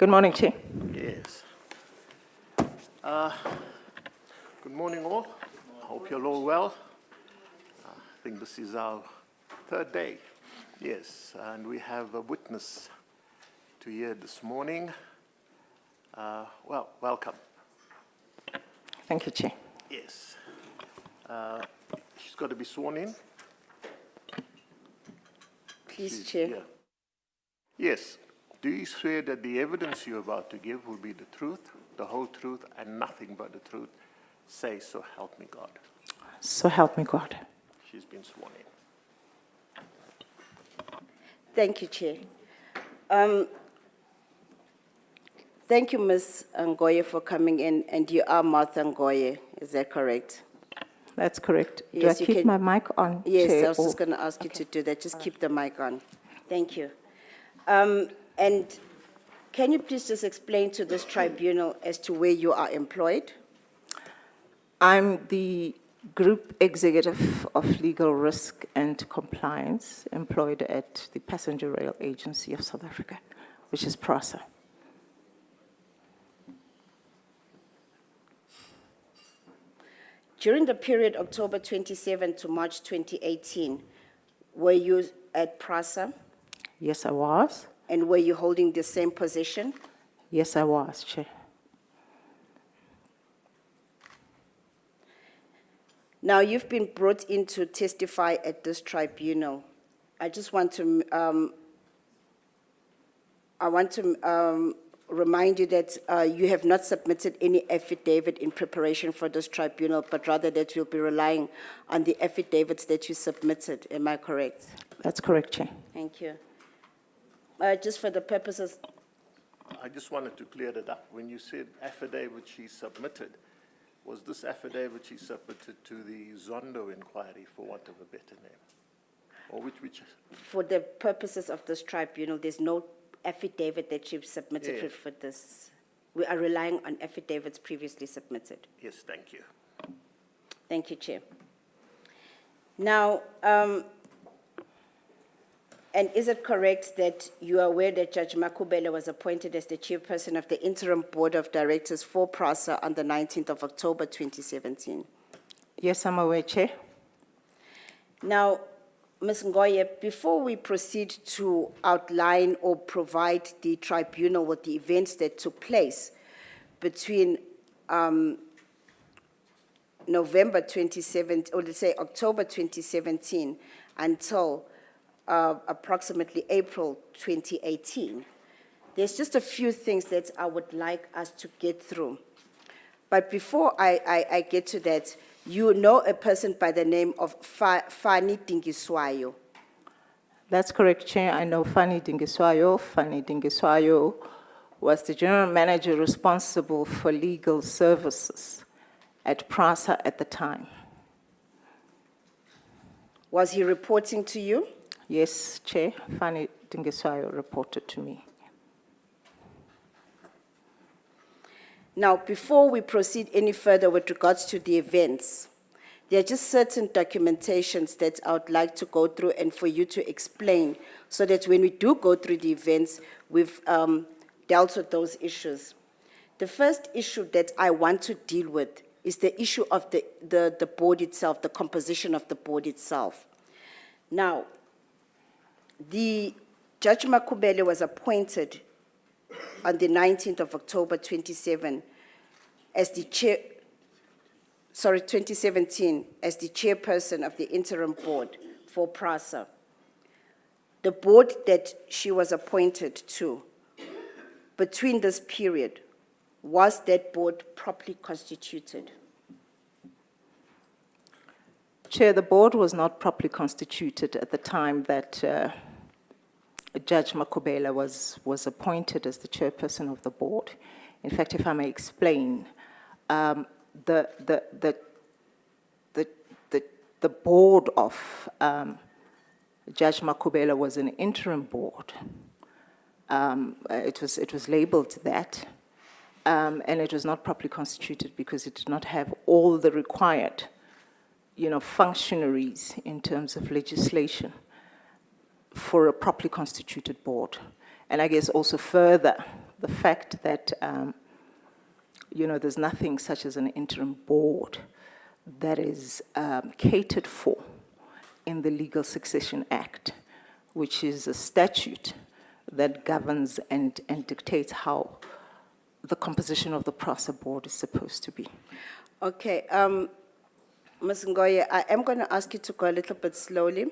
Good morning, Chair. Yes. Good morning, all. I hope you're all well. I think this is our third day. Yes, and we have a witness to hear this morning. Well, welcome. Thank you, Chair. Yes. She's got to be sworn in. Please, Chair. Yeah. Yes. Do you swear that the evidence you're about to give will be the truth, the whole truth, and nothing but the truth? Say, so help me God. So help me God. She's been sworn in. Thank you, Chair. Thank you, Ms. Ngoye, for coming in, and you are Martha Ngoye, is that correct? That's correct. Yes, Do I you keep can- my mic on, Yes, Chair, I was just or- going to ask you to do that. Just keep the mic on. Thank you. And can you please just explain to this tribunal as to where you are employed? I'm the Group Executive of Legal Risk and Compliance employed at the Passenger Rail Agency of South Africa, which is PRASA. During the period October 27 to March 2018, were you at PRASA, Yes, I was. and were you holding the same position? Yes, I was, Chair. Now, you've been brought in to testify at this tribunal. I just want to, remind you that you have not submitted any affidavit in preparation for this tribunal, but rather that you'll be relying on the affidavits that you submitted. Am I correct? That's correct, Chair. Thank you. Just for the purposes, I just wanted to clear that up. When you said affidavit she submitted, was this affidavit she submitted to the Zondo inquiry, for want of a better name? Or which? for the purposes of this tribunal, there's no affidavit that you've submitted Yeah. for this. We are relying on affidavits previously submitted. Yes, thank you. Thank you, Chair. Now, and is it correct that you are aware that Judge Makhubele was appointed as the chairperson of the interim board of directors for PRASA on the 19th of October 2017? Yes, I'm aware, Chair. Now, Ms. Ngoye, before we proceed to outline or provide the tribunal with the events that took place between November 2017, or let's say October 2017 until approximately April 2018, there's just a few things that I would like us to get through. But before I get to that, you know a person by the name of Fani Dingiswayo. That's correct, Chair. I know Fani Dingiswayo. Fani Dingiswayo was the general manager responsible for legal services at PRASA at the time. Was he reporting to you? Yes, Chair. Fani Dingiswayo reported to me. Now, before we proceed any further with regards to the events, there are just certain documentations that I would like to go through and for you to explain so that when we do go through the events, we've dealt with those issues. The first issue that I want to deal with is the issue of the board itself, the composition of the board itself. Now, the Judge Makhubele was appointed on the 19th of October 2017 as the chairperson of the interim board for PRASA. The board that she was appointed to, between this period, was that board properly constituted? Chair, the board was not properly constituted at the time that Judge Makhubele was appointed as the chairperson of the board. In fact, if I may explain, the board of Judge Makhubele was an interim board. It was labeled that, and it was not properly constituted because it did not have all the required, functionaries in terms of legislation for a properly constituted board. And I guess also further, the fact that, there's nothing such as an interim board that is catered for in the Legal Succession Act, which is a statute that governs and dictates how the composition of the PRASA board is supposed to be. Okay, Ms. Ngoye, I am going to ask you to go a little bit slowly.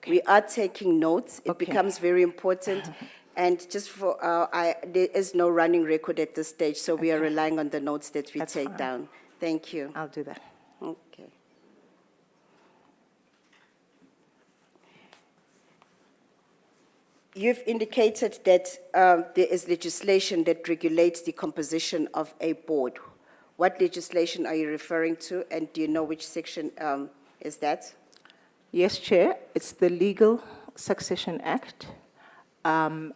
We are taking notes. It Okay. becomes very important. And just for, there is no running record at this stage, so we are relying on the notes that we That's take fine. down. Thank you. I'll do that. Okay. You've indicated that there is legislation that regulates the composition of a board. What legislation are you referring to, and do you know which section is that? Yes, Chair, it's the Legal Succession Act.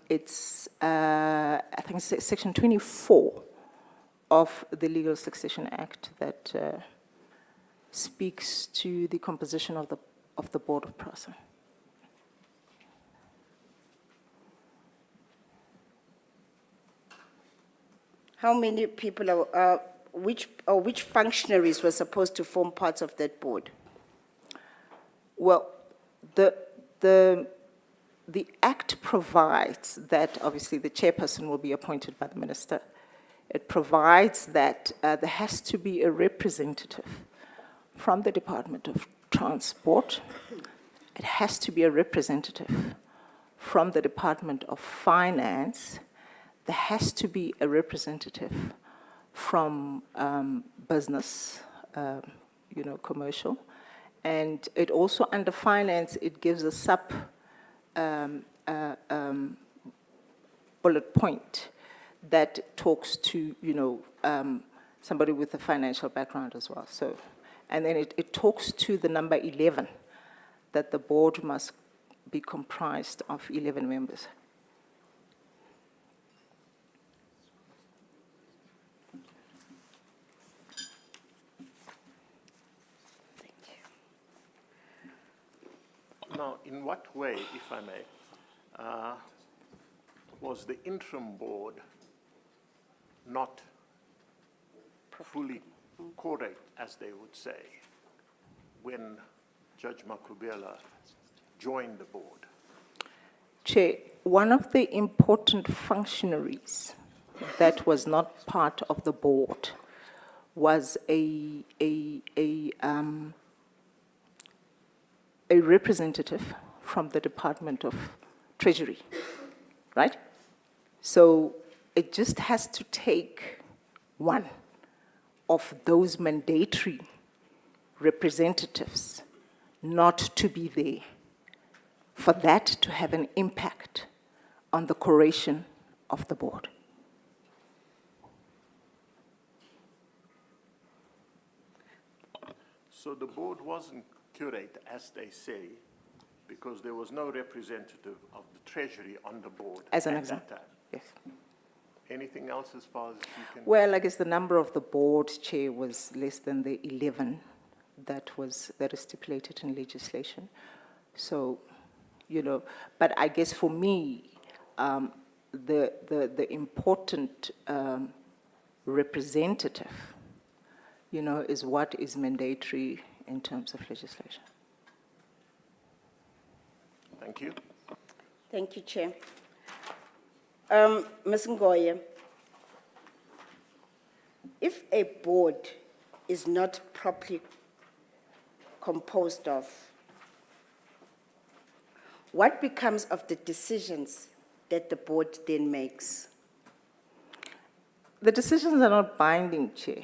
It's, I think, it's Section 24 of the Legal Succession Act that speaks to the composition of the Board of PRASA. How many people are, which functionaries were supposed to form part of that board? Well, the Act provides that, obviously, the chairperson will be appointed by the minister. It provides that there has to be a representative from the Department of Transport. It has to be a representative from the Department of Finance. There has to be a representative from business, commercial. And it also, under finance, it gives a bullet point that talks to, somebody with a financial background as well. So, and then it talks to the number 11, that the board must be comprised of 11 members. Now, in what way, if I may, was the interim board not fully correct, as they would say, when Judge Makhubele joined the board? Chair, one of the important functionaries that was not part of the board was a representative from the Department of Treasury, right? So it just has to take one of those mandatory representatives not to be there for that to have an impact on the curation of the board. So the board wasn't curate, as they say, because there was no representative of the Treasury on the board As an at example, that time. yes. Anything else as far as you can? Well, I guess the number of the board, Chair, was less than the 11 that is stipulated in legislation. So, but I guess for me, the important representative, is what is mandatory in terms of legislation. Thank you. Thank you, Chair. Ms. Ngoye, if a board is not properly composed of, what becomes of the decisions that the board then makes? The decisions are not binding, Chair.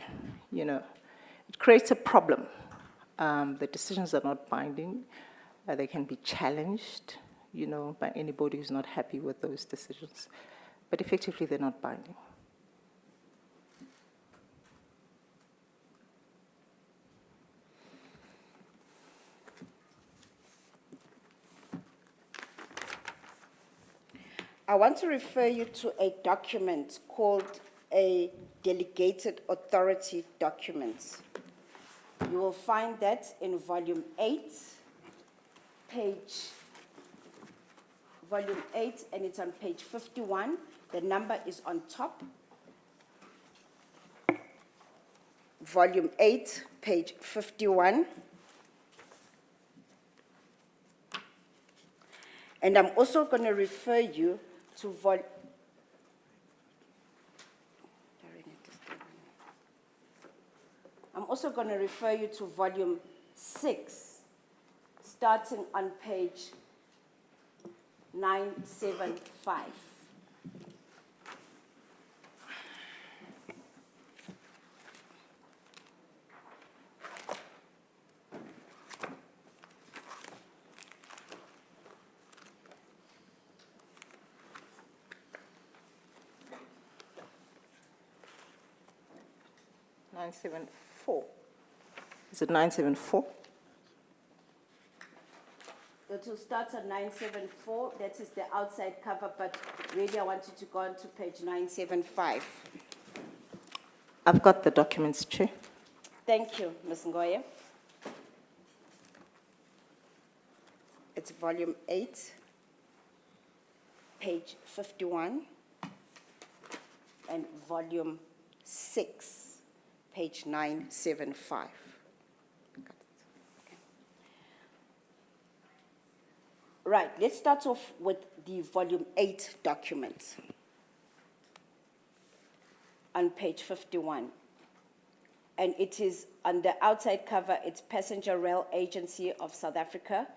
It creates a problem. The decisions are not binding. They can be challenged, by anybody who's not happy with those decisions. But effectively, they're not binding. I want to refer you to a document called a delegated authority document. You will find that in volume 8, volume 8, and it's on page 51. The number is on top. Volume 8, page 51. And I'm also going to refer you to volume 6, starting on page 975. Is it 974? It will start at 974, that is the outside cover, but really I want you to go on to page 975. I've got the documents, Chair. Thank you, Ms. Ngoye. It's volume 8, page 51, and volume 6, page 975. Right, let's start off with the volume 8 document on page 51. And it is on the outside cover, it's Passenger Rail Agency of South Africa,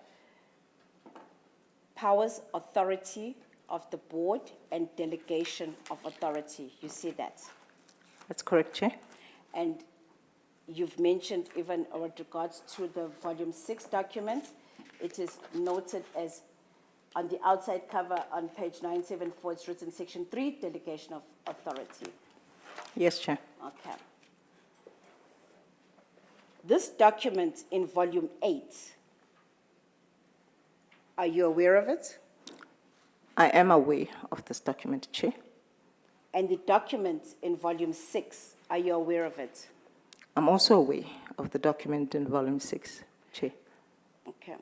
Powers, Authority of the Board, and Delegation of Authority. You see that? That's correct, Chair. And you've mentioned even with regards to the volume 6 document, it is noted as on the outside cover on page 974, it's written section 3, Delegation of Authority. Yes, Chair. Okay. This document in volume 8, are you aware of it? I am aware of this document, Chair. And the document in volume 6, are you aware of it? I'm also aware of the document in volume 6, Chair. Okay.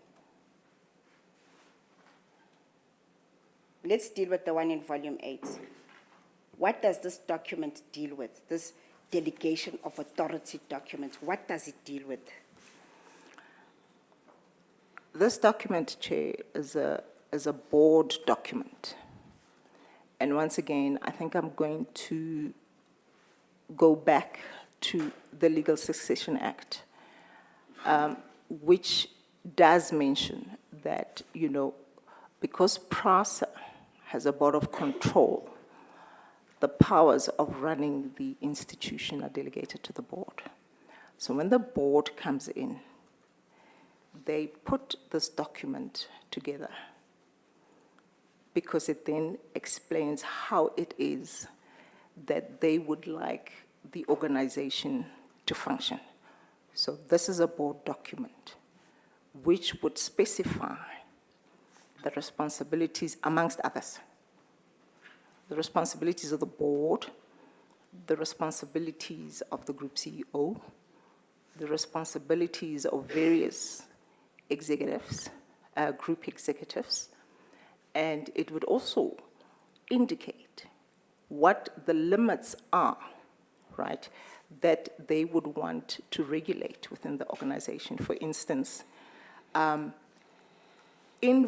Let's deal with the one in volume 8. What does this document deal with? This delegation of authority document, what does it deal with? This document, Chair, is a board document. And once again, I think I'm going to go back to the Legal Succession Act, which does mention that, because PRASA has a board of control, the powers of running the institution are delegated to the board. So when the board comes in, they put this document together because it then explains how it is that they would like the organization to function. So this is a board document which would specify the responsibilities, amongst others. The responsibilities of the board, the responsibilities of the group CEO, the responsibilities of various executives, group executives, and it would also indicate what the limits are, right, that they would want to regulate within the organization. For instance, in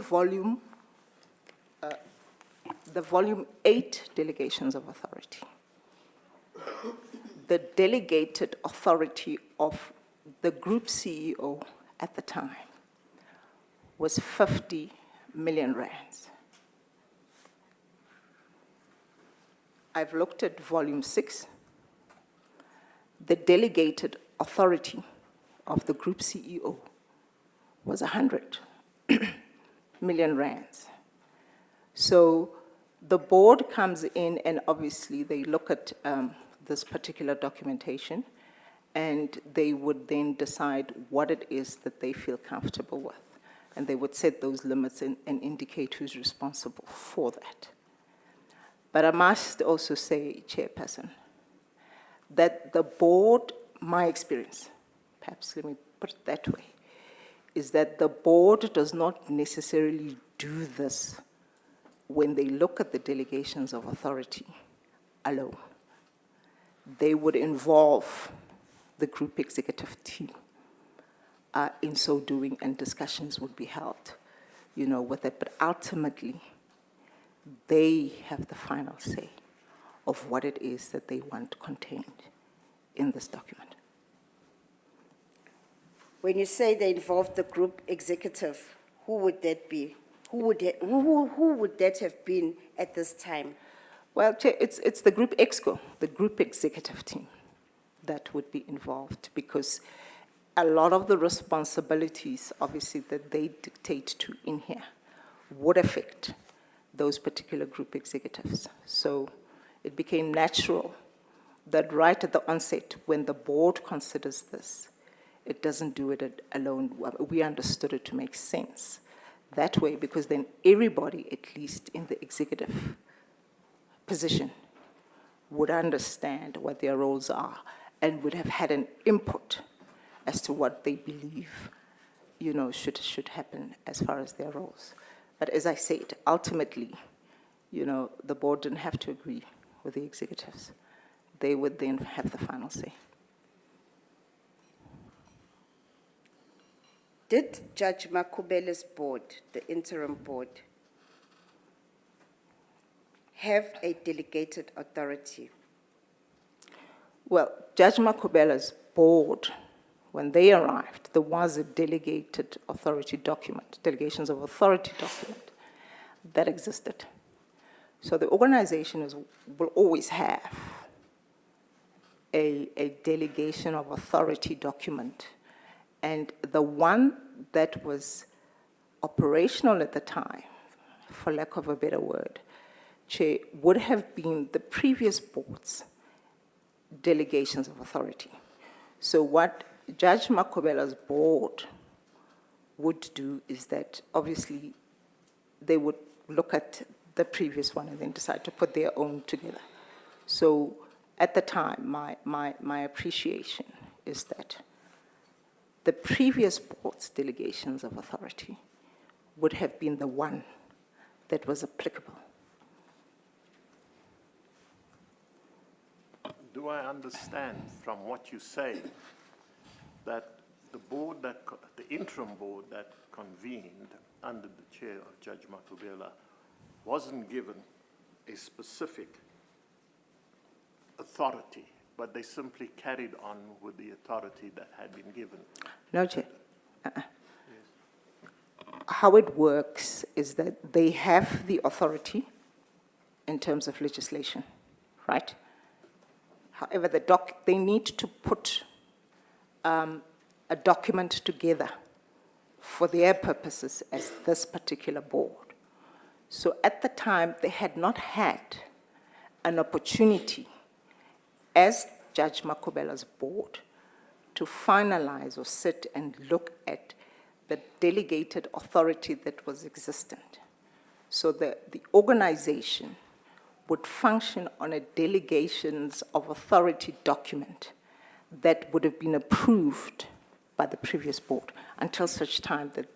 the volume 8 delegations of authority, the delegated authority of the group CEO at the time was 50 million rands. I've looked at volume 6. The delegated authority of the group CEO was 100 million rands. So the board comes in and obviously they look at this particular documentation and they would then decide what it is that they feel comfortable with. And they would set those limits and indicate who's responsible for that. But I must also say, Chairperson, that the board, my experience, perhaps let me put it that way, is that the board does not necessarily do this when they look at the delegations of authority alone, they would involve the group executive team in so doing, and discussions would be held, with it. But ultimately, they have the final say of what it is that they want contained in this document. When you say they involved the group executive, who would that be? Who would that have been at this time? Well, Chair, it's the group exco, the group executive team, that would be involved, because a lot of the responsibilities, obviously, that they dictate to in here would affect those particular group executives. So it became natural that right at the onset, when the board considers this, it doesn't do it alone. We understood it to make sense that way, because then everybody, at least in the executive position, would understand what their roles are and would have had an input as to what they believe, should happen as far as their roles. But as I said, ultimately, the board didn't have to agree with the executives. They would then have the final say. Did Judge Makhubele's board, the interim board, have a delegated authority? Well, Judge Makhubele's board, when they arrived, there was a delegated authority document, delegations of authority document, that existed. So the organization will always have a delegation of authority document. And the one that was operational at the time, for lack of a better word, Chair, would have been the previous board's delegations of authority. So what Judge Makhubele's board would do is that obviously they would look at the previous one and then decide to put their own together. So at the time, my appreciation is that the previous board's delegations of authority would have been the one that was applicable. Do I understand from what you say that the board the interim board that convened under the chair of Judge Makhubele wasn't given a specific authority, but they simply carried on with the authority that had been given? No, Chair. How it works is that they have the authority in terms of legislation, right? However, they need to put a document together for their purposes as this particular board. So at the time, they had not had an opportunity as Judge Makhubele's board to finalize or sit and look at the delegated authority that was existent. So the organization would function on a delegations of authority document that would have been approved by the previous board until such time that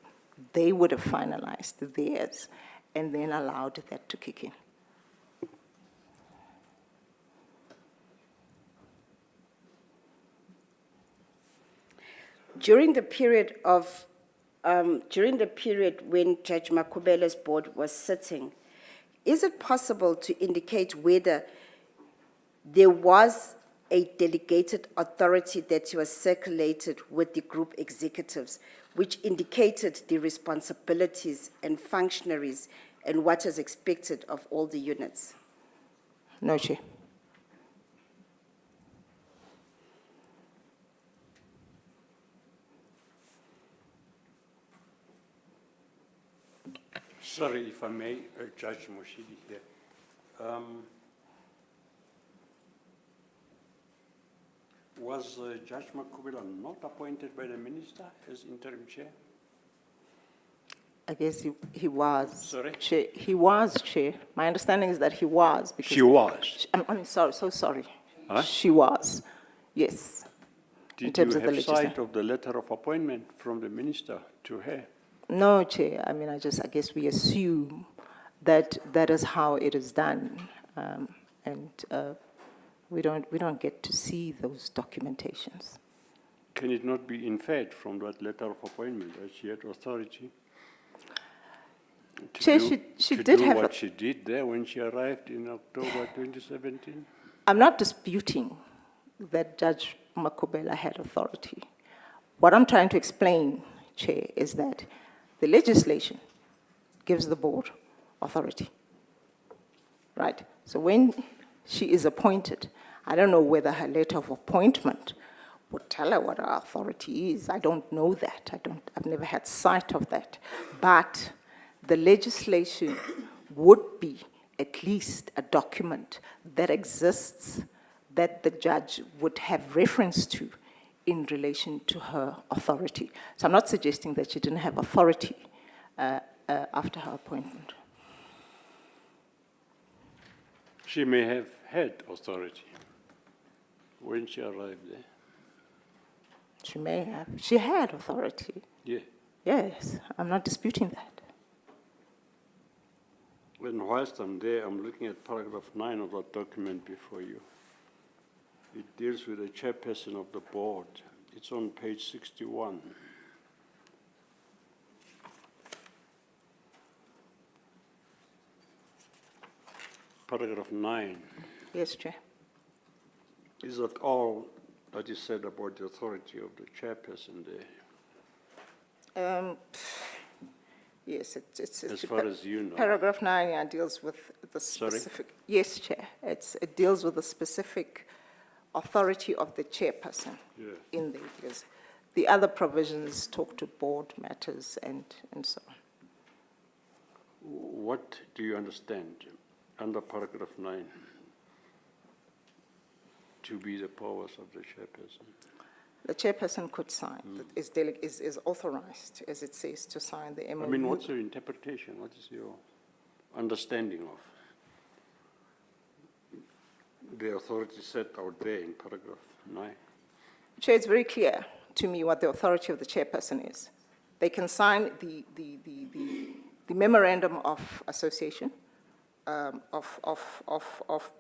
they would have finalized theirs and then allowed that to kick in. During the period when Judge Makhubele's board was sitting, is it possible to indicate whether there was a delegated authority that was circulated with the group executives, which indicated the responsibilities and functionaries and what is expected of all the units? No, Chair. Sorry, if I may, Judge Moshidi here. Was Judge Makhubele not appointed by the minister as interim chair? I guess he was. Sorry? Chair. He was Chair. My understanding is that he was. Because She was. I'm sorry, so sorry. Huh? She was, yes. in Did terms you of the have sight legislation. of the letter of appointment from the minister to her? No, Chair. I mean, I guess we assume that is how it is done, and we don't get to see those documentations. Can it not be inferred from that letter of appointment that she had authority to Chair, do, she to did do have what a- she did there when she arrived in October 2017? I'm not disputing that Judge Makhubele had authority. What I'm trying to explain, Chair, is that the legislation gives the board authority, right? So when she is appointed, I don't know whether her letter of appointment would tell her what her authority is. I don't know that. I've never had sight of that. But the legislation would be at least a document that exists that the judge would have reference to in relation to her authority. So I'm not suggesting that she didn't have authority after her appointment. She may have had authority when she arrived there. She may have. She had authority. Yeah. Yes, I'm not disputing that. And whilst I'm there, I'm looking at paragraph 9 of that document before you. It deals with the chairperson of the board. It's on page 61. Paragraph 9. Yes, Chair. Is that all that is said about the authority of the chairperson there? Yes, it's As far as you know. Paragraph 9 deals with the Sorry? specific. Yes, Chair. It deals with the specific authority of the chairperson Yeah. in the years. The other provisions talk to board matters and so on. What do you understand under paragraph 9 to be the powers of the chairperson? The chairperson could sign, is authorized, as it says, to sign the MOU. I mean, what's your interpretation? What is your understanding of the authority set out there in paragraph 9? Chair, it's very clear to me what the authority of the chairperson is. They can sign the memorandum of association, of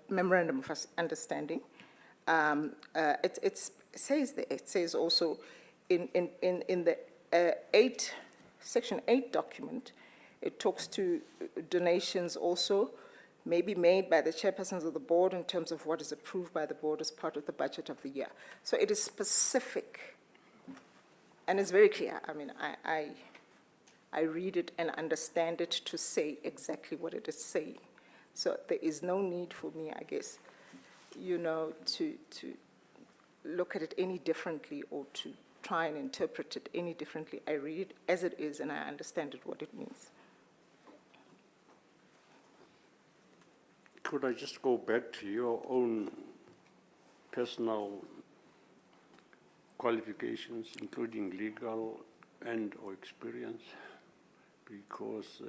memorandum of understanding. It says there, it says also in the section 8 document, it talks to donations also may be made by the chairpersons of the board in terms of what is approved by the board as part of the budget of the year. So it is specific, and it's very clear. I mean, I read it and understand it to say exactly what it is saying. So there is no need for me, I guess, to look at it any differently or to try and interpret it any differently. I read it as it is, and I understand it, what it means. Could I just go back to your own personal qualifications, including legal and or experience? Because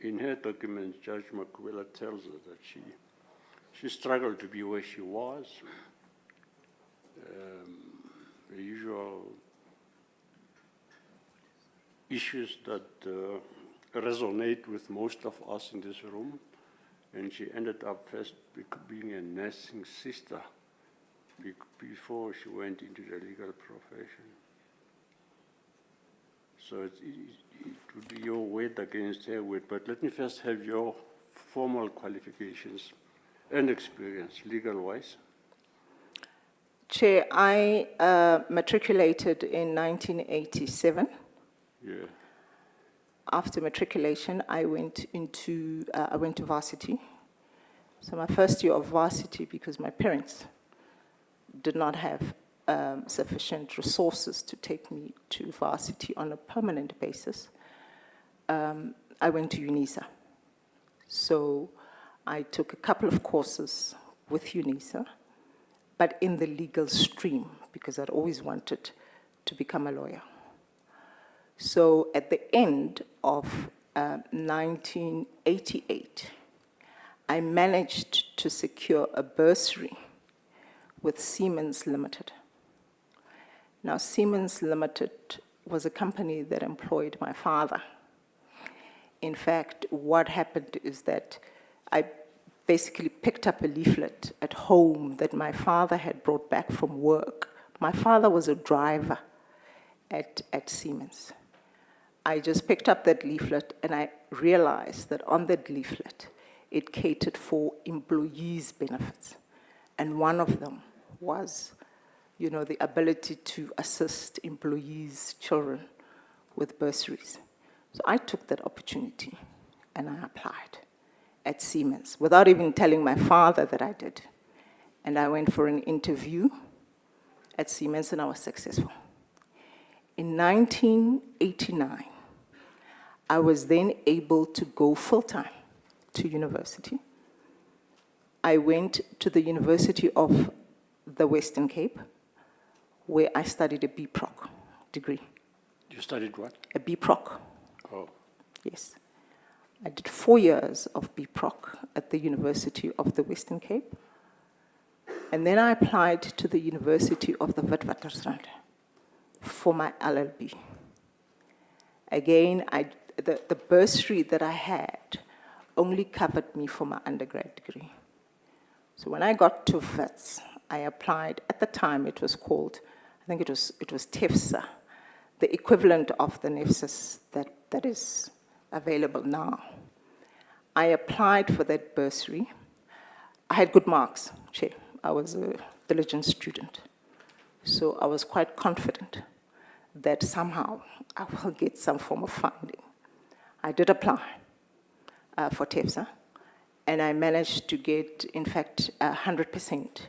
in her documents, Judge Makhubele tells us that she struggled to be where she was. The usual issues that resonate with most of us in this room. And she ended up first being a nursing sister before she went into the legal profession. So it would be your word against her word. But let me first have your formal qualifications and experience, legal-wise. Chair, I matriculated in 1987. Yeah. After matriculation, I went to varsity. So my first year of varsity, because my parents did not have sufficient resources to take me to varsity on a permanent basis, I went to UNISA. So I took a couple of courses with UNISA, but in the legal stream, because I'd always wanted to become a lawyer. So at the end of 1988, I managed to secure a bursary with Siemens Limited. Now, Siemens Limited was a company that employed my father. In fact, what happened is that I basically picked up a leaflet at home that my father had brought back from work. My father was a driver at Siemens. I just picked up that leaflet and I realized that on that leaflet, it catered for employees' benefits. And one of them was, the ability to assist employees' children with bursaries. So I took that opportunity and I applied at Siemens without even telling my father that I did. And I went for an interview at Siemens and I was successful. In 1989, I was then able to go full-time to university. I went to the University of the Western Cape, where I studied a BProc degree. You studied what? A BProc, Oh, yes. I did 4 years of BProc at the University of the Western Cape. And then I applied to the University of the Witwatersrand for my LLB. Again, the bursary that I had only covered me for my undergrad degree. So when I got to WITS, I applied. At the time, it was called, I think it was TEFSA, the equivalent of the NEFSAS that is available now. I applied for that bursary. I had good marks, Chair. I was a diligent student. So I was quite confident that somehow I will get some form of funding. I did apply for TEFSA, and I managed to get, in fact, 100%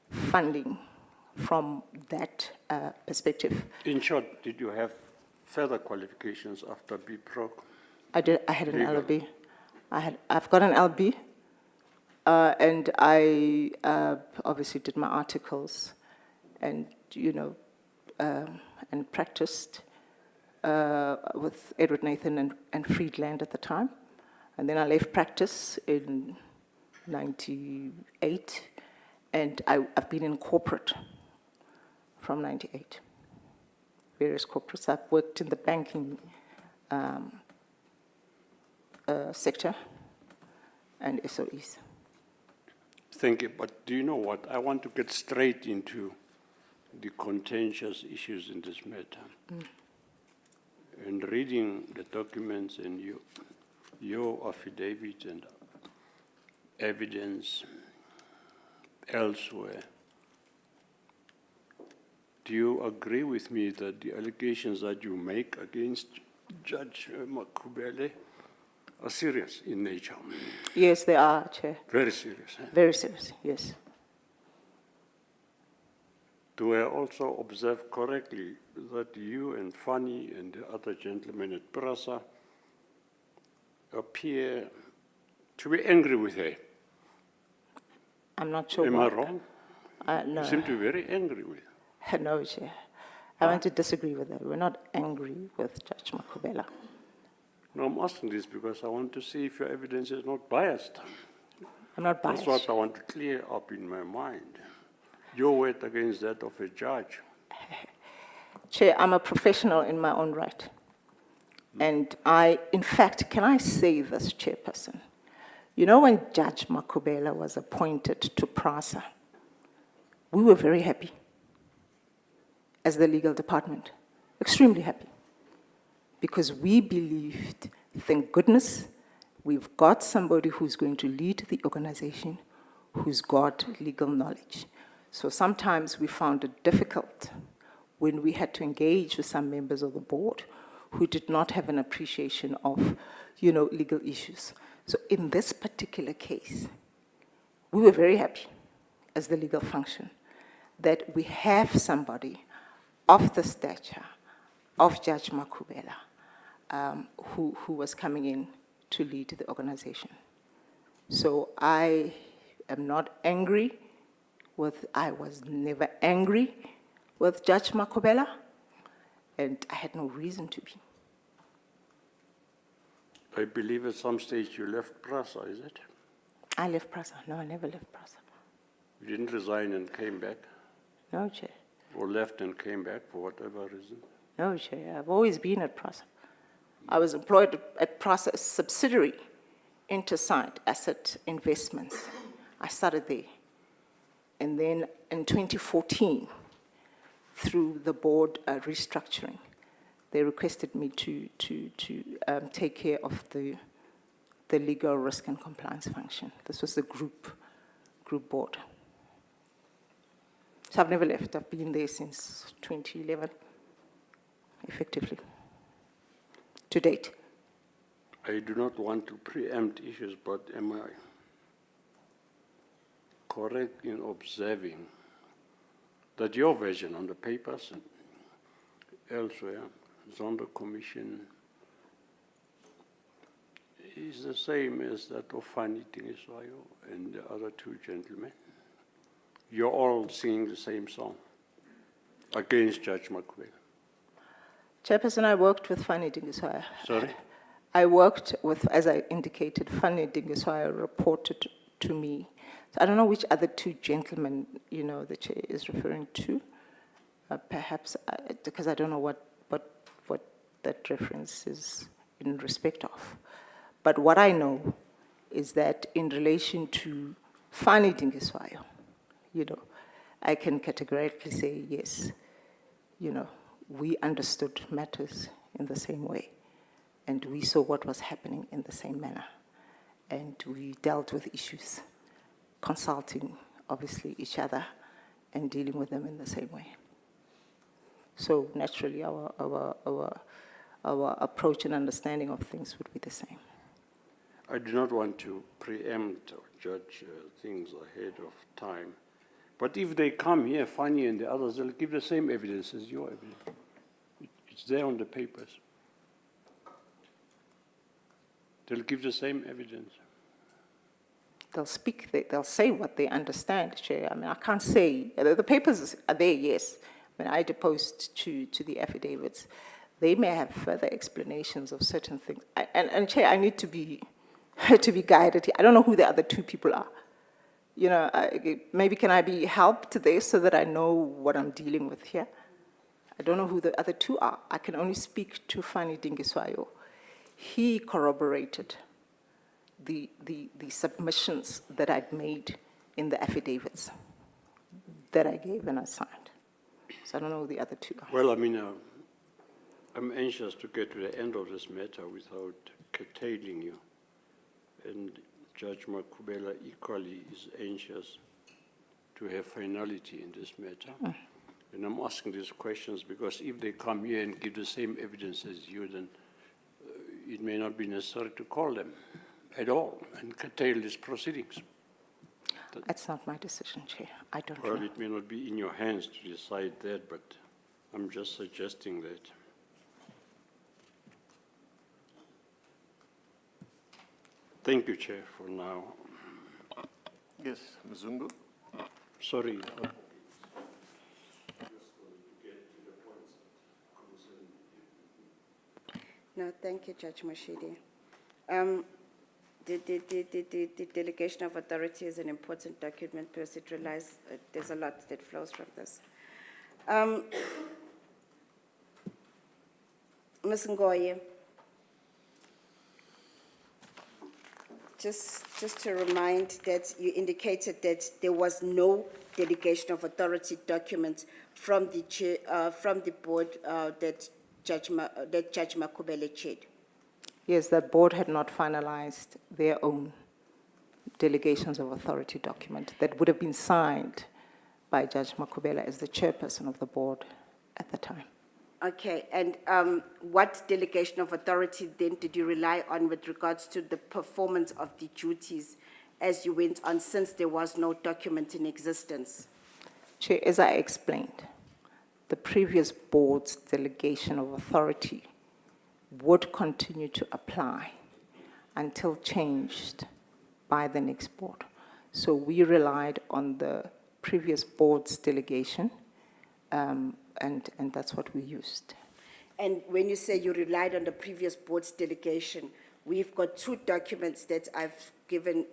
funding from that perspective. in short, did you have further qualifications after BProc? I had an Legal. LB. I've got an LB, and I obviously did my articles, and and practiced with Edward Nathan and Friedland at the time, and then I left practice in '98, and I've been in corporate from '98. Various corporates. I've worked in the banking sector and SOEs. Thank you, but do you know what? I want to get straight into the contentious issues in this matter. And reading the documents and your affidavit and evidence elsewhere, do you agree with me that the allegations that you make against Judge Makhubele are serious in nature? Yes, they are, Chair. Very serious. Eh? Very serious, yes. Do I also observe correctly that you and Fanny and the other gentlemen at Prasa appear to be angry with her? I'm not sure Am why. I wrong? No. You seem to be very angry with her. No, Chair. I want to disagree with that. We're not angry with Judge Makhubele. No, I'm asking this because I want to see if your evidence is not biased. I'm not biased. That's what I want to clear up in my mind. Your word against that of a judge. Chair, I'm a professional in my own right. And in fact, can I say this, Chairperson? You know, when Judge Makhubele was appointed to PRASA, we were very happy as the legal department, extremely happy, because we believed, thank goodness, we've got somebody who's going to lead the organization, who's got legal knowledge. So sometimes we found it difficult when we had to engage with some members of the board who did not have an appreciation of, legal issues. So in this particular case, we were very happy as the legal function that we have somebody of the stature of Judge Makhubele who was coming in to lead the organization. So I am not angry I was never angry with Judge Makhubele, and I had no reason to be. I believe at some stage you left Prasa, is it? I left PRASA. No, I never left PRASA. You didn't resign and came back? No, Chair. Or left and came back for whatever reason? No, Chair. I've always been at PRASA. I was employed at Process subsidiary, Intersight Asset Investments. I started there. And then in 2014, through the board restructuring, they requested me to take care of the legal risk and compliance function. This was the group board. So I've never left. I've been there since 2011, effectively, to date. I do not want to preempt issues, but am I correct in observing that your version on the papers and elsewhere, Zondo Commission, is the same as that of Fanny Tingiswayo and the other two gentlemen? You're all singing the same song against Judge Makhubele. Chairperson, I worked with Fanny Dingiswayo. Sorry? I worked with, as I indicated, Fanny Dingiswayo reported to me. So I don't know which other two gentlemen, the chair is referring to. Perhaps, because I don't know what that reference is in respect of. But what I know is that in relation to Fanny Dingiswayo, I can categorically say yes, we understood matters in the same way, and we saw what was happening in the same manner, and we dealt with issues, consulting, obviously, each other, and dealing with them in the same way. So naturally, our approach and understanding of things would be the same. I do not want to preempt or judge things ahead of time. But if they come here, Fanny and the others, they'll give the same evidence as your evidence. It's there on the papers. They'll give the same evidence. They'll speak, they'll say what they understand, Chair. I mean, I can't say, the papers are there, yes. When I deposed to the affidavits, they may have further explanations of certain things. And Chair, I need to be guided here. I don't know who the other two people are. Maybe can I be helped there so that I know what I'm dealing with here? I don't know who the other two are. I can only speak to Fanny Dingiswayo. He corroborated the submissions that I'd made in the affidavits that I gave and I signed. So I don't know who the other two are. Well, I mean, I'm anxious to get to the end of this matter without curtailing you. And Judge Makhubele equally is anxious to have finality in this matter. And I'm asking these questions because if they come here and give the same evidence as you, then it may not be necessary to call them at all and curtail these proceedings. That's not my decision, Chair. I don't Well, know. it may not be in your hands to decide that, but I'm just suggesting that. Thank you, Chair, for now. Yes, Mzungu? Sorry. No, thank you, Judge Mashidi. The delegation of authority is an important document because it relies, there's a lot that flows from this. Ms. Ngoye, just to remind that you indicated that there was no delegation of authority document from the board that Judge Makhubele chaired. Yes, that board had not finalized their own delegations of authority document that would have been signed by Judge Makhubele as the chairperson of the board at the time. Okay, and what delegation of authority then did you rely on with regards to the performance of the duties as you went on, since there was no document in existence? Chair, as I explained, the previous board's delegation of authority would continue to apply until changed by the next board. So we relied on the previous board's delegation, and that's what we used. And when you say you relied on the previous board's delegation, we've got two documents that I've given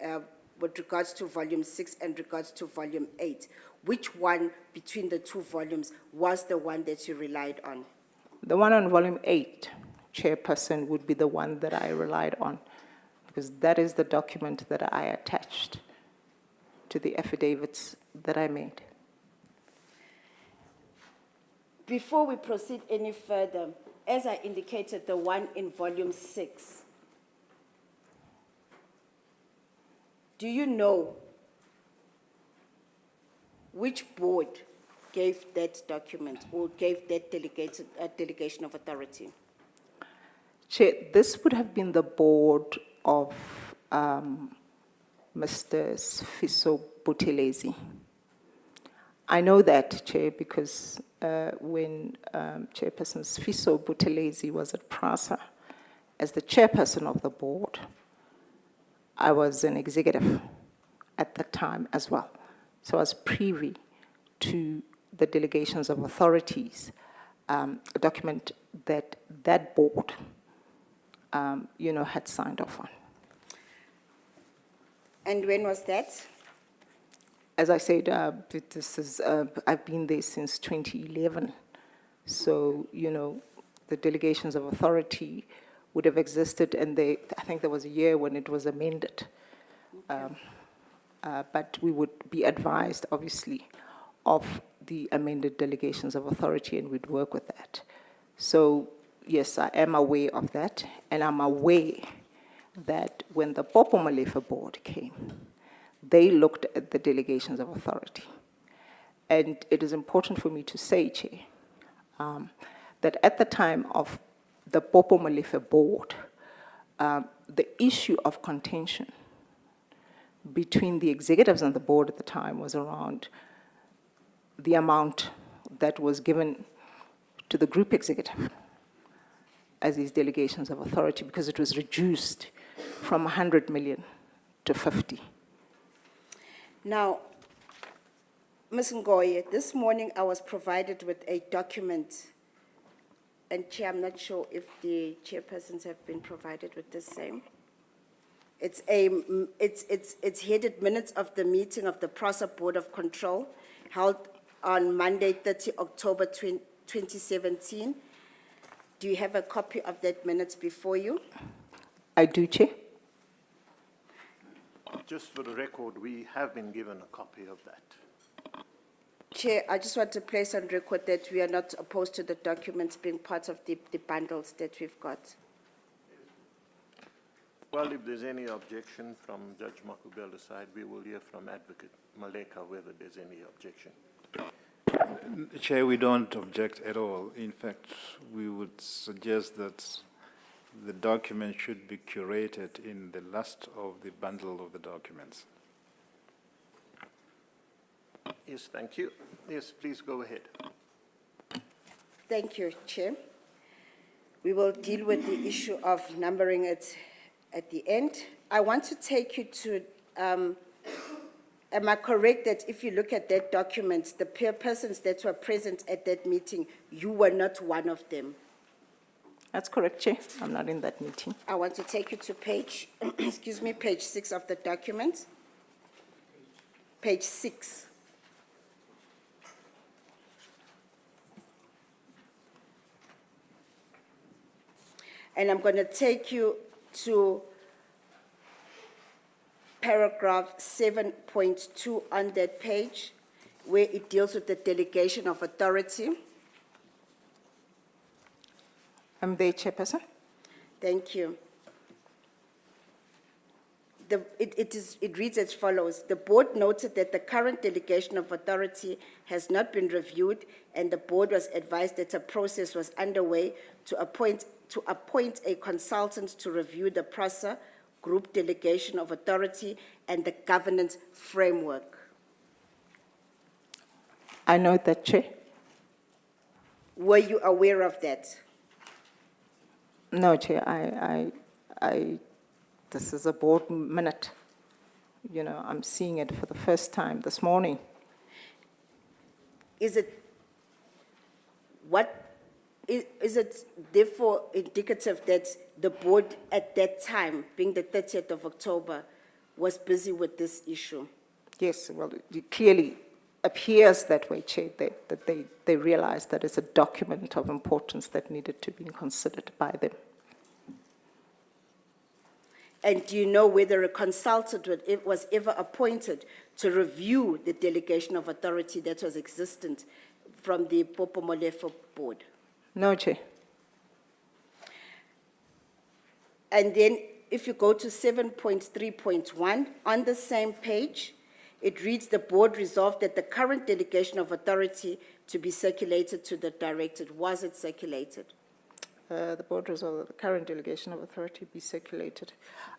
with regards to volume 6 and regards to volume 8. Which one between the two volumes was the one that you relied on? The one on volume 8, chairperson would be the one that I relied on, because that is the document that I attached to the affidavits that I made. Before we proceed any further, as I indicated, the one in volume 6, do you know which board gave that document or gave that delegation of authority? Chair, this would have been the board of Mr. Sfiso Buthelezi. I know that, Chair, because when Chairperson Sfiso Buthelezi was at PRASA as the chairperson of the board, I was an executive at that time as well. So I was privy to the delegations of authorities, a document that that board, had signed off on. And when was that? As I said, I've been there since 2011. So, the delegations of authority would have existed, and I think there was a year when it was amended. But we would be advised, obviously, of the amended delegations of authority, and we'd work with that. So, yes, I am aware of that, and I'm aware that when the Popo Malefa board came, they looked at the delegations of authority. And it is important for me to say, Chair, that at the time of the Popo Malefa board, the issue of contention between the executives and the board at the time was around the amount that was given to the group executive as these delegations of authority, because it was reduced from 100 million to 50. Now, Ms. Ngoye, this morning I was provided with a document, and Chair, I'm not sure if the chairpersons have been provided with the same. It's headed Minutes of the Meeting of the PRASA Board of Control held on Monday, 30 October 2017. Do you have a copy of that minutes before you? I do, Chair. Just for the record, we have been given a copy of that. Chair, I just want to place on record that we are not opposed to the documents being part of the bundles that we've got. Well, if there's any objection from Judge Makhubele's side, we will hear from Advocate Maleka whether there's any objection. Chair, we don't object at all. In fact, we would suggest that the document should be curated in the last of the bundle of the documents. Yes, thank you. Yes, please go ahead. Thank you, Chair. We will deal with the issue of numbering it at the end. I want to take you to, am I correct that if you look at that document, the persons that were present at that meeting, you were not one of them? That's correct, Chair. I'm not in that meeting. I want to take you to page, excuse me, page 6 of the document. Page 6. And I'm going to take you to paragraph 7.2 on that page, where it deals with the delegation of authority. I'm there, Chairperson. Thank you. It reads as follows. The board noted that the current delegation of authority has not been reviewed, and the board was advised that a process was underway to appoint a consultant to review the PRASA group delegation of authority and the governance framework. I know that, Chair. Were you aware of that? No, Chair, this is a board minute. I'm seeing it for the first time this morning. Is it therefore indicative that the board at that time, being the 30th of October, was busy with this issue? Yes, well, it clearly appears that way, Chair, that they realized that it's a document of importance that needed to be considered by them. And do you know whether a consultant was ever appointed to review the delegation of authority that was existent from the Popo Molefe board? No, Chair. And then if you go to 7.3.1, on the same page, it reads, the board resolved that the current delegation of authority to be circulated to the directorate. Was it circulated? The board resolved that the current delegation of authority be circulated.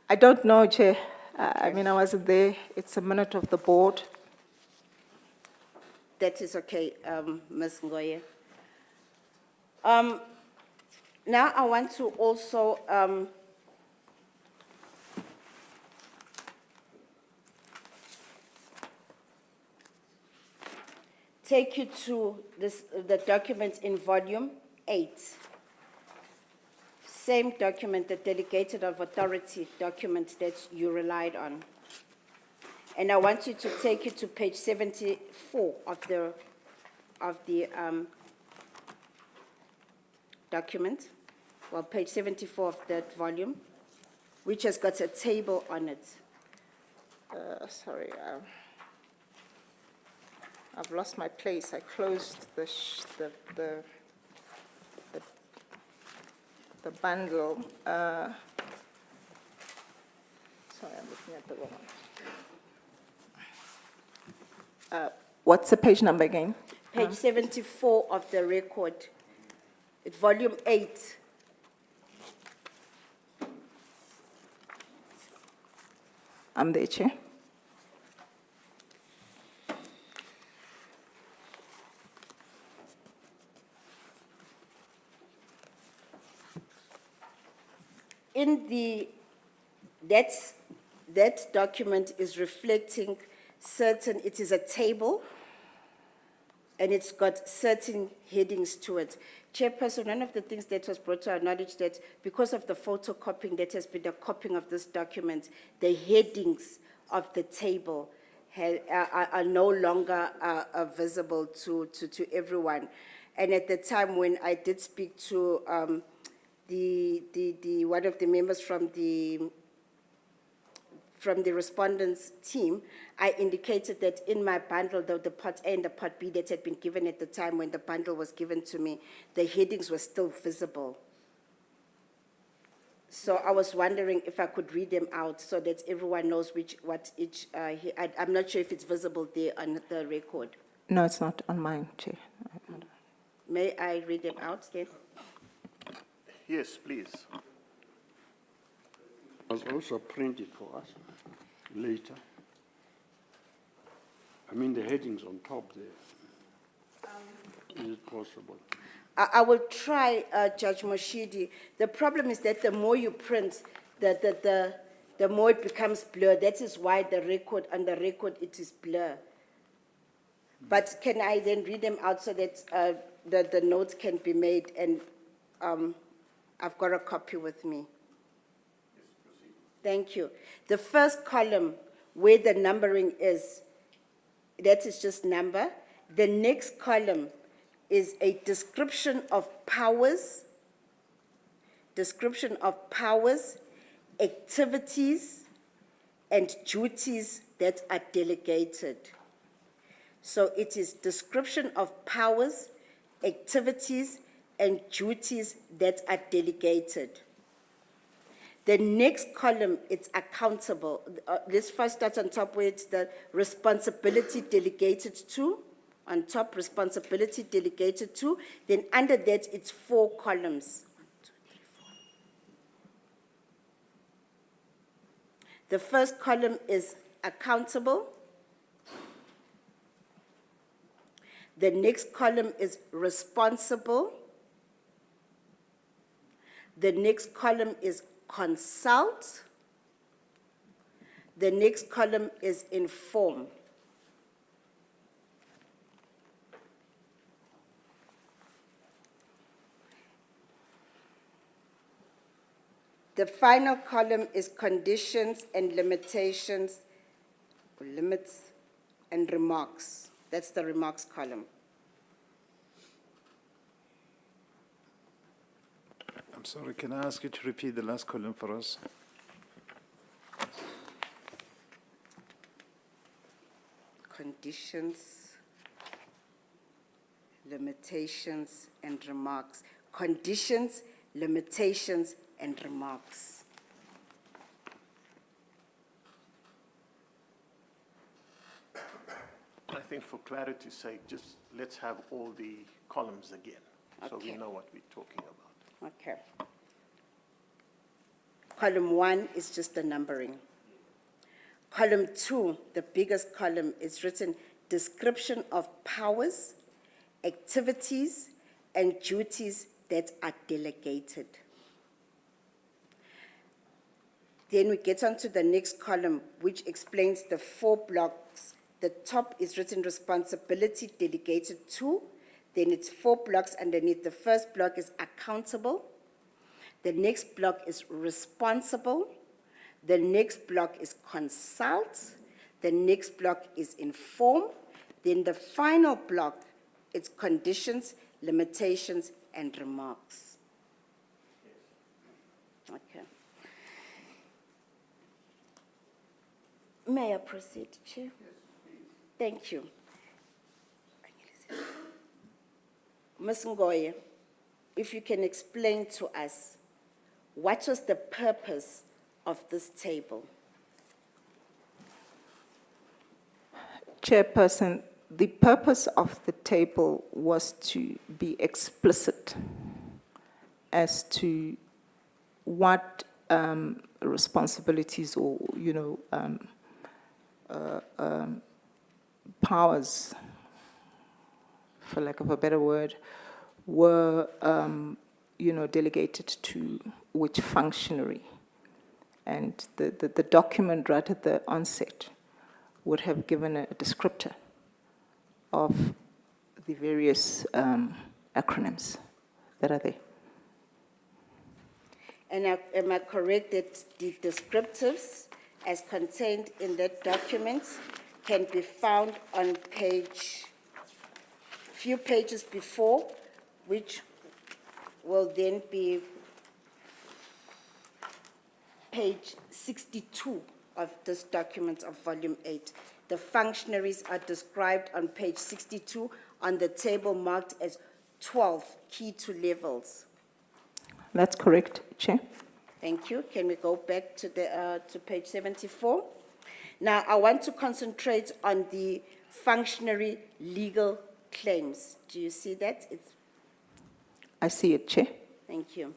I don't know, Chair. I mean, I wasn't there. It's a minute of the board. That is okay, Ms. Ngoye. Now I want to also take you to the document in volume 8. Same document, the delegated of authority document that you relied on. And I want you to take it to page 74 of the document, well, page 74 of that volume, which has got a table on it. Sorry, I've lost my place. I closed the bundle. Sorry, I'm looking at the wrong one. What's the page number again? Page 74 of the record, it's volume 8. I'm there, Chair. That document is reflecting certain, it is a table, and it's got certain headings to it. Chairperson, one of the things that was brought to our knowledge that because of the photocopying that has been the copying of this document, the headings of the table are no longer visible to everyone. And at the time when I did speak to one of the members from the respondents team, I indicated that in my bundle, the part A and the part B that had been given at the time when the bundle was given to me, the headings were still visible. So I was wondering if I could read them out so that everyone knows I'm not sure if it's visible there on the record. No, it's not on mine, Chair. May I read them out then? Yes, please. Was also printed for us later. I mean, the headings on top there. Is it possible? I will try, Judge Moshidi. The problem is that the more you print, the more it becomes blur. That is why on the record, it is blur. But can I then read them out so that the notes can be made, and I've got a copy with me. Thank you. The first column where the numbering is, that is just number. The next column is a description of powers, activities, and duties that are delegated. So it is description of powers, activities, and duties that are delegated. The next column, it's accountable. Let's first start on top where it's the responsibility delegated to. On top, responsibility delegated to. Then under that, it's 4 columns. 1, 2, 3, 4. The first column is accountable. The next column is responsible. The next column is consult. The next column is inform. The final column is conditions and limitations, limits and remarks. That's the remarks column. I'm sorry, can I ask you to repeat the last column for us? conditions, limitations, and remarks. Conditions, limitations, and remarks. I think for clarity's sake, just let's have all the columns again, so we Okay. know what we're talking about. Okay. Column 1 is just the numbering. Column 2, the biggest column, is written description of powers, activities, and duties that are delegated. Then we get on to the next column, which explains the 4 blocks. The top is written responsibility delegated to, then it's 4 blocks underneath. The first block is accountable. The next block is responsible. The next block is consult. The next block is inform. Then the final block is conditions, limitations, and remarks. Okay. May I proceed, Chair? Yes, please. Thank you. Ms. Ngoye, if you can explain to us, what was the purpose of this table? Chairperson, the purpose of the table was to be explicit as to what responsibilities or, powers, for lack of a better word, were, delegated to which functionary. And the document right at the onset would have given a descriptor of the various acronyms that are there. And am I correct that the descriptives as contained in that document can be found on few pages before, which will then be page 62 of this document of volume 8. The functionaries are described on page 62 on the table marked as 12 key to levels. That's correct, Chair. Thank you. Can we go back to to page 74? Now, I want to concentrate on the functionary legal claims. Do you see that? I see it, Chair. Thank you.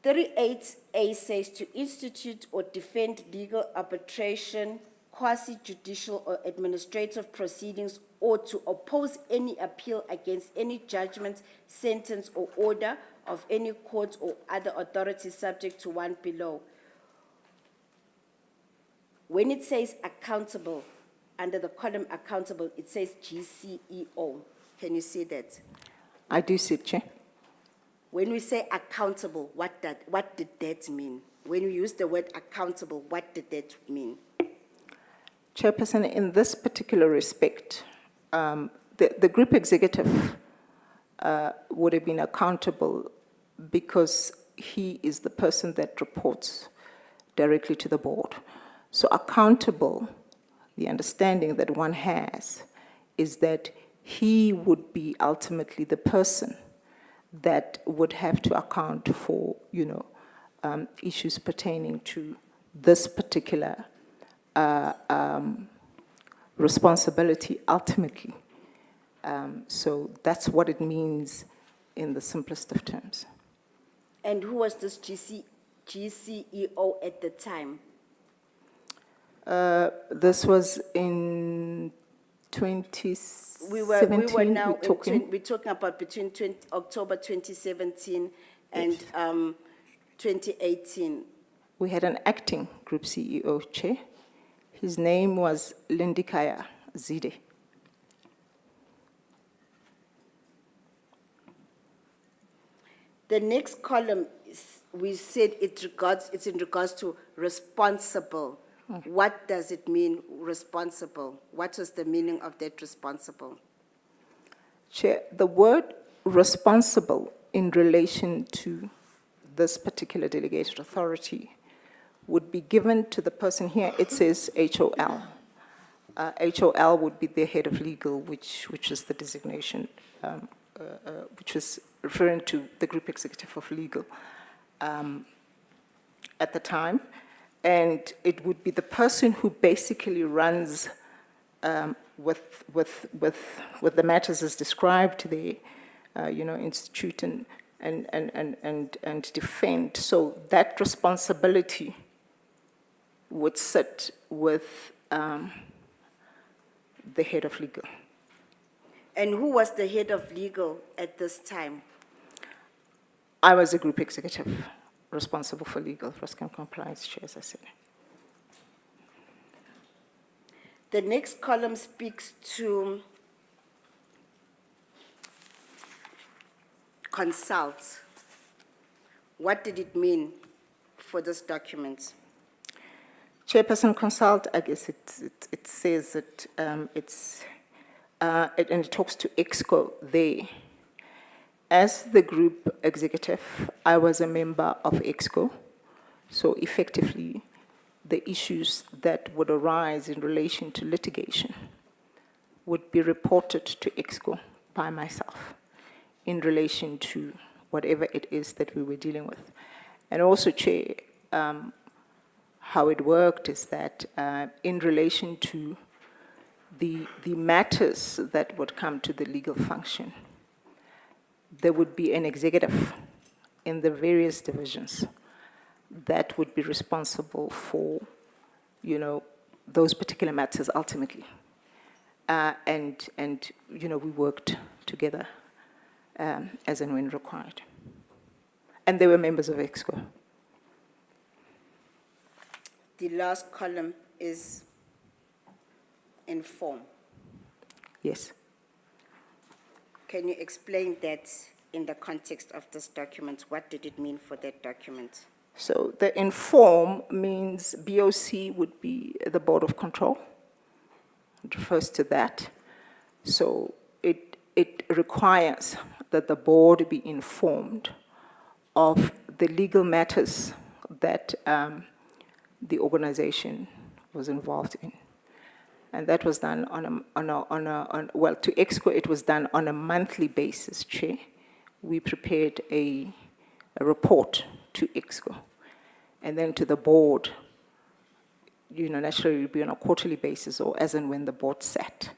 38A says to institute or defend legal arbitration, quasi-judicial or administrative proceedings, or to oppose any appeal against any judgment, sentence, or order of any court or other authority subject to one below. When it says accountable, under the column accountable, it says GCEO. Can you see that? I do see it, Chair. When we say accountable, what did that mean? When we use the word accountable, what did that mean? Chairperson, in this particular respect, the group executive would have been accountable because he is the person that reports directly to the board. So accountable, the understanding that one has is that he would be ultimately the person that would have to account for, issues pertaining to this particular responsibility ultimately. So that's what it means in the simplest of terms. And who was this GCEO at the time? This was in 2017. We were now we're talking. we're talking about between October 2017 and 2018. We had an acting group CEO, Chair. His name was Lindikaya Zide. The next column is, we said it's in regards to responsible. What does it mean, responsible? What was the meaning of that responsible? Chair, the word responsible in relation to this particular delegated authority would be given to the person here. It says HOL. HOL would be the head of legal, which is the designation, which was referring to the group executive of legal at the time. And it would be the person who basically runs with the matters as described there, institute and defend. So that responsibility would sit with the head of legal. And who was the head of legal at this time? I was a group executive responsible for legal, risk and compliance, Chair, as I said. The next column speaks to consult. What did it mean for this document? Chairperson, consult, I guess it says that and it talks to EXCO there. As the group executive, I was a member of EXCO, so effectively, the issues that would arise in relation to litigation would be reported to EXCO by myself in relation to whatever it is that we were dealing with. And also, Chair, how it worked is that in relation to the matters that would come to the legal function, there would be an executive in the various divisions that would be responsible for, those particular matters ultimately. And we worked together as and when required. And they were members of EXCO. The last column is inform. Yes. Can you explain that in the context of this document? What did it mean for that document? So the inform means BOC would be the Board of Control. It refers to that. So it requires that the board be informed of the legal matters that the organization was involved in. And that was done to EXCO, it was done on a monthly basis, Chair. We prepared a report to EXCO. And then to the board, naturally it would be on a quarterly basis or as and when the board sat,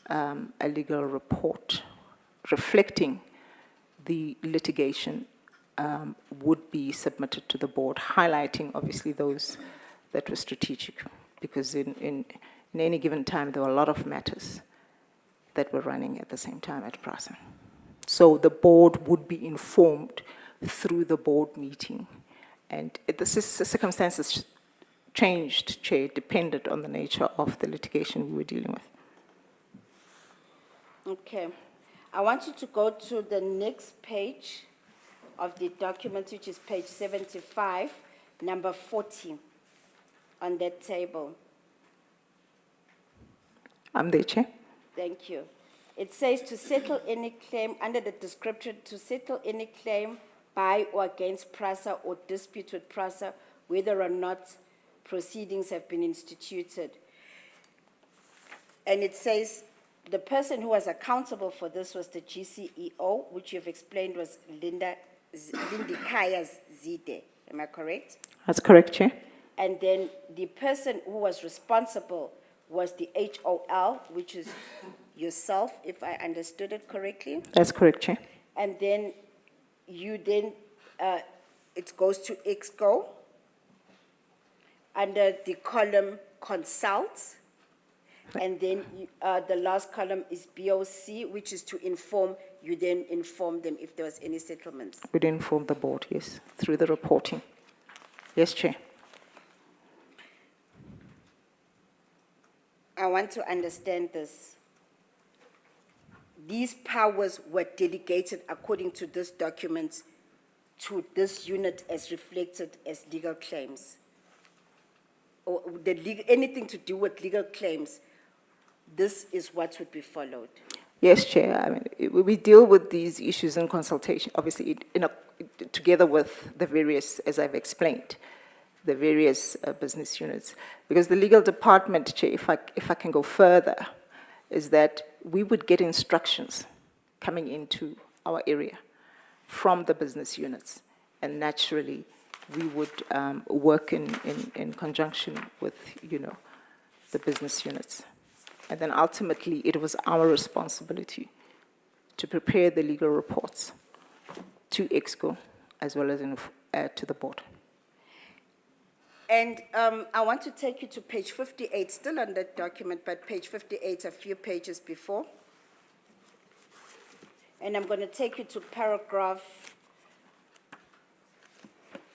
a legal report reflecting the litigation would be submitted to the board, highlighting obviously those that were strategic, because in any given time there were a lot of matters that were running at the same time at PRASA. So the board would be informed through the board meeting, and the circumstances changed, Chair, depended on the nature of the litigation we were dealing with. Okay. I want you to go to the next page of the document, which is page 75, number 40, on that table. I'm there, Chair. Thank you. It says to settle any claim under the description, to settle any claim by or against PRASA or dispute with PRASA, whether or not proceedings have been instituted. And it says the person who was accountable for this was the GCEO, which you've explained was Lindikaya Zide. Am I correct? That's correct, Chair. And then the person who was responsible was the HOL, which is yourself, if I understood it correctly. That's correct, Chair. And then it goes to EXCO under the column consult. And then the last column is BOC, which is to inform. You then inform them if there was any settlements. We'd inform the board, yes, through the reporting. Yes, Chair. I want to understand this. These powers were delegated according to this document to this unit as reflected as legal claims. Or anything to do with legal claims, this is what would be followed. Yes, Chair. I mean, we deal with these issues in consultation, obviously, together with the various, as I've explained. the various business units. Because the legal department, Chair, if I can go further, is that we would get instructions coming into our area from the business units, and naturally, we would work in conjunction with, the business units. And then ultimately, it was our responsibility to prepare the legal reports to EXCO as well as to the board. And I want to take you to page 58, still on that document, but page 58, a few pages before. And I'm going to take you to paragraph,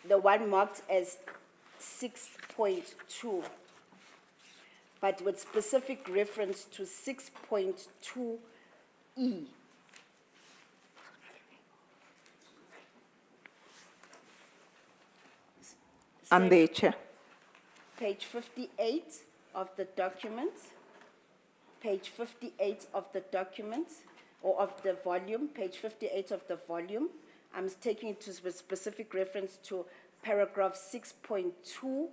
the one marked as 6.2, but with specific reference to 6.2E. I'm there, Chair. Page 58 of the document, page 58 of the document, or of the volume, page 58 of the volume. I'm taking it to with specific reference to paragraph 6.2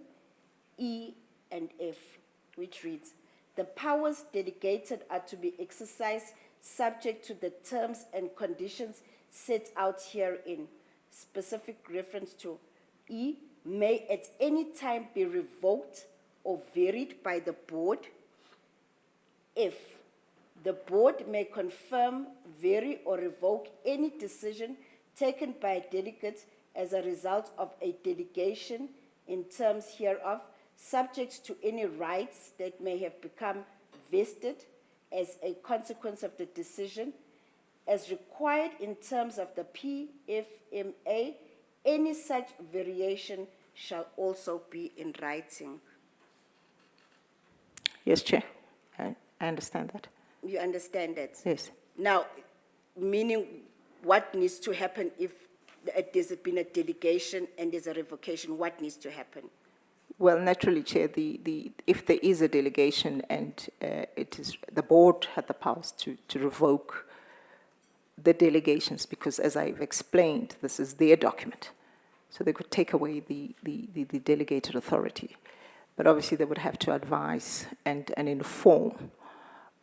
E and F, which reads, "The powers delegated are to be exercised subject to the terms and conditions set out herein." Specific reference to E, may at any time be revoked or varied by the board. F, the board may confirm, vary, or revoke any decision taken by a delegate as a result of a delegation in terms hereof, subject to any rights that may have become vested as a consequence of the decision, as required in terms of the PFMA. Any such variation shall also be in writing. Yes, Chair. I understand that. You understand that? Yes. Now, meaning what needs to happen if there's been a delegation and there's a revocation, what needs to happen? Well, naturally, Chair, if there is a delegation and it is, the board had the powers to revoke the delegations, because as I've explained, this is their document. So they could take away the delegated authority. But obviously, they would have to advise and inform,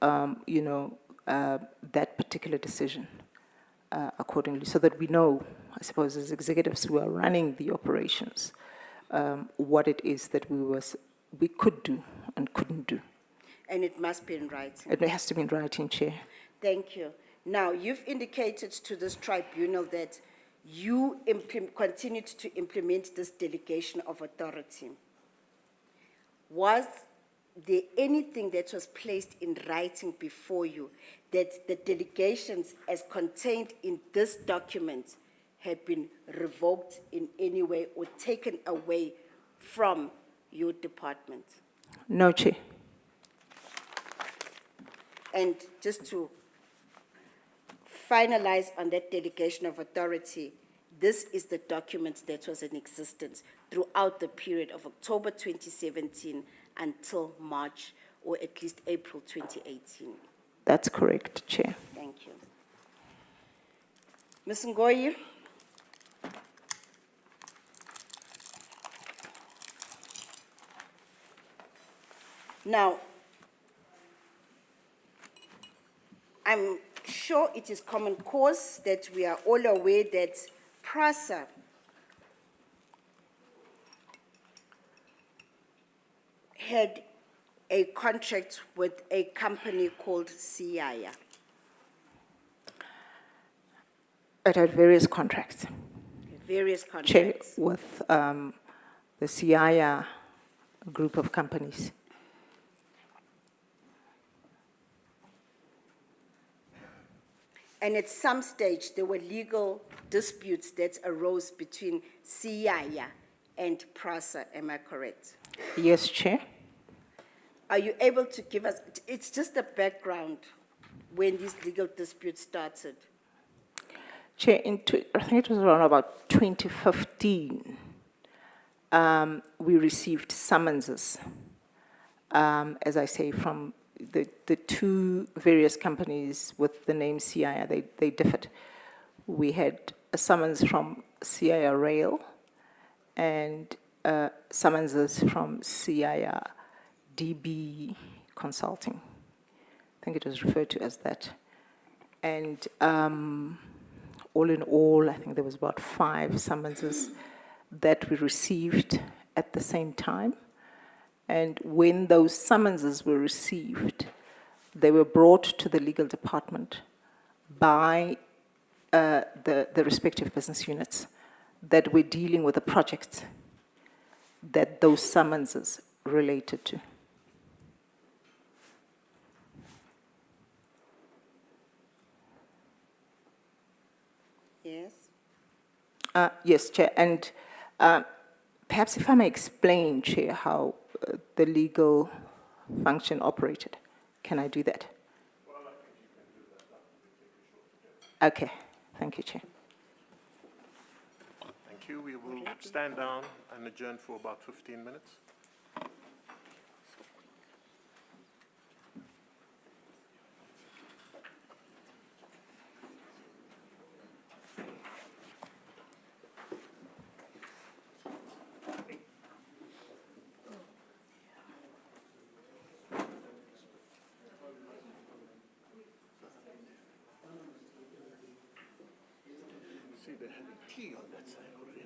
that particular decision accordingly, so that we know, I suppose, as executives who are running the operations, what it is that we could do and couldn't do. And it must be in writing. It has to be in writing, Chair. Thank you. Now, you've indicated to this tribunal that you continued to implement this delegation of authority. Was there anything that was placed in writing before you that the delegations as contained in this document had been revoked in any way or taken away from your department? No, Chair. And just to finalize on that delegation of authority, this is the document that was in existence throughout the period of October 2017 until March, or at least April 2018. That's correct, Chair. Thank you. Ms. Ngoyi? Now, I'm sure it is common cause that we are all aware that PRASA had a contract with a company called Siaya. It had various contracts, Various Chair, contracts. with the CIA group of companies. And at some stage, there were legal disputes that arose between Siaya and PRASA, am I correct? Yes, Chair. Are you able to give us, it's just a background when these legal disputes started? Chair, I think it was around about 2015, we received summonses, as I say, from the two various companies with the name CIA. They differed. We had a summons from CIA Rail, and summonses from CIR, DB Consulting. I think it was referred to as that. And all in all, I think there was about 5 summonses that we received at the same time. And when those summonses were received, they were brought to the legal department by the respective business units that were dealing with the projects that those summonses related to. Yes. Yes, Chair, and perhaps if I may explain, Chair, how the legal function operated. Can I do that? Okay, thank you, Chair. Thank you. We will stand down and adjourn for about 15 minutes. See, they're having tea on that side already.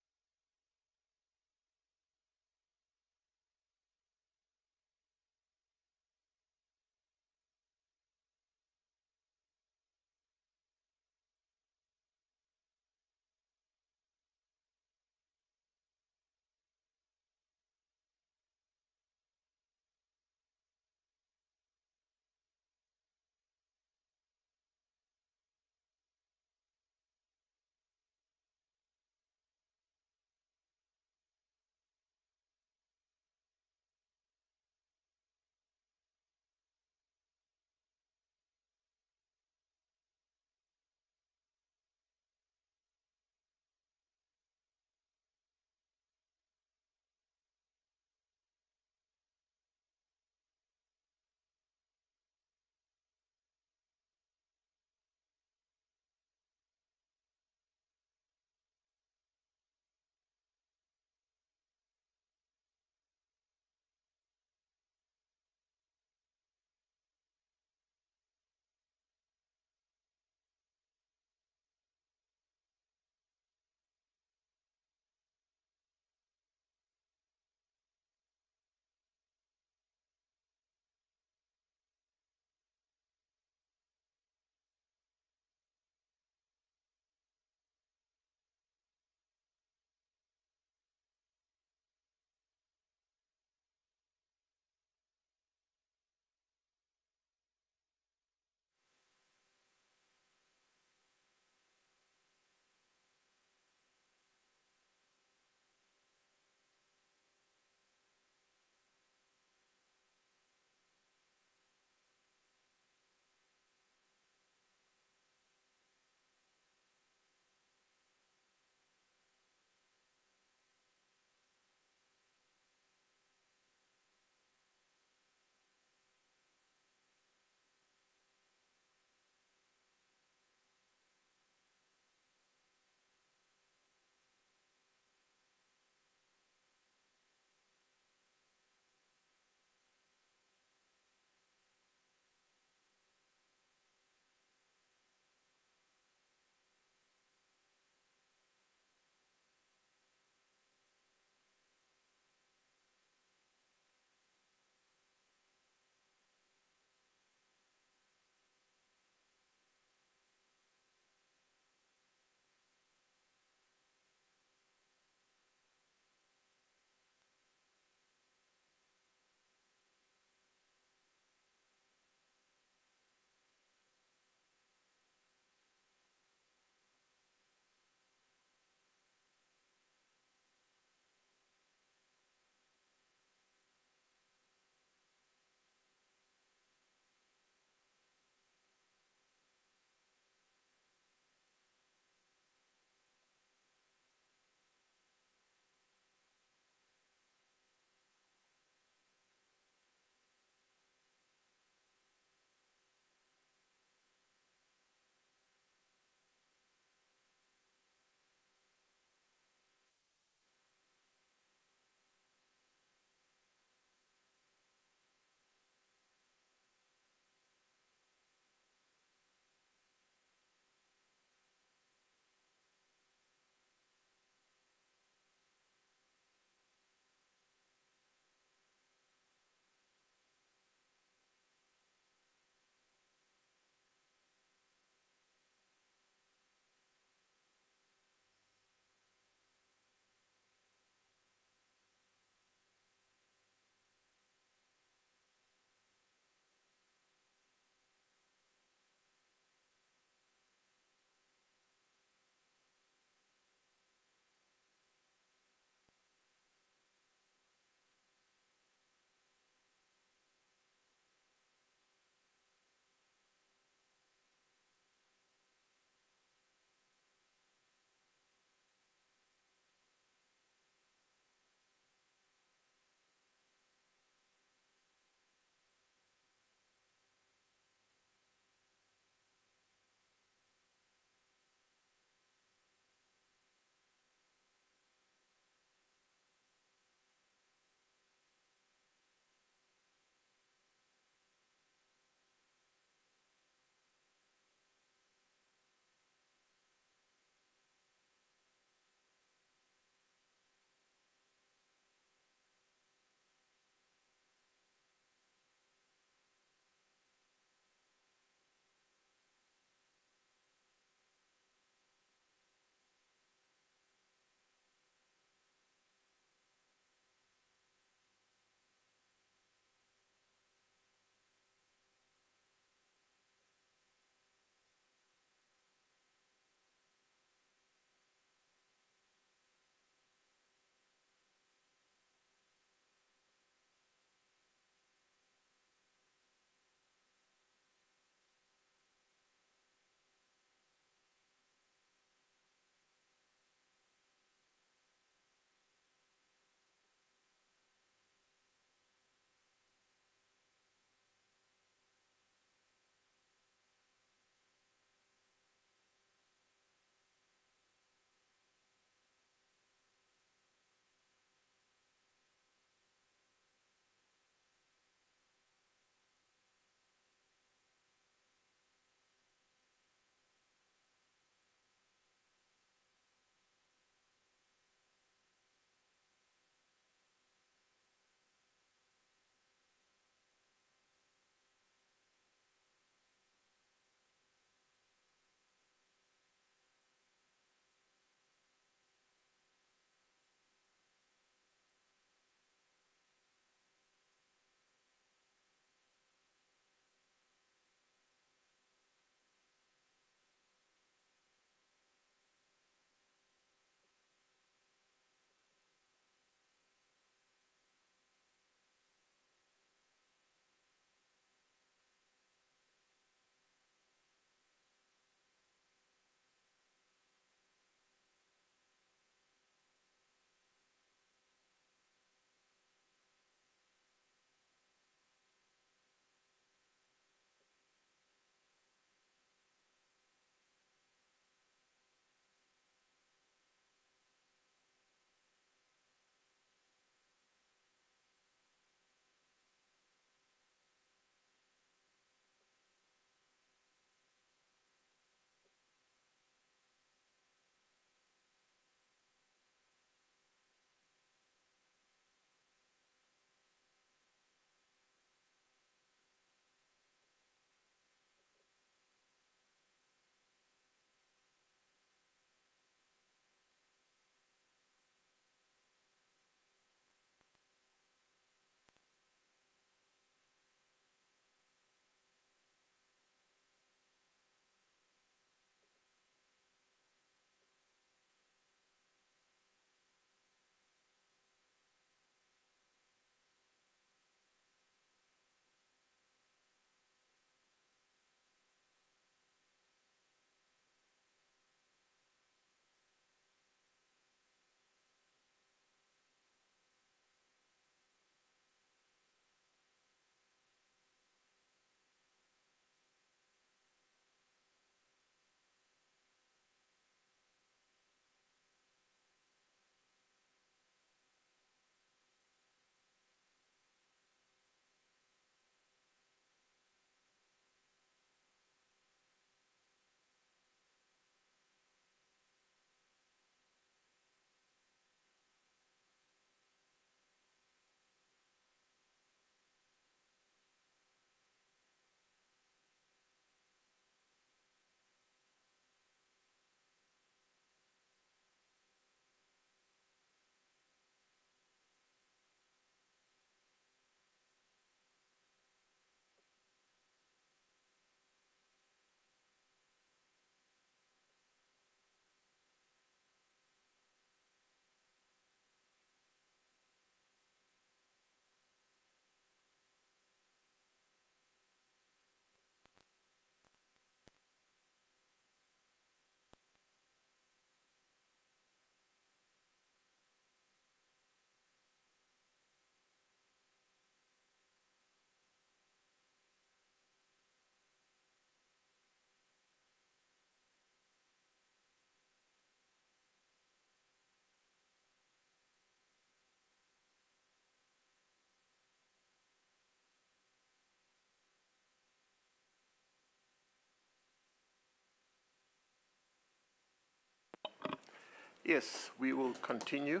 Yes, we will continue.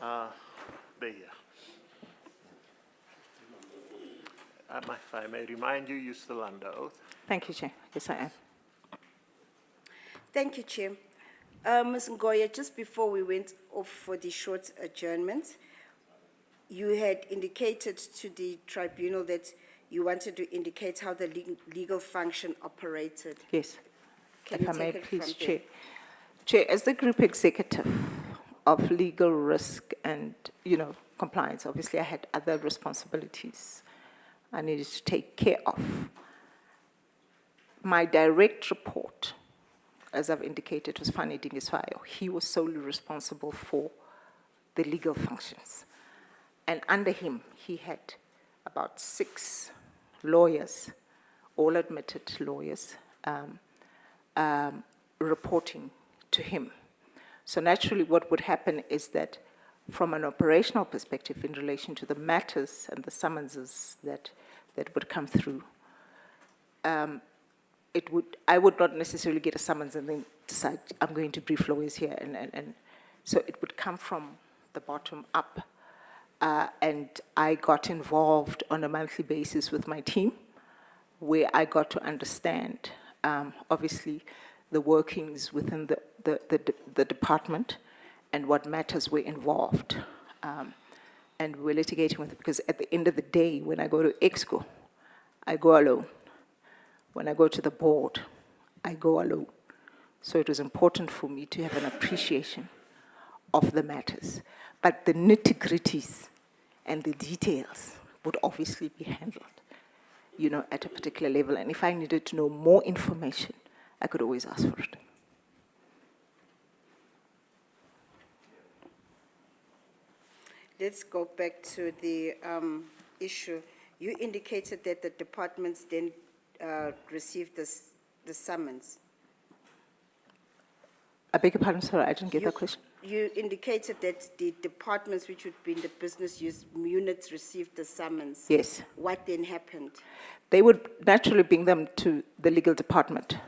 There. If I may remind you, you're still under oath. Thank you, Chair. Yes, I am. Thank you, Chair. Ms. Ngoye, just before we went off for the short adjournment, you had indicated to the tribunal that you wanted to indicate how the legal function operated. Yes. Can If you I may, take it from please, there? Chair. Chair, as the group executive of legal risk and, compliance, obviously I had other responsibilities I needed to take care of. My direct report, as I've indicated, was Fani Dingiswayo. He was solely responsible for the legal functions. And under him, he had about 6 lawyers, all admitted lawyers, reporting to him. So naturally, what would happen is that from an operational perspective in relation to the matters and the summonses that would come through, I would not necessarily get a summons and then decide, I'm going to brief lawyers here. And so it would come from the bottom up. And I got involved on a monthly basis with my team, where I got to understand, obviously, the workings within the department and what matters were involved. And we're litigating with it because at the end of the day, when I go to EXCO, I go alone. When I go to the board, I go alone. So it was important for me to have an appreciation of the matters. But the nitty-gritties and the details would obviously be handled, at a particular level. And if I needed to know more information, I could always ask for it. Let's go back to the issue. You indicated that the departments then received the summons. I beg your pardon, sorry, I didn't get that question. You indicated that the departments which would be in the business use units received the summons. Yes. What then happened? They would naturally bring them to the legal department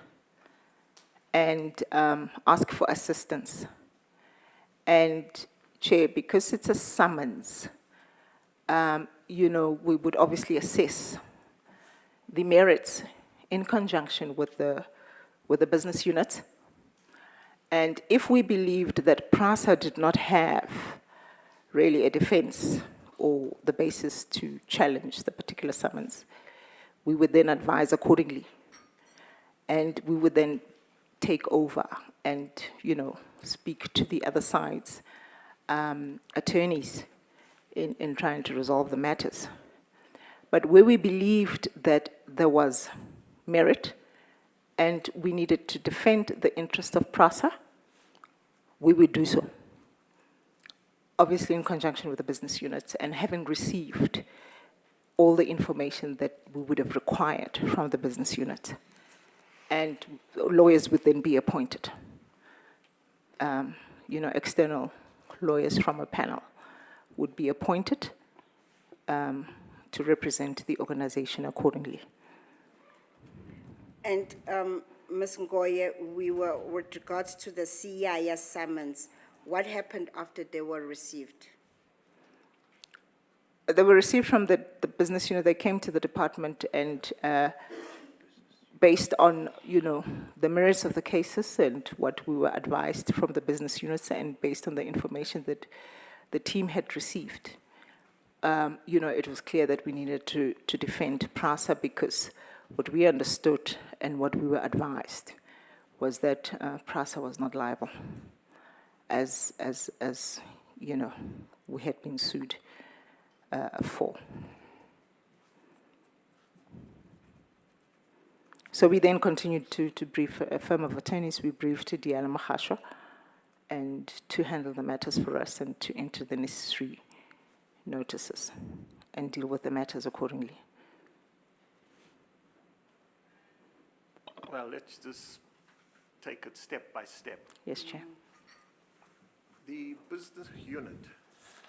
and ask for assistance. And Chair, because it's a summons, we would obviously assess the merits in conjunction with the business units. And if we believed that PRASA did not have really a defense or the basis to challenge the particular summons, we would then advise accordingly. And we would then take over and, speak to the other side's attorneys in trying to resolve the matters. But where we believed that there was merit and we needed to defend the interest of PRASA, we would do so. Obviously in conjunction with the business units and having received all the information that we would have required from the business unit. And lawyers would then be appointed. External lawyers from a panel would be appointed to represent the organization accordingly. And Ms. Ngoye, with regards to the CIS summons, what happened after they were received? They were received from the business unit. They came to the department and based on, the merits of the cases and what we were advised from the business units and based on the information that the team had received, it was clear that we needed to defend PRASA because what we understood and what we were advised was that PRASA was not liable as we had been sued for. So we then continued to brief a firm of attorneys. We briefed Diana Mahasho and to handle the matters for us and to enter the necessary notices and deal with the matters accordingly. Well, let's just take it step by step. Yes, Chair. The business unit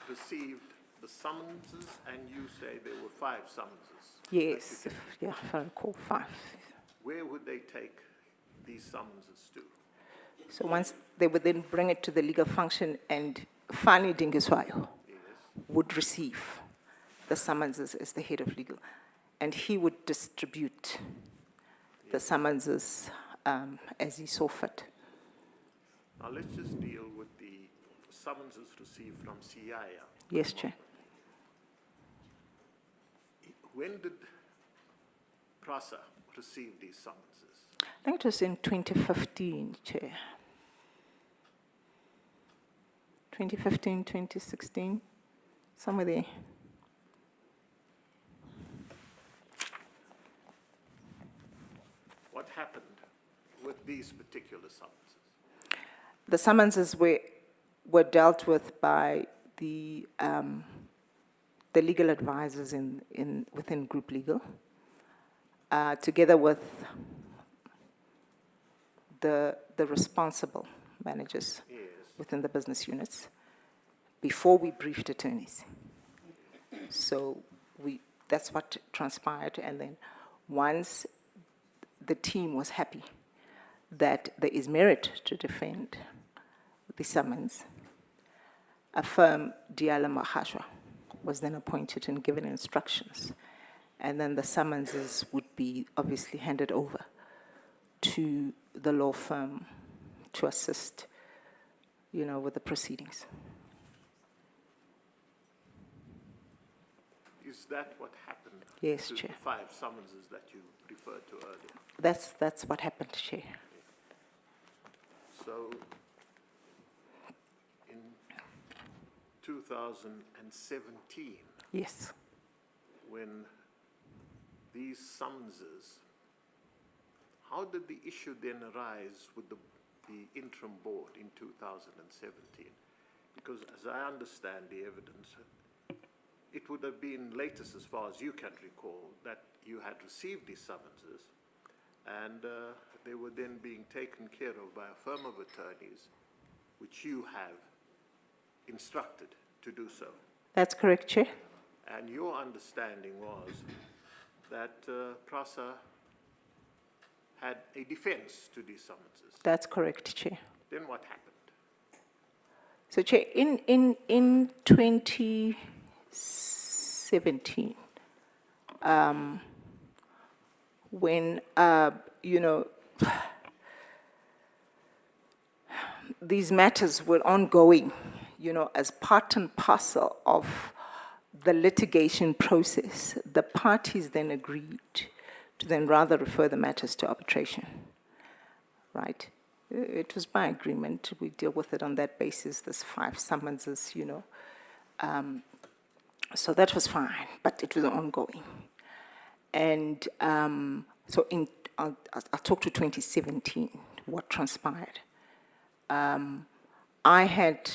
received the summonses, and you say there were 5 summonses. Yes, if I recall 5. Where would they take these summonses to? So once they would then bring it to the legal function, and Fani Dingiswayo would receive the summonses as the head of legal, and he would distribute the summonses as he saw fit. Now let's just deal with the summonses received from CIA. Yes, Chair. When did PRASA receive these summonses? I think it was in 2015, Chair. 2015, 2016, somewhere there. What happened with these particular summonses? The summonses were dealt with by the legal advisors within Group Legal, together with the responsible managers within the business units, before we briefed attorneys. So that's what transpired, and then once the team was happy that there is merit to defend the summons, a firm, Diala Mahashwa, was then appointed and given instructions. And then the summonses would be obviously handed over to the law firm to assist, with the proceedings. Is that what happened? Yes, to Chair. the 5 summonses that you referred to earlier? That's what happened, Chair. So, in 2017, Yes. when these summonses, how did the issue then arise with the interim board in 2017? Because as I understand the evidence, it would have been latest, as far as you can recall, that you had received these summonses, and they were then being taken care of by a firm of attorneys, which you have instructed to do so. That's correct, Chair. And your understanding was that PRASA had a defense to these summonses. That's correct, Chair. Then what happened? So, Chair, in 2017, when, these matters were ongoing, as part and parcel of the litigation process, the parties then agreed to then rather refer the matters to arbitration, right? It was by agreement. We deal with it on that basis. There's 5 summonses, so that was fine, but it was ongoing. And so I'll talk to 2017, what transpired. I had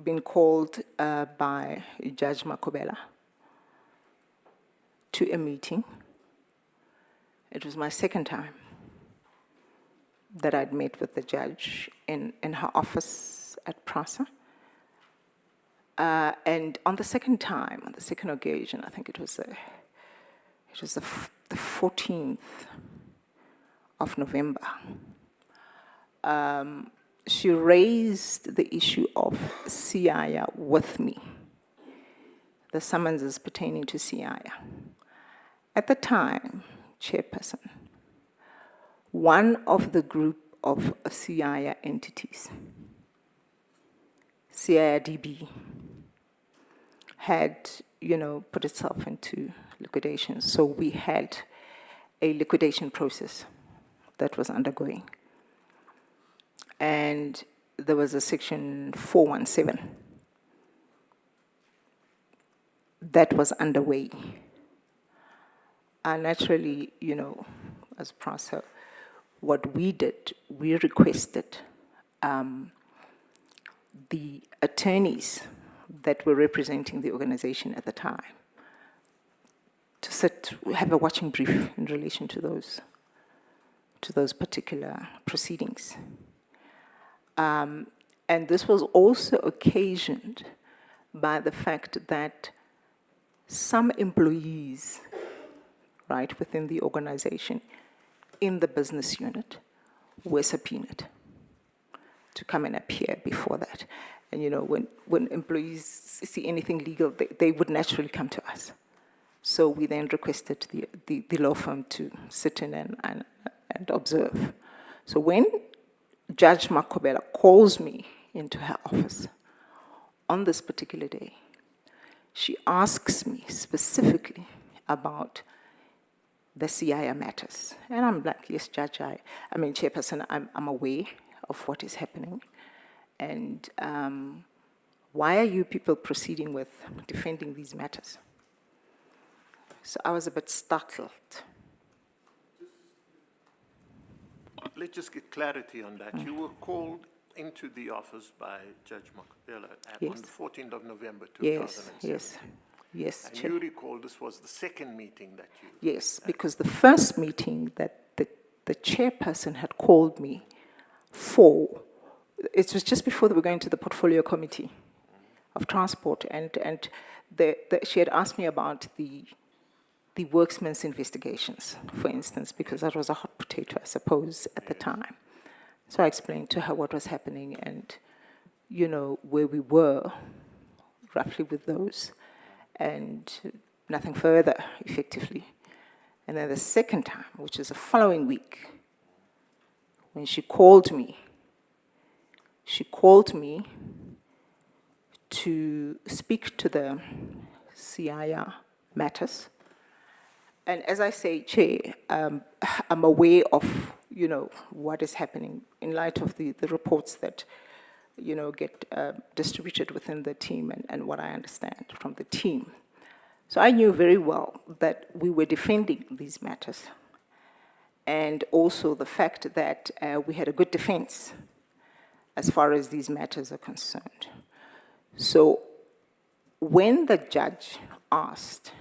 been called by Judge Makhubele to a meeting. It was my second time that I'd met with the judge in her office at PRASA. And on the second occasion, I think it was the 14th of November, she raised the issue of CIA with me, the summonses pertaining to CIA. At the time, Chairperson, one of the group of CIA entities, CIDB, had, put itself into liquidation. So we had a liquidation process that was undergoing. And there was a section 417 that was underway. And naturally, as PRASA, what we did, we requested the attorneys that were representing the organization at the time to have a watching brief in relation to those particular proceedings. And this was also occasioned by the fact that some employees, right, within the organization, in the business unit, were subpoenaed. to come and appear before that. And, you know, when employees see anything legal, they would naturally come to us. So we then requested the law firm to sit in and observe. So when Judge Makhubele calls me into her office on this particular day, she asks me specifically about the CIR matters. And I'm like, yes, Judge, Chairperson, I'm aware of what is happening. And why are you people proceeding with defending these matters? So I was a bit startled. Let's just get clarity on that. You were called into the office by Judge Makhubele on Yes. the 14th of November, Yes, 2007. yes, And Chair. you recall this was the second meeting that you... Yes, because the first meeting that the chairperson had called me for, it was just before they were going to the portfolio committee of transport, and she had asked me about the worksman's investigations, for instance, because that was a hot potato, I suppose, at the time. So I explained to her what was happening and, you know, where we were roughly with those, and nothing further, effectively. And then the second time, which is the following week, when she called me to speak to the CIR matters. And as I say, Chair, I'm aware of, you know, what is happening in light of the reports that, you know, get distributed within the team and what I understand from the team. So I knew very well that we were defending these matters, and also the fact that we had a good defense as far as these matters are concerned. So when the judge asked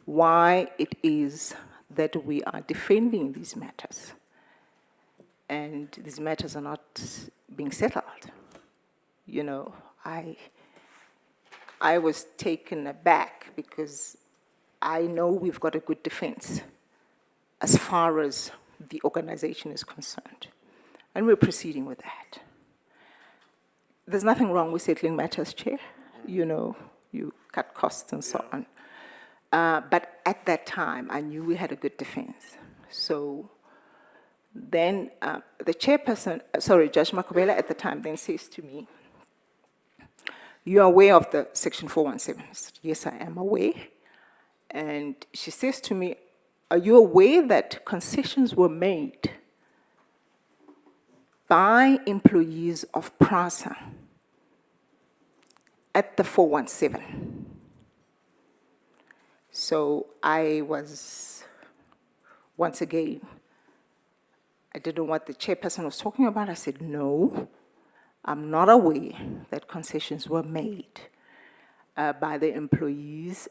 why it is that we are defending these matters, and these matters are not being settled, you know, I was taken aback because I know we've got a good defense as far as the organization is concerned, and we're proceeding with that. There's nothing wrong with settling matters, Chair. You know, you cut costs and so on. But at that time, I knew we had a good defense. So then the chairperson, Judge Makhubele at the time then says to me, "You are aware of the Section 417? I said, "Yes, I am aware." And she says to me, "Are you aware that concessions were made by employees of PRASA at the 417? So I was, once again, I didn't know what the chairperson was talking about. I said, "No, I'm not aware that concessions were made by the employees."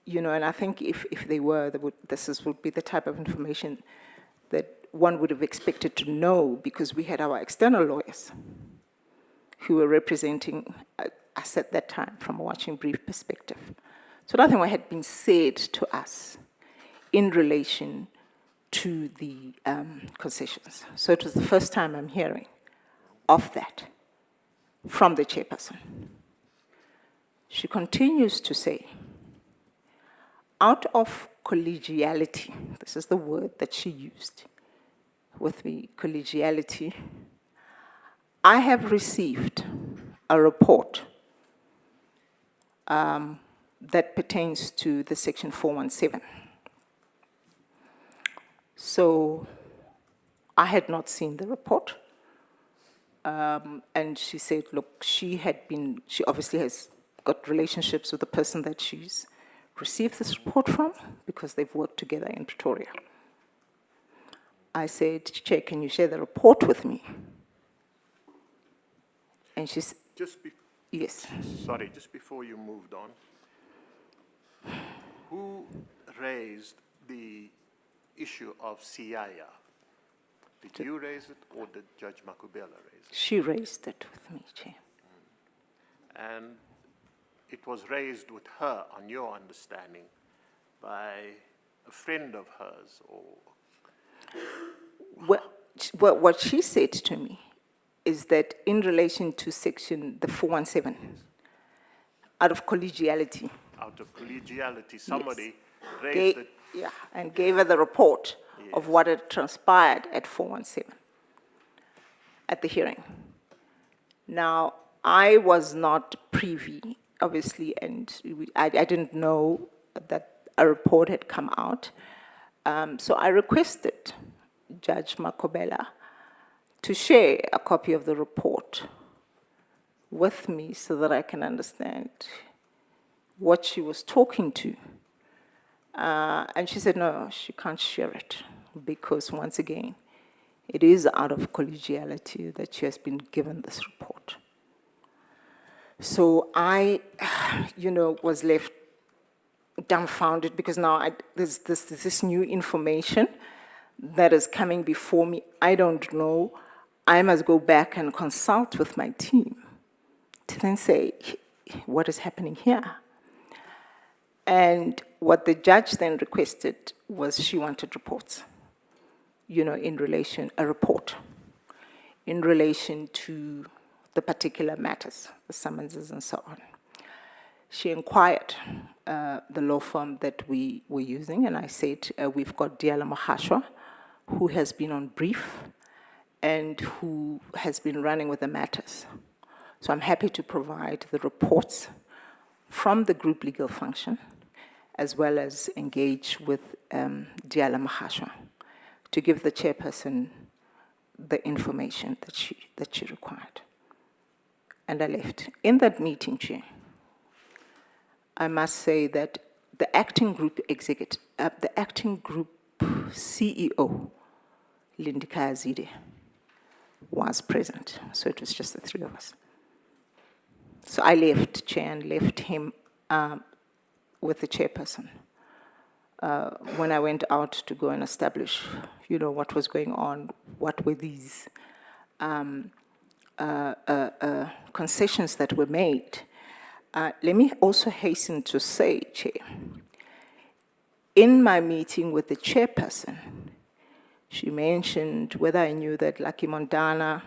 You know, and I think if they were, this would be the type of information that one would have expected to know, because we had our external lawyers who were representing us at that time from a watching brief perspective. So nothing had been said to us in relation to the concessions. So it was the first time I'm hearing of that from the chairperson. She continues to say, out of collegiality, this is the word that she used with me, collegiality, I have received a report that pertains to the Section 417. So I had not seen the report. And she said, look, she obviously has got relationships with the person that she's received this report from, because they've worked together in Pretoria. I said, "Chair, can you share the report with me?" And she said, yes. Sorry, just before you moved on, who raised the issue of CIR? Did you raise it, or did Judge Makhubele raise it? She raised it with me, Chair. And it was raised with her, on your understanding, by a friend of hers, or... Well, what she said to me is that in relation to the 417, out of collegiality, Out of collegiality, somebody raised gave, it. and gave her the report of what had transpired at 417 at the hearing. Now, I was not privy, obviously, and I didn't know that a report had come out. So I requested Judge Makhubele to share a copy of the report with me so that I can understand what she was talking to. And she said, no, she can't share it because, once again, it is out of collegiality that she has been given this report. So I, was left dumbfounded because now there's this new information that is coming before me. I don't know. I must go back and consult with my team to then say, what is happening here? And what the judge then requested was she wanted reports, a report in relation to the particular matters, the summonses and so on. She inquired the law firm that we were using, and I said, we've got Diala Mahashwa, who has been on brief and who has been running with the matters. So I'm happy to provide the reports from the group legal function, as well as engage with Diala Mahashwa to give the chairperson the information that she required. And I left. In that meeting, Chair, I must say that the acting group CEO, Lindika Azide, was present. So it was just the three of us. So I left, Chair, and left him with the chairperson. When I went out to go and establish, what was going on, what were these concessions that were made. Let me also hasten to say, Chair, in my meeting with the chairperson, she mentioned whether I knew that Lucky Montana,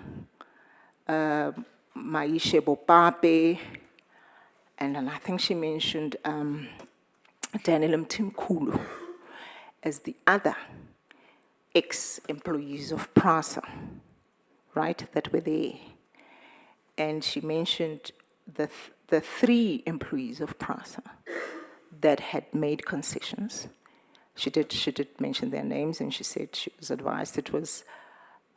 Maishe Bopape, and then I think she mentioned Daniel Mtimkulu as the other ex-employees of PRASA, right, that were there. And she mentioned the three employees of PRASA that had made concessions. She did mention their names, and she said she was advised it was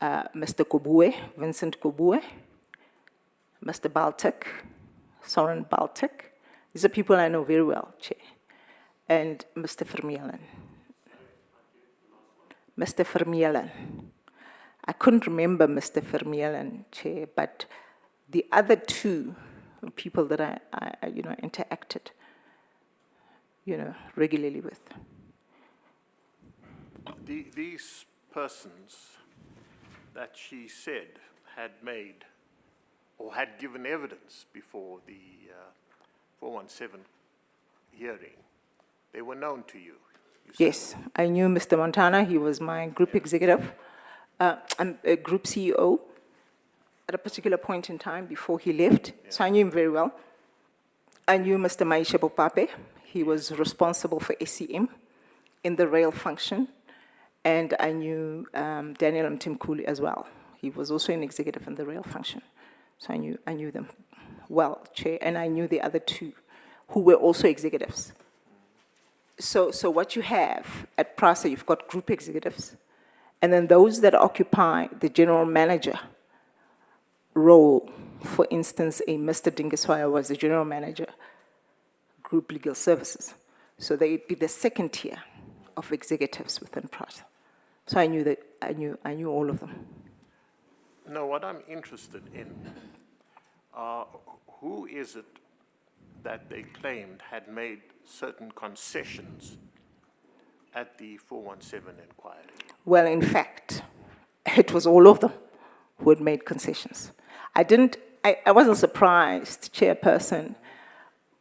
Mr. Kobue, Vincent Kobue, Mr. Baltic, Soren Baltic. These are people I know very well, Chair. And Mr. Vermeulen. Mr. Vermeulen. I couldn't remember Mr. Vermeulen, Chair, but the other two people that I interacted, regularly with. These persons that she said had made or had given evidence before the 417 hearing, they were known to you? Yes, I knew Mr. Montana. He was my group executive. I'm a group CEO at a particular point in time before he left, so I knew him very well. I knew Mr. Maisha Bopape. He was responsible for SCM in the rail function, and I knew Daniel Mtimkulu as well. He was also an executive in the rail function, so I knew them well, Chair, and I knew the other two who were also executives. So what you have at PRASA, you've got group executives, and then those that occupy the general manager role. For instance, a Mr. Dingiswaya was the general manager, group legal services. So they'd be the second tier of executives within PRASA. So I knew all of them. No, what I'm interested in, who is it that they claimed had made certain concessions at the 417 inquiry? Well, in fact, it was all of them who had made concessions. I wasn't surprised, Chairperson,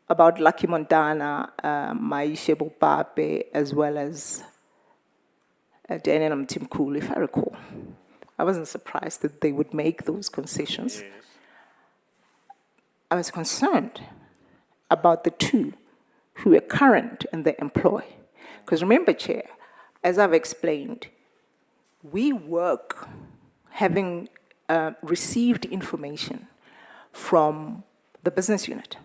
about Lucky Montana, Maishe Bopape, as well as Daniel Mtimkulu, if I recall. I wasn't surprised that they would make those concessions. Yes. I was concerned about the two who were current in their employ. Because remember, Chair, as I've explained, we work having received information from the business unit.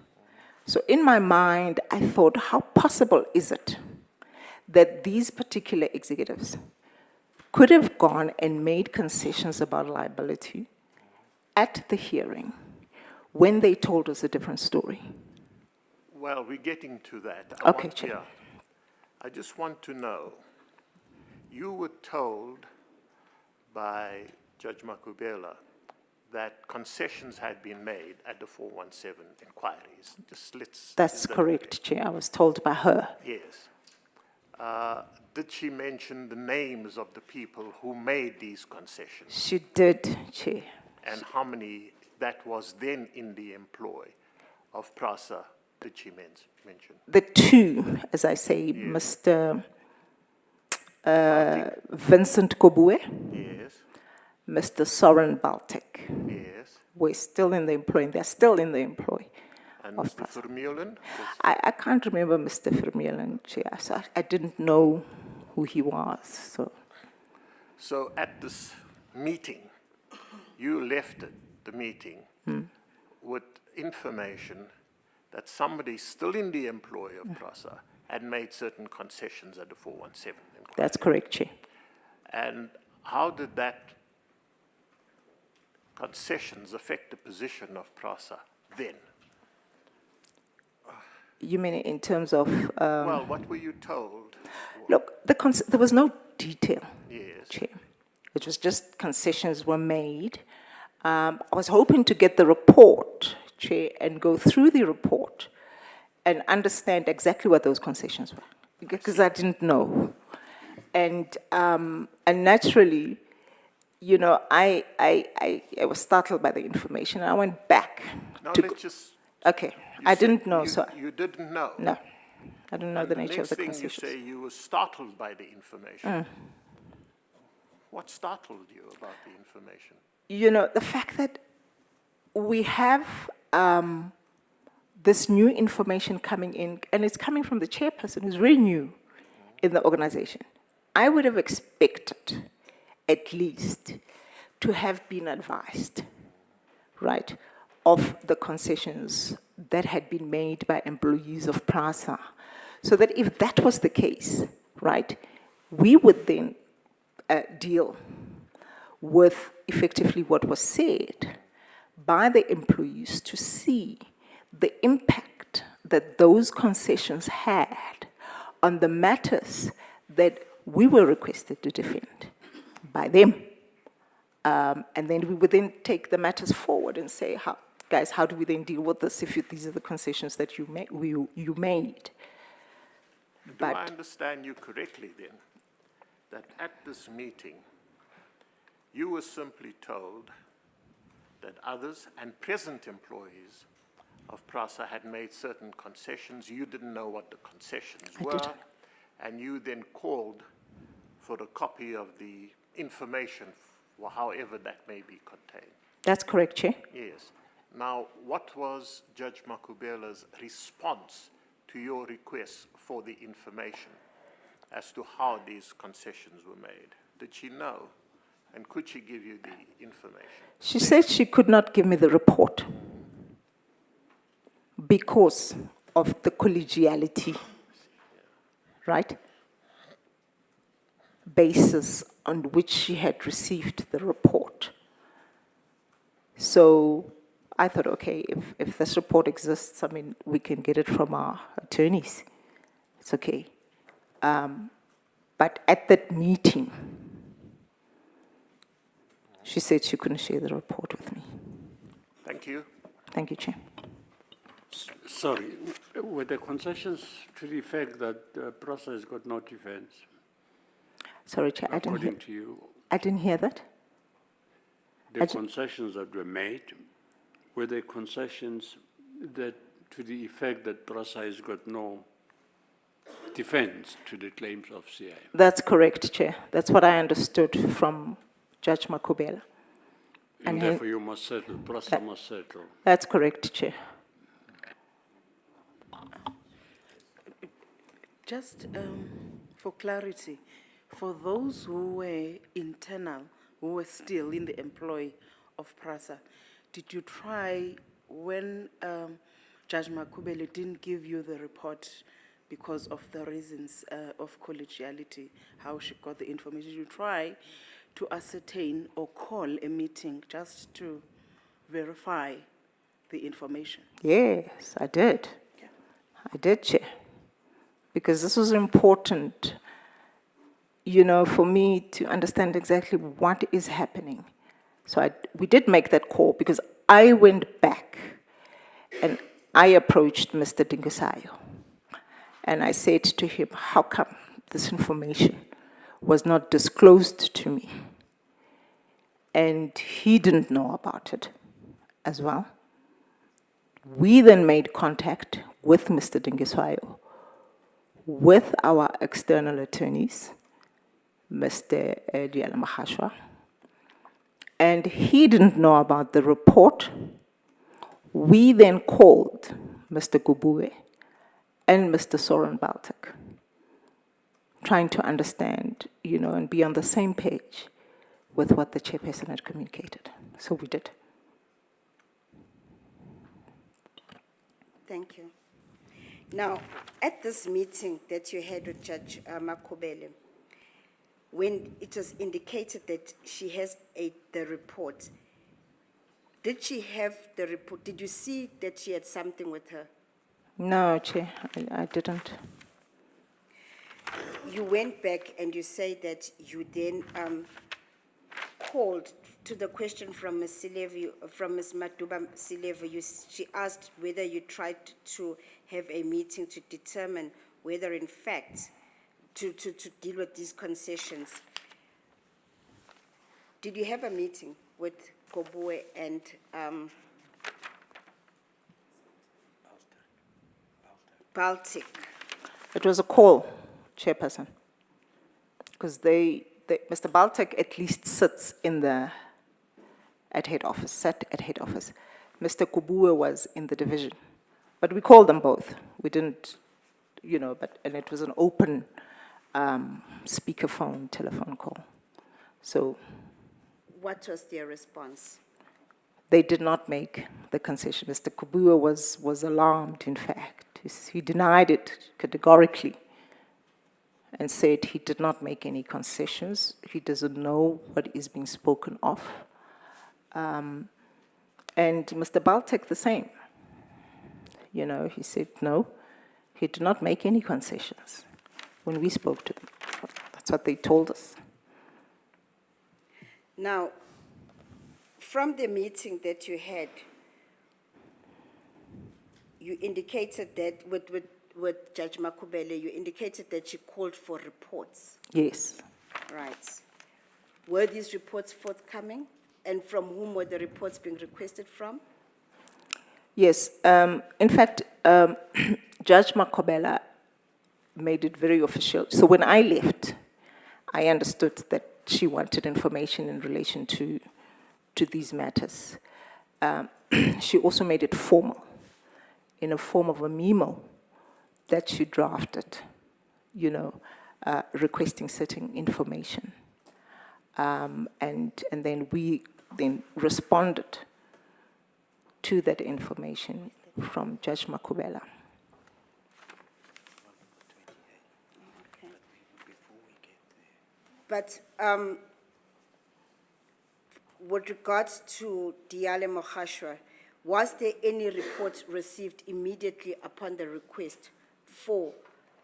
So in my mind, I thought, how possible is it that these particular executives could have gone and made concessions about liability at the hearing when they told us a different story? Well, we're getting to that. Okay, Chair. Yeah. I just want to know, you were told by Judge Makhubele that concessions had been made at the 417 inquiries. Just let's... That's is that correct, Chair. I was told by her. Yes. Did she mention the names of the people who made these concessions She did, Chair. and how many that was then in the employ of PRASA did she mention? The two, as I say, Mr. Vincent Kobue, Yes, Mr. Soren Baltic, yes. were still in the employ, and they're still in the employ. And Of Mr. PRASA. Vermeulen? I can't remember Mr. Vermeulen, Chair, so I didn't know who he was, so. So at this meeting, you left the meeting with information that somebody still in the employ of PRASA had made certain concessions at the 417 inquiry. That's correct, Chair. And how did that concessions affect the position of PRASA then? You mean in terms of, Well, what were you told? look, there was no detail, Yes. Chair. It was just concessions were made. I was hoping to get the report, Chair, and go through the report and understand exactly what those concessions were, because I didn't know. And naturally, you know, I was startled by the information, and I went back Now to. let's just... Okay, you I said didn't know, so, You didn't know? no, I didn't know the nature of the next thing you concessions. say you were startled by the information. What startled you about the information? You know, the fact that we have this new information coming in, and it's coming from the chairperson who's very new in the organization. I would have expected, at least, to have been advised, right, of the concessions that had been made by employees of PRASA, so that if that was the case, right, we would then deal with effectively what was said by the employees to see the impact that those concessions had on the matters that we were requested to defend by them. And then we would then take the matters forward and say, guys, how do we then deal with this if these are the concessions that you made? Do I understand you correctly then, that at this meeting, you were simply told that others and present employees of PRASA had made certain concessions, you didn't know what the concessions were, and you then called for a copy of the information, however that may be contained? That's correct, Chair. Yes. Now, what was Judge Makhubele's response to your request for the information as to how these concessions were made? Did she know? And could she give you the information? She said she could not give me the report because of the collegiality, right, basis on which she had received the report. So I thought, okay, if this report exists, I mean, we can get it from our attorneys. It's okay. But at that meeting, she said she couldn't share the report with me. Thank you. Thank you, Chair. Sorry, were the concessions to the effect that PRASA has got no defense, Sorry, Chair, according to you? I didn't hear that. The concessions that were made, were they concessions that to the effect that PRASA has got no defense to the claims of CI? That's correct, Chair. That's what I understood from Judge Makhubele. And And therefore you must settle, PRASA must settle. That's correct, Chair. Just for clarity, for those who were internal, who were still in the employ of PRASA, did you try, when Judge Makhubele didn't give you the report because of the reasons of collegiality, how she got the information, did you try to ascertain or call a meeting just to verify the information? Yes, I did. Yeah. I did, Chair. Because this was important, for me to understand exactly what is happening. So we did make that call because I went back and I approached Mr. Dingusayo. And I said to him, how come this information was not disclosed to me? And he didn't know about it as well. We then made contact with Mr. Dingusayo, with our external attorneys, Mr. Diala Mahashwa, and he didn't know about the report. We then called Mr. Gubue and Mr. Soren Baltic, trying to understand, and be on the same page with what the chairperson had communicated. So we did. Thank you. Now, at this meeting that you had with Judge Makhubele, when it was indicated that she has the report, did she have the report? Did you see that she had something with her? No, Chair, I didn't. You went back and you say that you then called to the question from Ms. Silevu, from Ms. Maduba Silevu. She asked whether you tried to have a meeting to determine whether, in fact, to deal with these concessions. Did you have a meeting with Gubue and Baltic? It was a call, Chairperson, because Mr. Baltic at least sits at head office, sat at head office. Mr. Gubue was in the division, but we called them both. We didn't, and it was an open speakerphone, telephone call. So What was their response? they did not make the concession. Mr. Gubue was alarmed, in fact. He denied it categorically and said he did not make any concessions. He doesn't know what is being spoken of. And Mr. Baltic, the same. He said no, he did not make any concessions when we spoke to them. That's what they told us. Now, from the meeting that you had, you indicated that with Judge Makhubele, you indicated that she called for reports. Yes. Right. Were these reports forthcoming? And from whom were the reports being requested from? Yes. In fact, Judge Makhubele made it very official. So when I left, I understood that she wanted information in relation to these matters. She also made it formal, in a form of a memo that she drafted, requesting certain information. And then we then responded to that information from Judge Makhubele. But with regards to Diale Mohashwa, was there any report received immediately upon the request for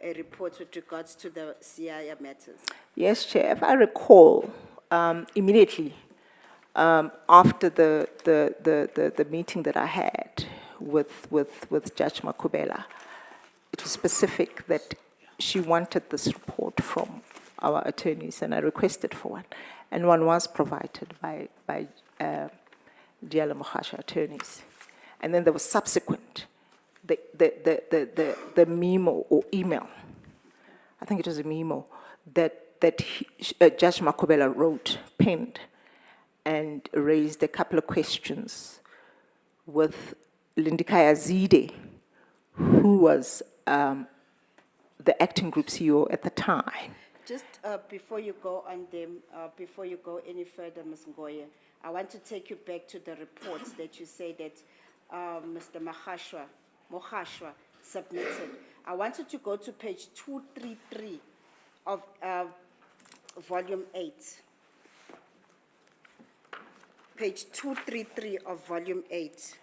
a report with regards to the CIA matters? Yes, Chair. If I recall, immediately after the meeting that I had with Judge Makhubele, it was specific that she wanted this report from our attorneys, and I requested for one, and one was provided by Diala Mohashwa attorneys, and then there was subsequent the memo or email. I think it was a memo that Judge Makhubele wrote, penned, and raised a couple of questions with Lindikaya Zide, who was the acting group CEO at the time. Just before you go on them, before you go any further, Ms. Ngoye, I want to take you back to the reports that you say that Mr. Mohashwa submitted. I wanted to go to page 233 of volume 8. Page 233 of volume 8.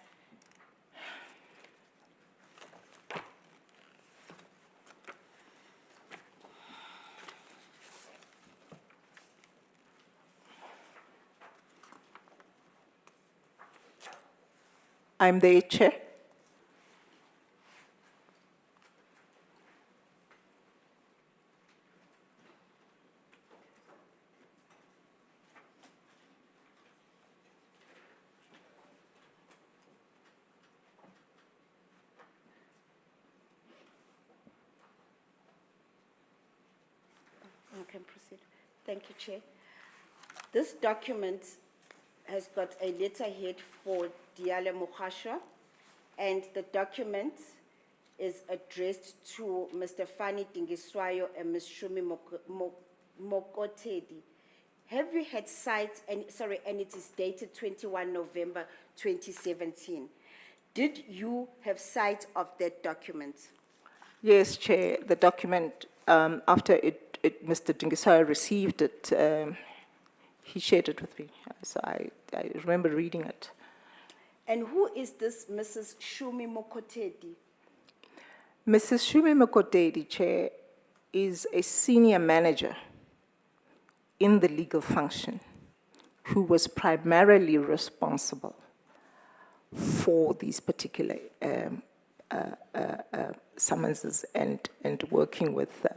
I'm the chair. You can proceed. Thank you, Chair. This document has got a letterhead for Diale Mohashwa, and the document is addressed to Mr. Fani Dingiswayo and Ms. Shumi Mokotedi. Have you had sight, and it is dated 21 November 2017. Did you have sight of that document? Yes, Chair. The document, after Mr. Dingiswayo received it, he shared it with me. So I remember reading it. And who is this Mrs. Shumi Mokotedi? Mrs. Shumi Mokotedi, Chair, is a senior manager in the legal function who was primarily responsible for these particular summonses and working with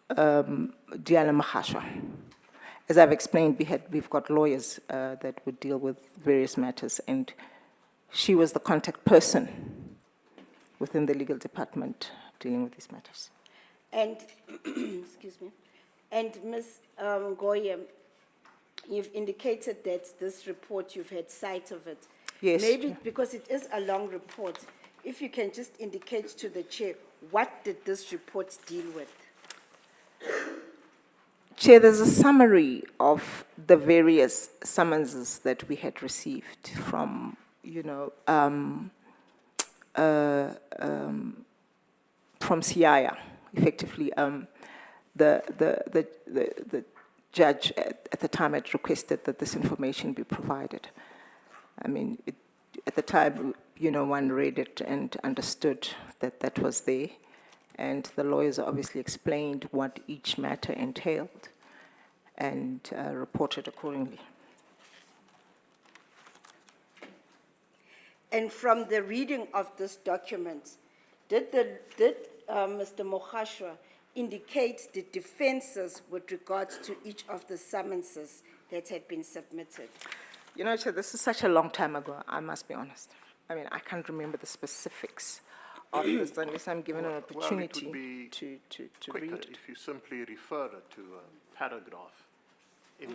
Diale Mohashwa. As I've explained, we've got lawyers that would deal with various matters, and she was the contact person within the legal department dealing with these matters. And, excuse me, and Ms. Ngoye, you've indicated that this report, you've had sight of it. Yes. Maybe because it is a long report, if you can just indicate to the chair, what did this report deal with? Chair, there's a summary of the various summonses that we had received from, from CIA, effectively. The judge at the time had requested that this information be provided. I mean, at the time, one read it and understood that that was there. And the lawyers obviously explained what each matter entailed and reported accordingly. And from the reading of this document, did Mr. Mohashwa indicate the defenses with regards to each of the summonses that had been submitted? Chair, this is such a long time ago, I must be honest. I mean, I can't remember the specifics of this unless I'm given an opportunity well, it would be to quicker read. if you simply refer it to a paragraph in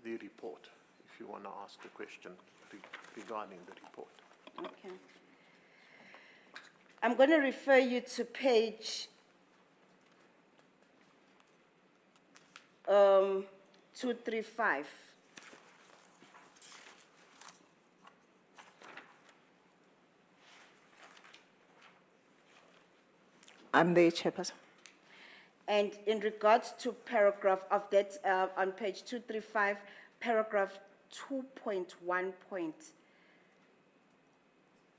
the report, if you want to ask a question regarding the report. Okay. I'm going to refer you to page 235. I'm the chairperson. And in regards to paragraph of that, on page 235, paragraph 2.1 point,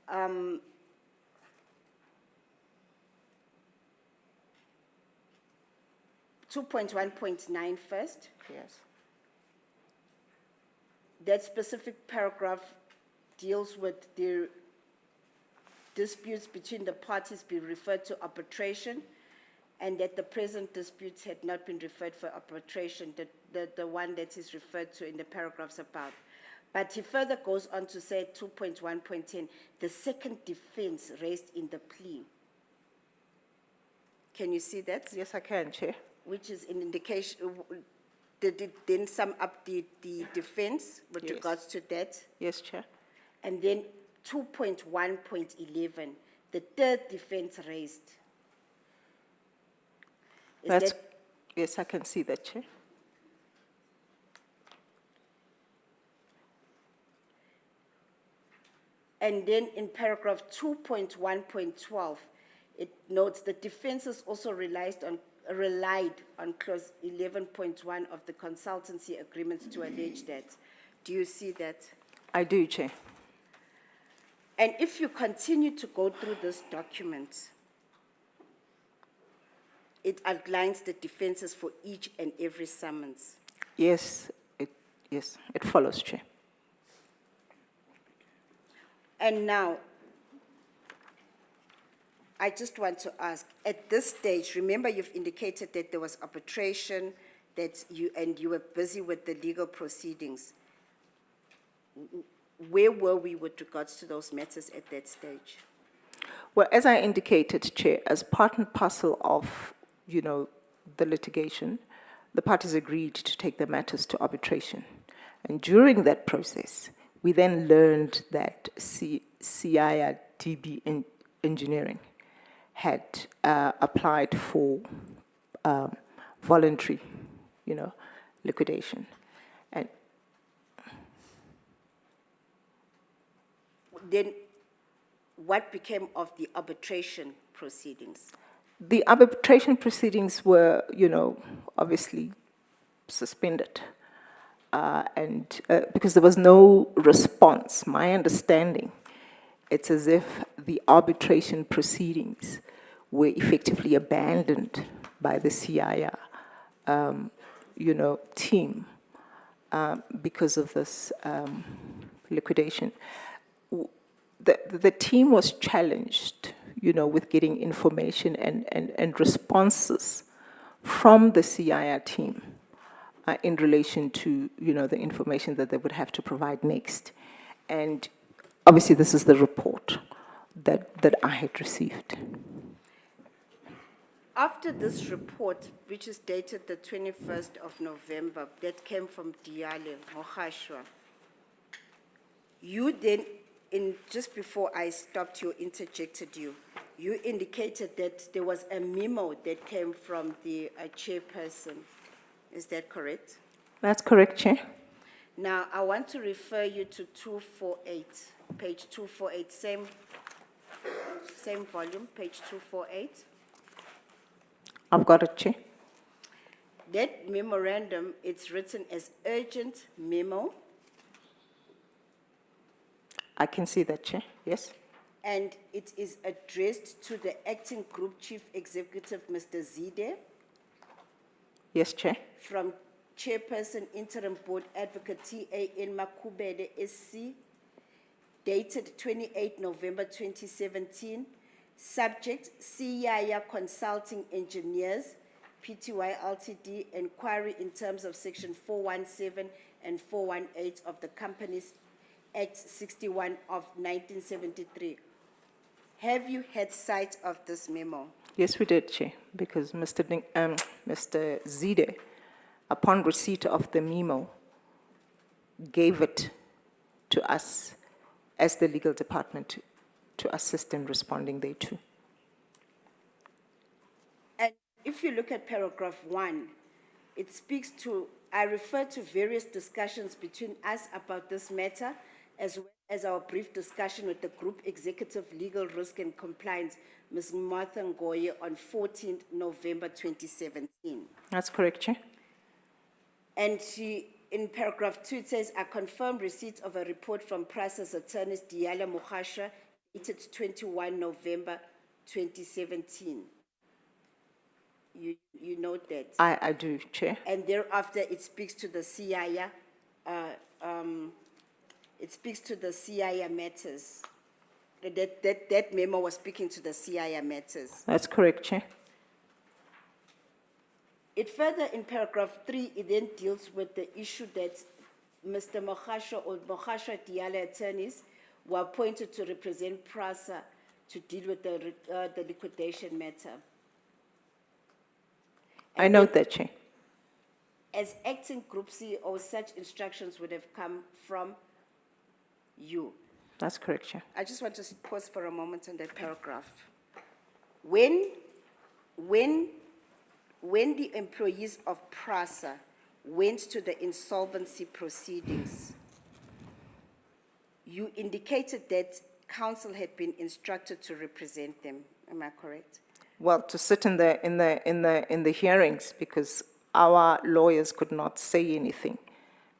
2.1.9 first. Yes. That specific paragraph deals with the disputes between the parties be referred to arbitration, and that the present disputes had not been referred for arbitration, the one that is referred to in the paragraphs above. But he further goes on to say 2.1.10, the second defense raised in the plea. Can you see that? Yes, I can, Chair. Which is an indication, did it then sum up the defense with Yes. regards to that? Yes, Chair. And then 2.1.11, the third defense raised. Is That's, that, yes, I can see that, Chair. and then in paragraph 2.1.12, it notes the defenses also relied on clause 11.1 of the consultancy agreement to allege that. Do you see that? I do, Chair. And if you continue to go through this document, it outlines the defenses for each and every summons. Yes, it follows, Chair. And now, I just want to ask, at this stage, remember you've indicated that there was arbitration, that you were busy with the legal proceedings. Where were we with regards to those matters at that stage? Well, as I indicated, Chair, as part and parcel of, the litigation, the parties agreed to take the matters to arbitration. And during that process, we then learned that CIA DB Engineering had applied for voluntary, liquidation. And Then what became of the arbitration proceedings? the arbitration proceedings were, obviously suspended. And because there was no response, my understanding, it's as if the arbitration proceedings were effectively abandoned by the CIR, team because of this liquidation. The team was challenged, with getting information and responses from the CIR team in relation to, the information that they would have to provide next. And obviously, this is the report that I had received. After this report, which is dated the 21st of November, that came from Diale Mohashwa, you then, just before I stopped you, interjected you, you indicated that there was a memo that came from the chairperson. Is that correct? That's correct, Chair. Now, I want to refer you to 248, page 248, same volume, page 248. I've got it, Chair. That memorandum, it's written as urgent memo, I can see that, Chair. Yes. and it is addressed to the acting group chief executive, Mr. Zide, Yes, Chair. from chairperson interim board advocate TAN Makhubele SC, dated 28 November 2017, subject CIA Consulting Engineers, Pty Ltd, inquiry in terms of section 417 and 418 of the Companies Act 61 of 1973. Have you had sight of this memo? Yes, we did, Chair, because Mr. Zide, upon receipt of the memo, gave it to us as the legal department to assist in responding thereto. And if you look at paragraph 1, it speaks to, I refer to various discussions between us about this matter, as well as our brief discussion with the Group Executive Legal Risk and Compliance, Ms. Martha Ngoye, on 14th November 2017. That's correct, Chair. And in paragraph 2, it says, I confirm receipt of a report from Prasa's attorneys, Diale Mohashwa, dated 21 November 2017. You note that? I do, Chair. And thereafter, it speaks to the CIA, matters. That memo was speaking to the CIA matters. That's correct, Chair. It further, in paragraph 3, it then deals with the issue that Mr. Mohashwa or Mohashwa Diale attorneys were appointed to represent PRASA to deal with the liquidation matter. I note that, Chair. As acting Group CEO, such instructions would have come from you. That's correct, Chair. I just want to pause for a moment on that paragraph. When the employees of PRASA went to the insolvency proceedings, you indicated that counsel had been instructed to represent them. Am I correct? Well, to sit in the hearings, because our lawyers could not say anything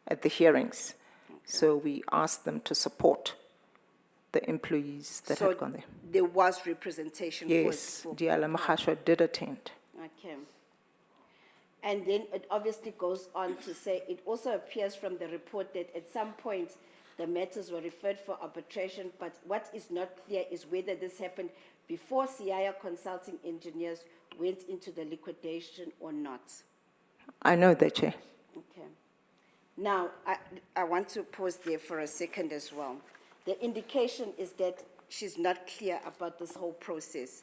at the hearings. So we asked them to support the employees that had gone there. So there was representation Yes, for Diala Makhashwa did attend. Okay. And then it obviously goes on to say, it also appears from the report that at some point the matters were referred for arbitration, but what is not clear is whether this happened before CIA Consulting Engineers went into the liquidation or not. I know that, Chair. Okay. Now, I want to pause there for a second as well. The indication is that she's not clear about this whole process.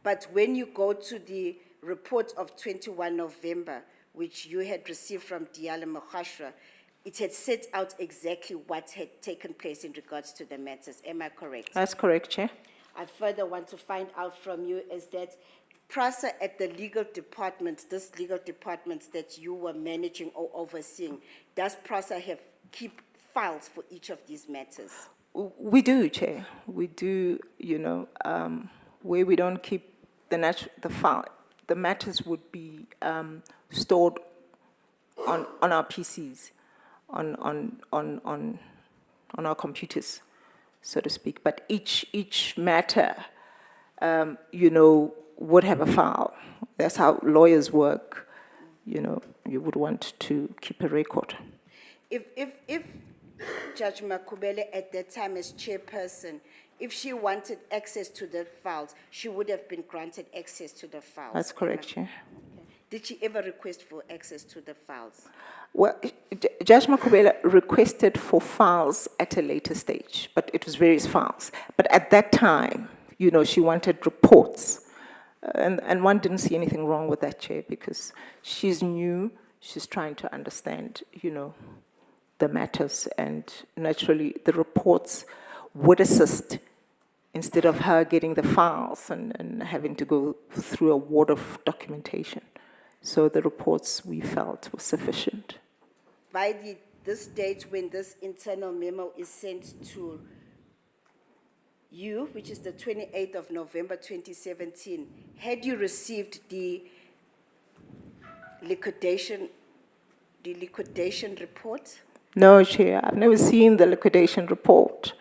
But when you go to the report of 21 November, which you had received from Diala Makhashwa, it had set out exactly what had taken place in regards to the matters. Am I correct? That's correct, Chair. I further want to find out from you is that PRASA at the legal department, this legal department that you were managing or overseeing, does PRASA keep files for each of these matters? We do, Chair. We do, where we don't keep the file, the matters would be stored on our PCs, on our computers, so to speak. But each matter, would have a file. That's how lawyers work. You would want to keep a record. If Judge Makhubele at that time as chairperson, if she wanted access to the files, she would have been granted access to the files. That's correct, Chair. Okay. Did she ever request for access to the files? Well, Judge Makhubele requested for files at a later stage, but it was various files. But at that time, she wanted reports. And one didn't see anything wrong with that, Chair, because she's new, she's trying to understand, the matters, and naturally the reports would assist instead of her getting the files and having to go through a ward of documentation. So the reports we felt were sufficient. By this date when this internal memo is sent to you, which is the 28th of November 2017, had you received the liquidation report? No, Chair, I've never seen the liquidation report.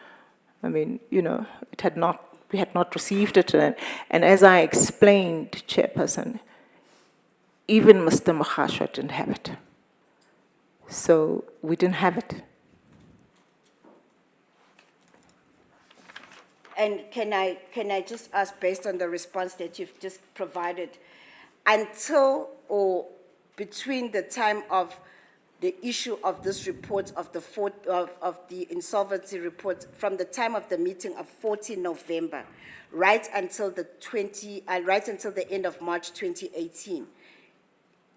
I mean, we had not received it. And as I explained, Chairperson, even Mr. Makhashwa didn't have it. So we didn't have it. And can I just ask, based on the response that you've just provided, until or between the time of the issue of this report of the insolvency report, from the time of the meeting of 14 November, right until the end of March 2018,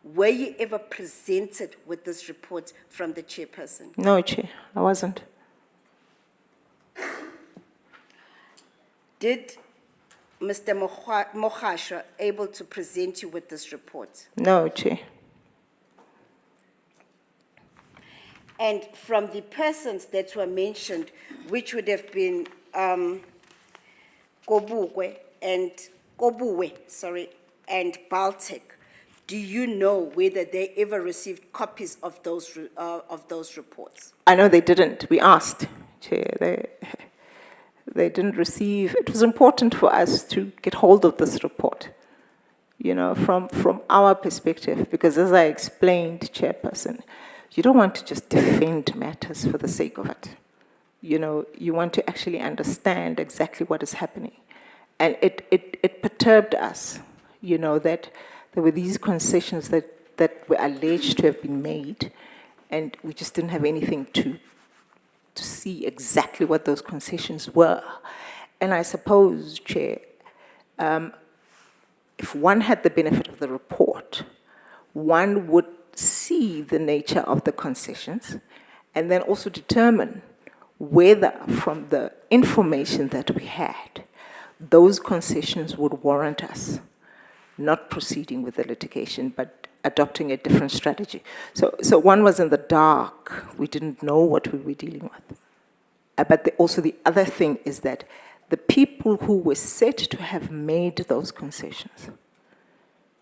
were you ever presented with this report from the chairperson? No, Chair, I wasn't. Did Mr. Makhashwa able to present you with this report? No, Chair. And from the persons that were mentioned, which would have been Kobuwe and Baltic, do you know whether they ever received copies of those reports? I know they didn't. We asked, Chair. They didn't receive. It was important for us to get hold of this report, from our perspective, because as I explained, Chairperson, you don't want to just defend matters for the sake of it. You want to actually understand exactly what is happening. And it perturbed us, that there were these concessions that were alleged to have been made, and we just didn't have anything to see exactly what those concessions were. And I suppose, Chair, if one had the benefit of the report, one would see see the nature of the concessions and then also determine whether, from the information that we had, those concessions would warrant us not proceeding with the litigation, but adopting a different strategy. So one was in the dark. We didn't know what we were dealing with. But also the other thing is that the people who were said to have made those concessions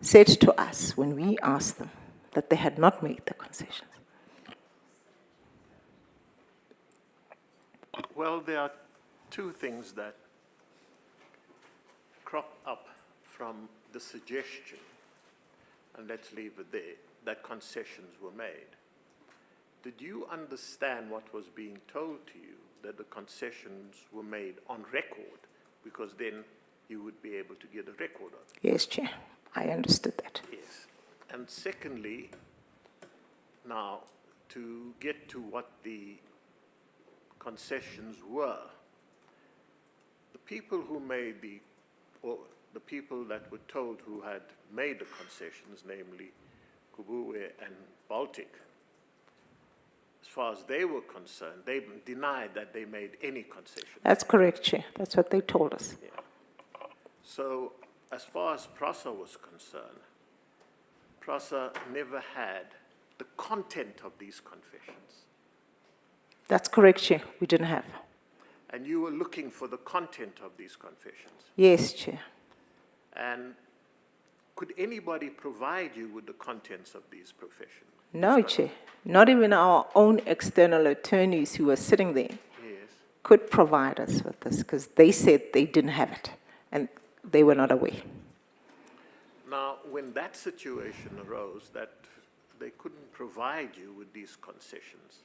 said to us when we asked them that they had not made the concessions. Well, there are two things that crop up from the suggestion, and let's leave it there, that concessions were made. Did you understand what was being told to you, that the concessions were made on record? Because then you would be able to get a record of it. Yes, Chair, I understood that. Yes. And secondly, now, to get to what the concessions were, the people who made or the people that were told who had made the concessions, namely Makhubele and Baltic, as far as they were concerned, they denied that they made any concessions. That's correct, Chair. That's what they told us. Yeah. So, as far as PRASA was concerned, PRASA never had the content of these confessions. That's correct, Chair. We didn't have. And you were looking for the content of these confessions. Yes, Chair. And could anybody provide you with the contents of these professions? No, Chair. Not even our own external attorneys who were sitting there Yes. could provide us with this because they said they didn't have it and they were not aware. Now, when that situation arose, that they couldn't provide you with these concessions,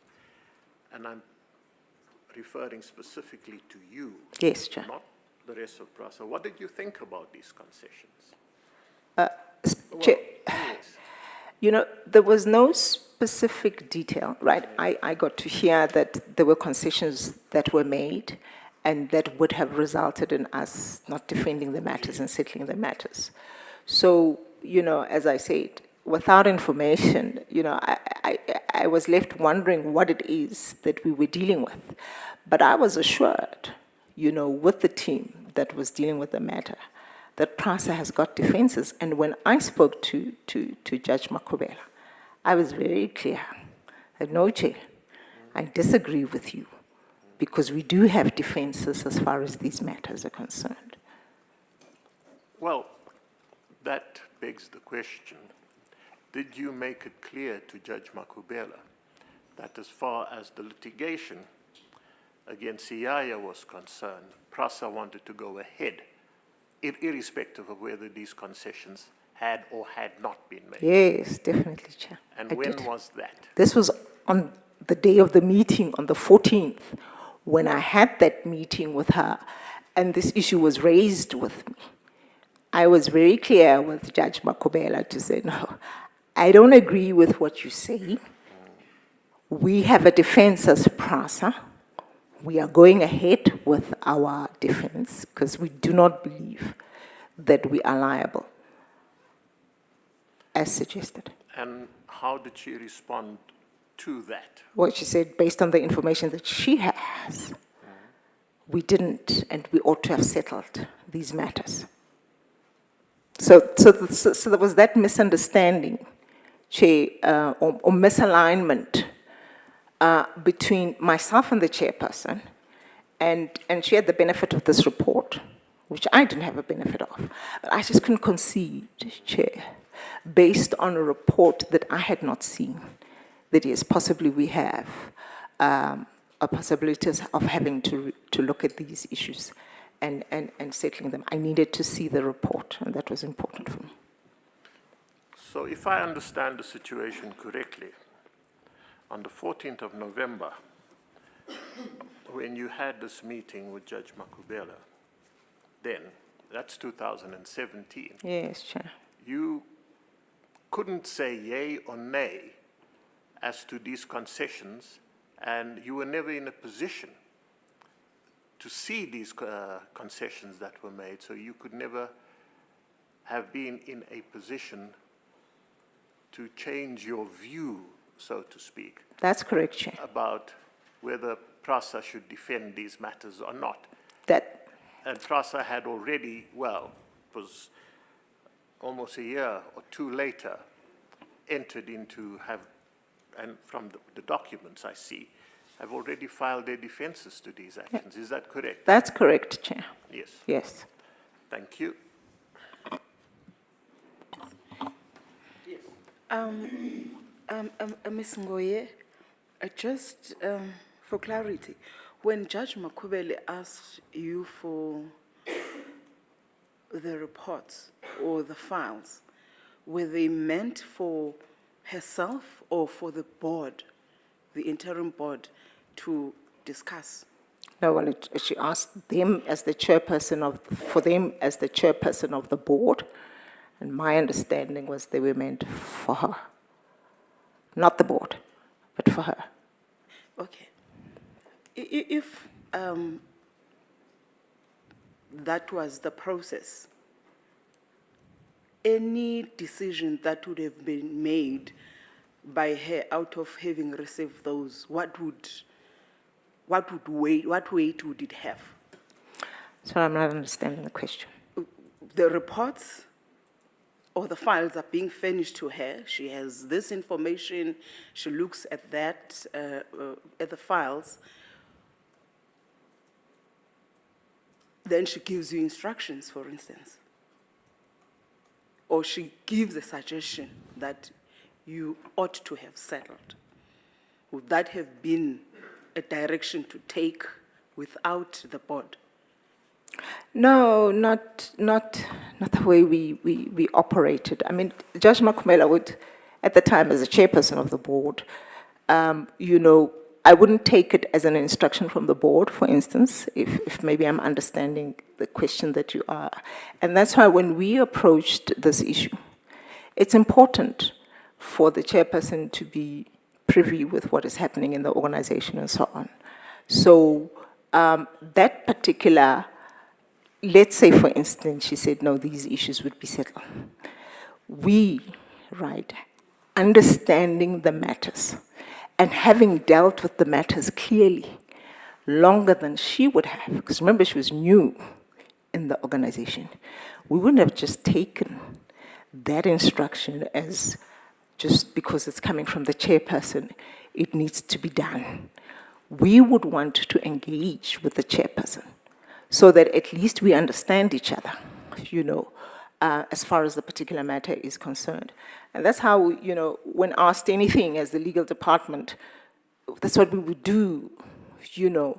and I'm referring specifically to you, Yes, Chair. not the rest of PRASA, what did you think about these concessions? Chair, Yes. you know, there was no specific detail, right? I got to hear that there were concessions that were made and that would have resulted in us not defending the matters and settling the matters. So, you know, as I said, without information, you know, I was left wondering what it is that we were dealing with. But I was assured, you know, with the team that was dealing with the matter, that PRASA has got defenses. And when I spoke to Judge Makhubele, I was very clear that, no, Chair, I disagree with you because we do have defenses as far as these matters are concerned. Well, that begs the question, did you make it clear to Judge Makhubele that as far as the litigation against Siyaya was concerned, PRASA wanted to go ahead, irrespective of whether these concessions had or had not been made? Yes, definitely, Chair. And I when did. was that? This was on the day of the meeting, on the 14th, when I had that meeting with her, and this issue was raised with me. I was very clear with Judge Makhubele to say, no, I don't agree with what you say. We have a defense as PRASA. We are going ahead with our defense because we do not believe that we are liable, as suggested. And how did she respond to that? Well, she said, based on the information that she has, we didn't, and we ought to have settled these matters. So there was that misunderstanding, Chair, or misalignment between myself and the chairperson, and she had the benefit of this report, which I didn't have a benefit of. But I just couldn't concede, Chair, based on a report that I had not seen, that yes, possibly we have a possibility of having to look at these issues and settling them. I needed to see the report, and that was important for me. So if I understand the situation correctly, on the 14th of November, when you had this meeting with Judge Makhubele, then, that's 2017, Yes, Chair. you couldn't say yay or nay as to these concessions, and you were never in a position to see these concessions that were made, so you could never have been in a position to change your view, so to speak, That's correct, Chair. about whether PRASA should defend these matters or not. That, And PRASA had already, well, it was almost a year or two later, entered into and from the documents I see, have already filed their defenses to these actions. Is that correct? that's correct, Chair. Yes. Yes. Thank you. Ms. Ngoye, just for clarity, when Judge Makhubele asked you for the reports or the files, were they meant for herself or for the board, the interim board, to discuss? No, well, she asked them as the chairperson for them as the chairperson of the board, and my understanding was they were meant for her. Not the board, but for her. Okay. If that was the process, any decision that would have been made by her out of having received those, what weight would it have? So I'm not understanding the question. The reports or the files are being furnished to her. She has this information. She looks at that, at the files. Then she gives you instructions, for instance. Or she gives a suggestion that you ought to have settled. Would that have been a direction to take without the board? No, not the way we operated. I mean, Judge Makhubele would, at the time as a chairperson of the board, I wouldn't take it as an instruction from the board, for instance, if maybe I'm understanding the question that you are. And that's why when we approached this issue, it's important for the chairperson to be privy with what is happening in the organization and so on. So that particular, let's say, for instance, she said, no, these issues would be settled. We, right, understanding the matters and having dealt with the matters clearly longer than she would have, because remember, she was new in the organization, we wouldn't have just taken that instruction as just because it's coming from the chairperson, it needs to be done. We would want to engage with the chairperson so that at least we understand each other, as far as the particular matter is concerned. And that's how, when asked anything as the legal department, that's what we would do, Chair,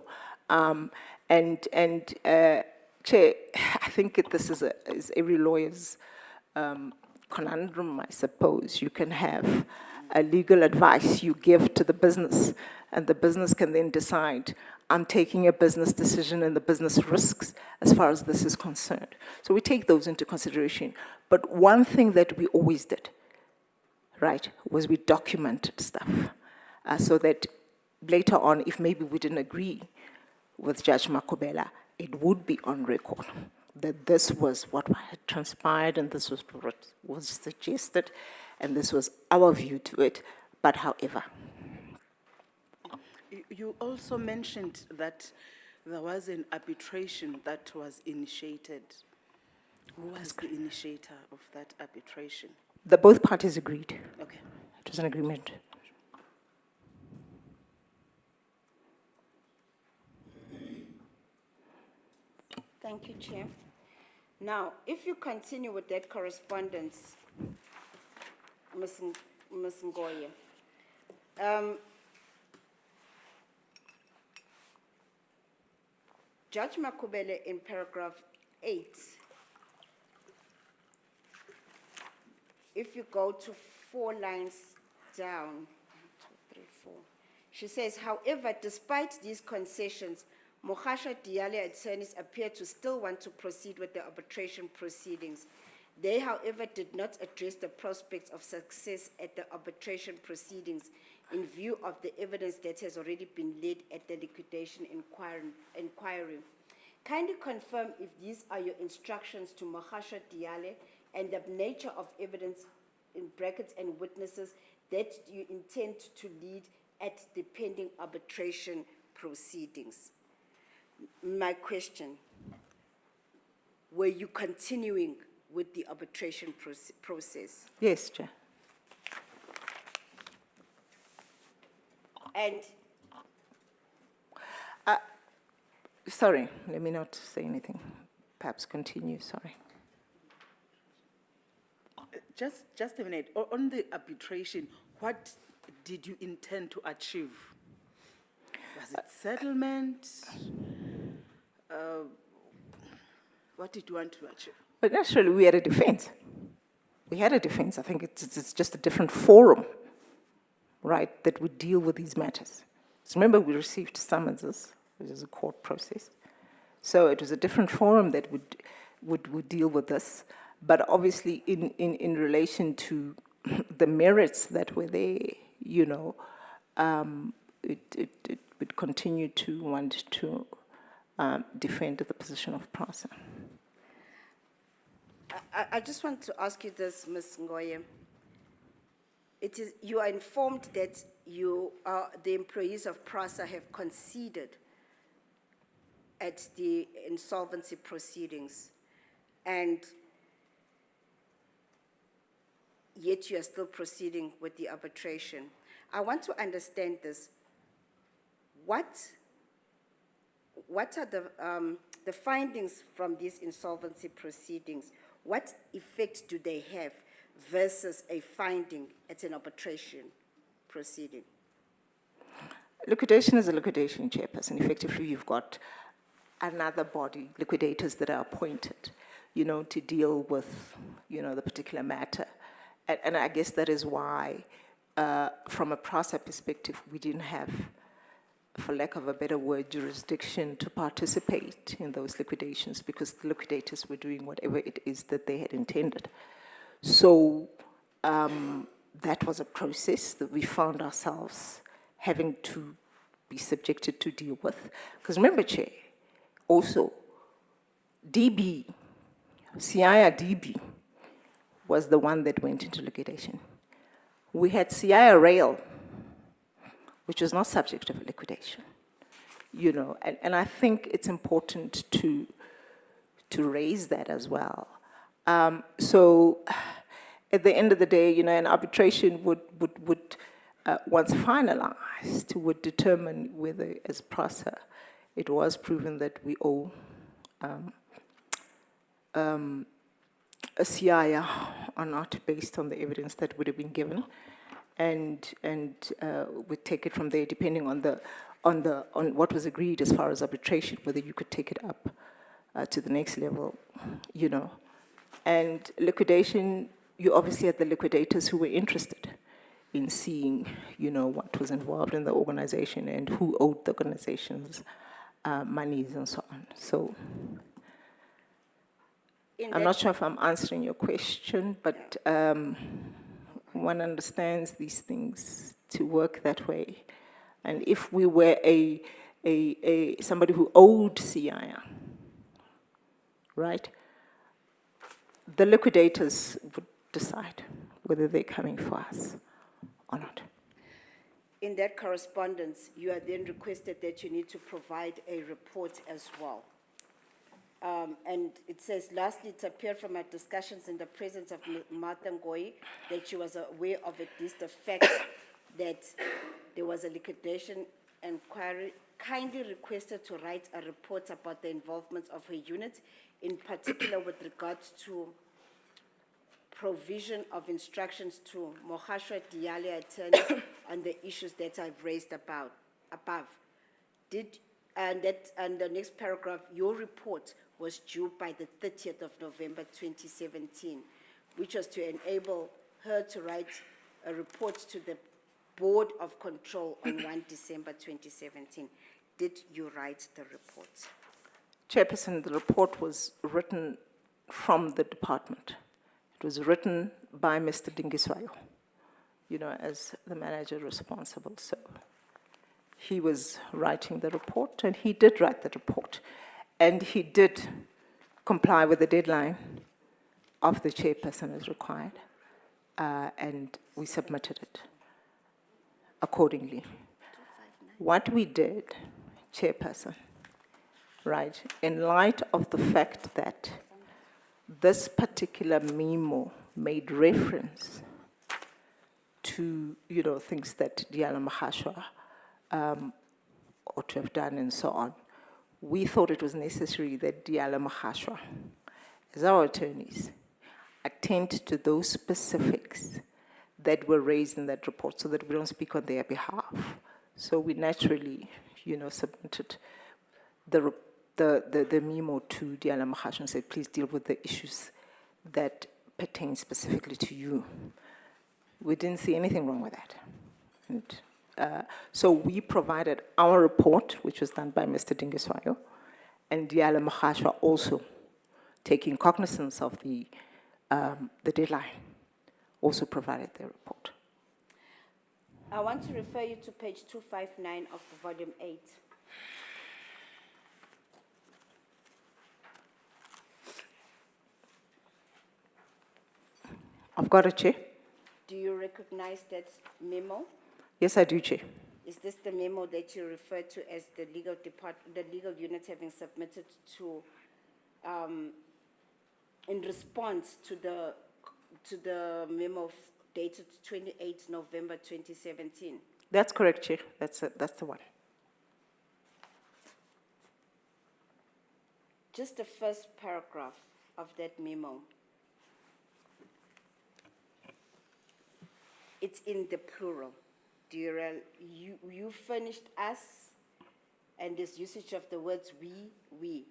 I think this is every lawyer's conundrum, I suppose. You can have a legal advice you give to the business, and the business can then decide, I'm taking a business decision and the business risks as far as this is concerned. So we take those into consideration. But one thing that we always did, right, was we documented stuff so that later on, if maybe we didn't agree with Judge Makhubele, it would be on record that this was what had transpired and this was what was suggested and this was our view to it. But however, you also mentioned that there was an arbitration that was initiated. Who was the initiator of that arbitration? both parties agreed. Okay. It was an agreement. Thank you, Chair. Now, if you continue with that correspondence, Ms. Ngoye, Judge Makhubele in paragraph 8, if you go to 4 lines down, 1, 2, 3, 4, she says, however, despite these concessions, Mokhasha Diale attorneys appear to still want to proceed with the arbitration proceedings. They, however, did not address the prospects of success at the arbitration proceedings in view of the evidence that has already been laid at the liquidation inquiry. Kindly confirm if these are your instructions to Mokhasha Diale and the nature of evidence in brackets, and witnesses that you intend to lead at the pending arbitration proceedings. My question, were you continuing with the arbitration process? Yes, Chair. And Sorry, let me not say anything. Perhaps continue, sorry. Just a minute. On the arbitration, what did you intend to achieve? Was it settlement? What did you want to achieve? But naturally, we had a defense. We had a defense. I think it's just a different forum, right, that would deal with these matters. So remember, we received summonses, which is a court process. So it was a different forum that would deal with this. But obviously, in relation to the merits that were there, you know, it would continue to want to defend the position of PRASA. I just want to ask you this, Ms. Ngoye. You are informed that the employees of PRASA have conceded at the insolvency proceedings, and yet you are still proceeding with the arbitration. I want to understand this. What are the findings from these insolvency proceedings? What effect do they have versus a finding at an arbitration proceeding? Liquidation is a liquidation, Chairperson. Effectively, you've got another body, liquidators that are appointed, you know, to deal with, you know, the particular matter. And I guess that is why, from a PRASA perspective, we didn't have, for lack of a better word, jurisdiction to participate in those liquidations, because the liquidators were doing whatever it is that they had intended. So that was a process that we found ourselves having to be subjected to deal with. Because remember, Chair, also, DB, CIA DB, was the one that went into liquidation. We had CIA Rail, which was not subject of a liquidation, you know, and I think it's important to raise that as well. So at the end of the day, you know, an arbitration would once finalized, would determine whether, as PRASA, it was proven that we owe a CIA or not, based on the evidence that would have been given, and we'd take it from there, depending on what was agreed as far as arbitration, whether you could take it up to the next level, you know. And liquidation, you obviously had the liquidators who were interested in seeing, you know, what was involved in the organization and who owed the organization's monies and so on. So I'm not sure if I'm answering your question, but one understands these things to work that way. And if we were somebody who owed CII, right, the liquidators would decide whether they're coming for us or not. In that correspondence, you are then requested that you need to provide a report as well. And it says, lastly, it appeared from our discussions in the presence of Martha Ngoyi that she was aware of at least the fact that there was a liquidation inquiry, kindly requested to write a report about the involvement of her unit, in particular with regards to provision of instructions to Mohashwa Diale attorneys on the issues that I've raised above. And the next paragraph, your report was due by the 30th of November 2017, which was to enable her to write a report to the Board of Control on 1 December 2017. Did you write the report? Chairperson, the report was written from the department. It was written by Mr. Dingiswayo, you know, as the manager responsible. So he was writing the report, and he did write the report. And he did comply with the deadline of the chairperson as required. and we submitted it accordingly. What we did, Chairperson, right, in light of the fact that this particular memo made reference to, things that Diala Mahashwa ought to have done and so on, we thought it was necessary that Diala Mahashwa, as our attorneys, attend to those specifics that were raised in that report so that we don't speak on their behalf. So we naturally, submitted the memo to Diala Mahashwa and said, please deal with the issues that pertain specifically to you. We didn't see anything wrong with that. And, so we provided our report, which was done by Mr. Dingiswayo, and Diala Mahashwa also, taking cognizance of the deadline, also provided their report. I want to refer you to page 259 of the volume 8. I've got it, Chair. Do you recognize that memo? Yes, I do, Chair. Is this the memo that you refer to as the legal unit having submitted to, in response to the memo dated 28 November 2017? That's correct, Chair. That's the one. Just the first paragraph of that memo. It's in the plural. You furnished us, and this usage of the words we,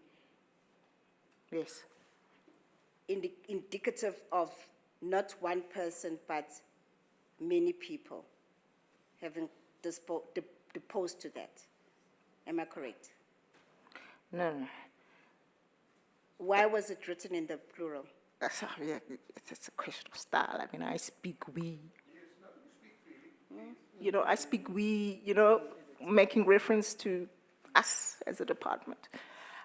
Yes. indicative of not one person, but many people having deposed to that. Am I correct? No. Why was it written in the plural? It's a question of style. I mean, I speak we. I speak we, making reference to us as a department.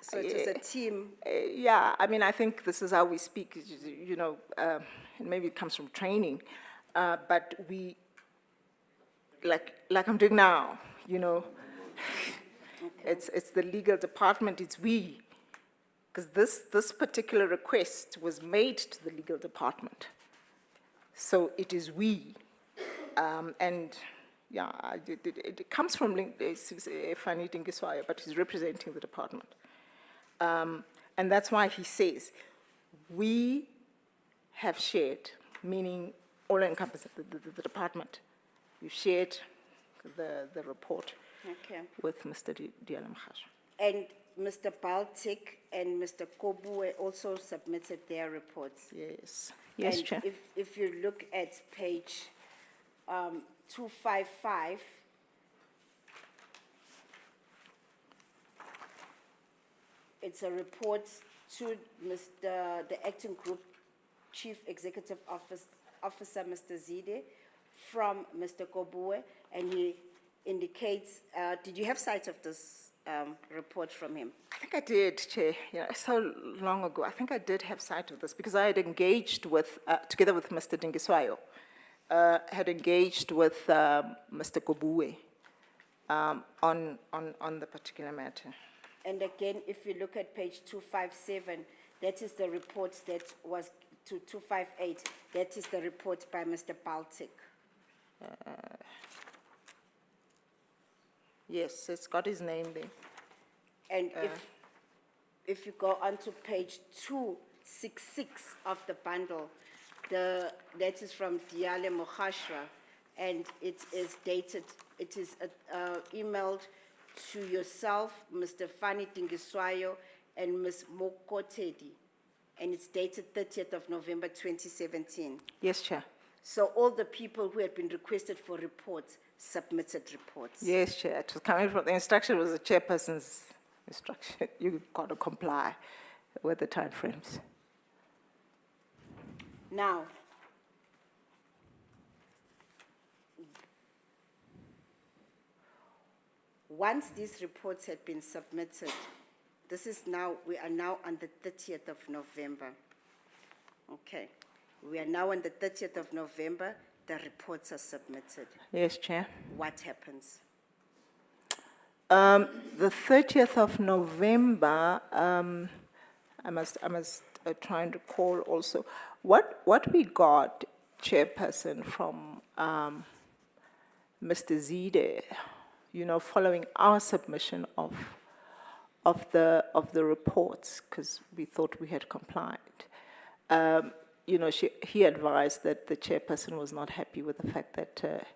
So it is a team. Yeah, I mean, I think this is how we speak, and maybe it comes from training, but we, like I'm doing now, it's the legal department, it's we, because this particular request was made to the legal department. So it is we, and yeah, it comes from Fanny Dingiswayo, but he's representing the department. And that's why he says, we have shared, meaning all encompassing the department. You shared the report with Mr. Diala Mahashwa. And Mr. Baltic and Mr. Kobu also submitted their reports. Yes. Yes, And Chair. if you look at page 255, it's a report to the acting group chief executive officer, Mr. Zide, from Mr. Kobue, and he indicates, did you have sight of this report from him? I think I did, Chair. So long ago. I think I did have sight of this because I had engaged with, together with Mr. Dingiswayo, had engaged with Mr. Kobue on the particular matter. And again, if you look at page 257, that is the report that was to 258. That is the report by Mr. Baltic. Yes, it's got his name there. And if you go on to page 266 of the bundle, that is from Diale Mohashwa, and it is dated, it is emailed to yourself, Mr. Fanny Dingiswayo, and Ms. Mokotedi, and it's dated 30th of November 2017. Yes, Chair. So all the people who had been requested for reports submitted reports. Yes, Chair. It was coming from, the instruction was the chairperson's instruction. You've got to comply with the timeframes. Now, once these reports had been submitted, we are now on the 30th of November. Okay. We are now on the 30th of November. The reports are submitted. Yes, Chair. What happens? The 30th of November, I must try and recall also, what we got, Chairperson, from Mr. Zide, following our submission of the reports, because we thought we had complied. He advised that the chairperson was not happy with the fact that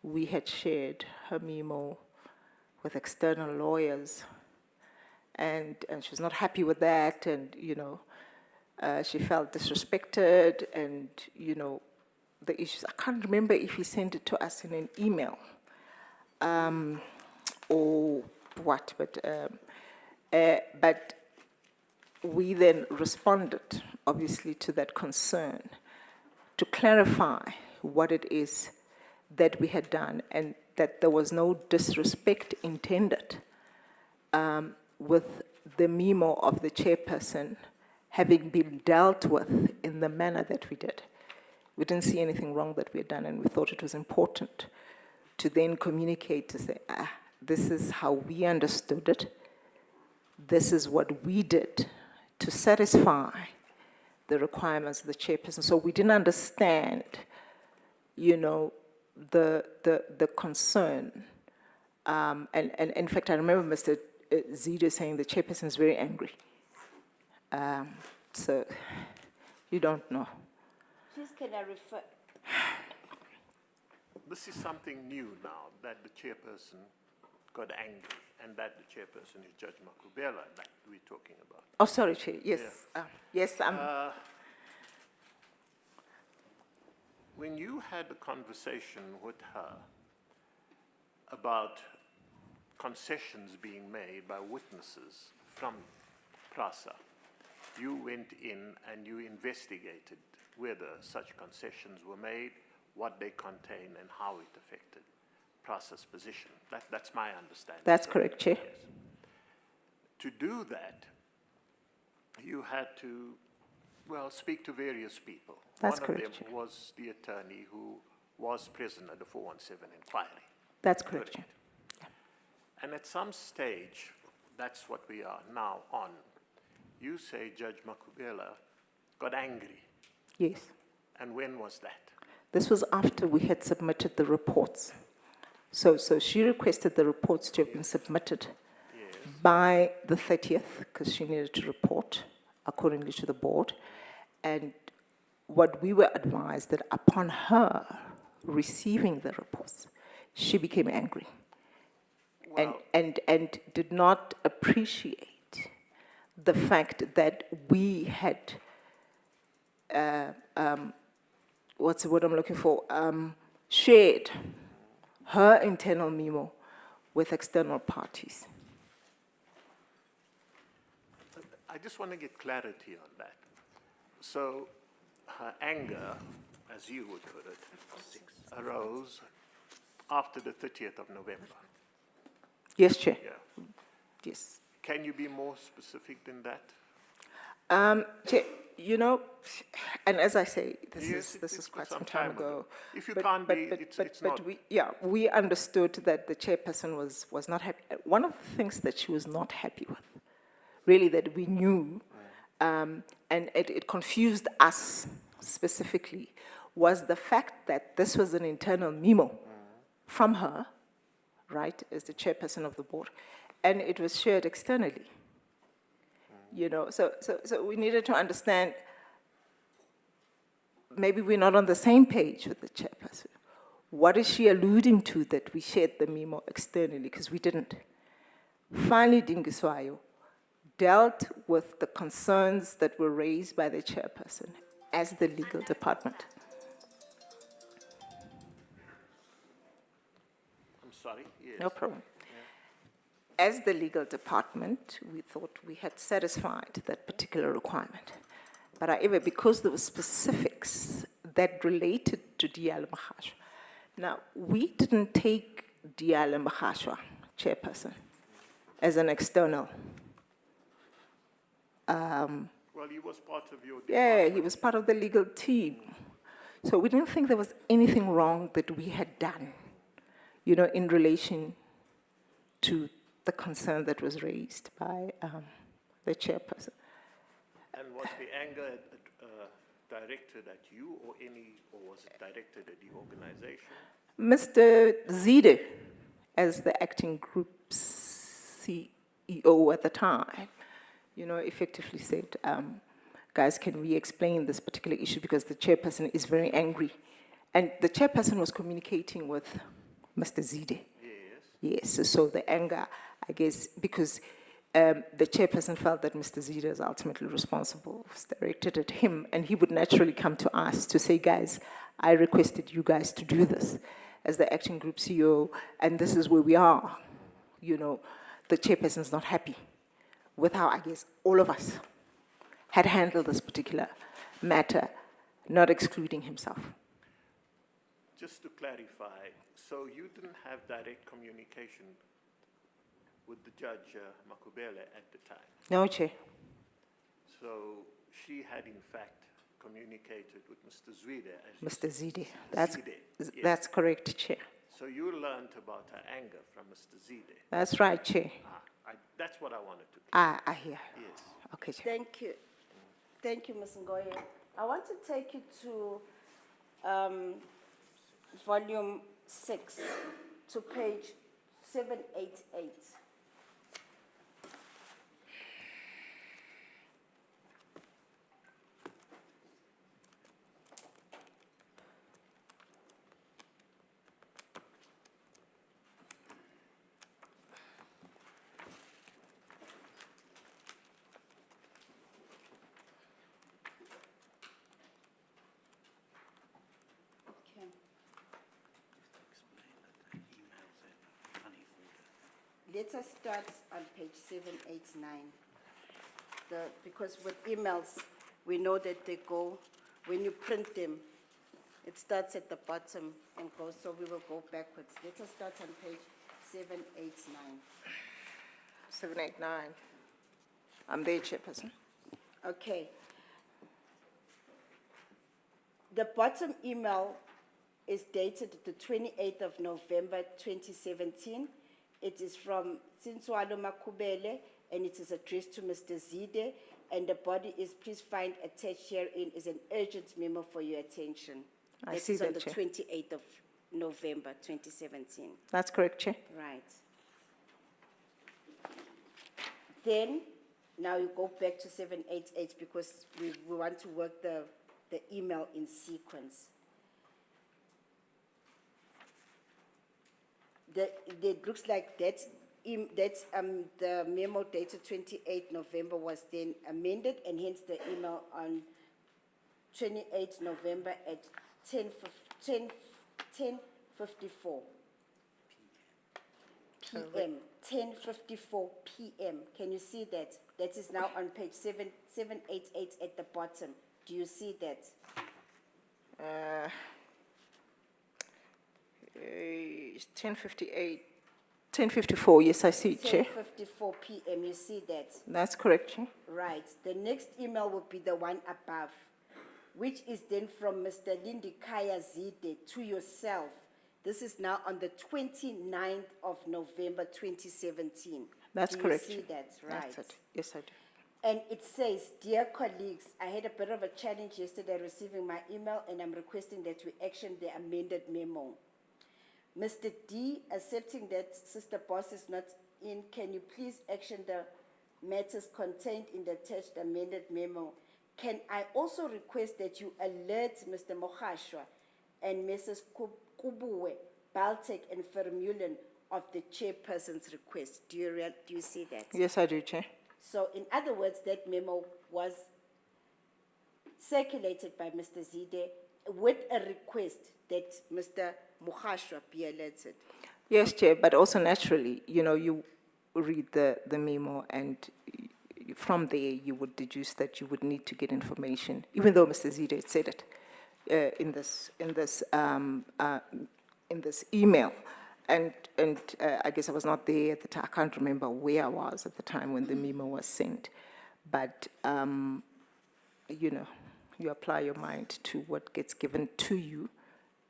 we had shared her memo with external lawyers, and she was not happy with that, and she felt disrespected, and the issues. I can't remember if he sent it to us in an email or what, but we then responded, obviously, to that concern to clarify what it is that we had done and that there was no disrespect intended with the memo of the chairperson having been dealt with in the manner that we did. We didn't see anything wrong that we had done, and we thought it was important to then communicate to say, this is how we understood it. This is what we did to satisfy the requirements of the chairperson. So we didn't understand, the concern. And in fact, I remember Mr. Zide saying the chairperson is very angry. So you don't know. Please, can I refer? This is something new now, that the chairperson got angry, and that the chairperson is Judge Makhubele that we're talking about. Oh, sorry, Chair. Yes. Yes. When you had a conversation with her about concessions being made by witnesses from PRASA, you went in and you investigated whether such concessions were made, what they contain, and how it affected PRASA's position. That's my understanding. That's correct, Chair. Yes. To do that, you had to, speak to various people. That's One correct, of them Chair. was the attorney who was present at the 417 inquiry. That's correct, Chair. And at some stage, that's what we are now on. You say Judge Makhubele got angry. Yes. And when was that? This was after we had submitted the reports. So she requested the reports to have been submitted by the 30th, because she needed to report accordingly to the board. And what we were advised that upon her receiving the reports, she became angry and did not appreciate the fact that we had, what's the word I'm looking for, shared her internal memo with external parties. I just want to get clarity on that. So her anger, as you would put it, arose after the 30th of November. Yes, Chair. Yeah. Yes. Can you be more specific than that? Chair, and as I say, Yes, this is it's quite some some time time ago. ago. If you can't be, it's not. We understood that the chairperson was not happy. One of the things that she was not happy with, really, that we knew, and it confused us specifically, was the fact that this was an internal memo from her, right, as the chairperson of the board, and it was shared externally. So we needed to understand, maybe we're not on the same page with the chairperson. What is she alluding to that we shared the memo externally? Because we didn't. Finally, Dingiswayo dealt with the concerns that were raised by the chairperson as the legal department. I'm sorry? Yes. No problem. As the legal department, we thought we had satisfied that particular requirement. But however, because there were specifics that related to Diale Mahashwa. Now, we didn't take Diale Mahashwa, chairperson, as an external Well, he was part of your Yeah, he department. was part of the legal team. So we didn't think there was anything wrong that we had done, in relation to the concern that was raised by the chairperson. And was the anger directed at you or was it directed at the organization? Mr. Zide, as the acting group CEO at the time, effectively said, guys, can we explain this particular issue because the chairperson is very angry. And the chairperson was communicating with Mr. Zide. Yes. Yes, so the anger, I guess, because the chairperson felt that Mr. Zide is ultimately responsible, was directed at him, and he would naturally come to us to say, guys, I requested you guys to do this as the acting group CEO, and this is where we are. The chairperson's not happy with how, I guess, all of us had handled this particular matter, not excluding himself. Just to clarify, so you didn't have direct communication with the judge, Makhubele, at the time. No, Chair. So she had, in fact, communicated with Mr. Zwede. Mr. Zide. Yes. That's correct, Chair. So you learned about her anger from Mr. Zwede. That's right, Chair. That's what I wanted to. I hear. Yes. Okay, Chair. Thank you. Thank you, Ms. Ngoye. I want to take you to volume 6, to page 788. Okay. Let us start on page 789. Because with emails, we know that they go, when you print them, it starts at the bottom and goes, so we will go backwards. Let us start on page 789. 789. I'm there, Chairperson. Okay. The bottom email is dated the 28th of November 2017. It is from Sinswalo Makhubele, and it is addressed to Mr. Zide, and the body is, please find attached herein is an urgent memo for your attention. I see That is on that, the Chair. 28th of November 2017. That's correct, Chair. Right. Then, now you go back to 788 because we want to work the email in sequence. It looks like the memo dated 28 November was then amended, and hence the email on 28 November at 10:54 p.m. 10:54 p.m. Can you see that? That is now on page 788 at the bottom. Do you see that? 10:58. 10:54, yes, I see, Chair. 10:54 p.m. You see that? That's correct, Chair. Right. The next email will be the one above, which is then from Mr. Lindikaya Zide to yourself. This is now on the 29th of November 2017. That's Do correct, you see Chair. that? Right. That's it. Yes, I do. And it says, dear colleagues, I had a bit of a challenge yesterday receiving my email, and I'm requesting that we action the amended memo. Mr. D, accepting that Sister Boss is not in, can you please action the matters contained in the attached amended memo? Can I also request that you alert Mr. Mokhashwa and Mrs. Kubuwe, Baltic, and Vermeulen of the chairperson's request? Do you see that? Yes, I do, Chair. So, in other words, that memo was circulated by Mr. Zide with a request that Mr. Mokhashwa be alerted. Yes, Chair, but also naturally, you read the memo, and from there you would deduce that you would need to get information, even though Mr. Zide had said it in this email. And I guess I was not there at the time. I can't remember where I was at the time when the memo was sent. But you apply your mind to what gets given to you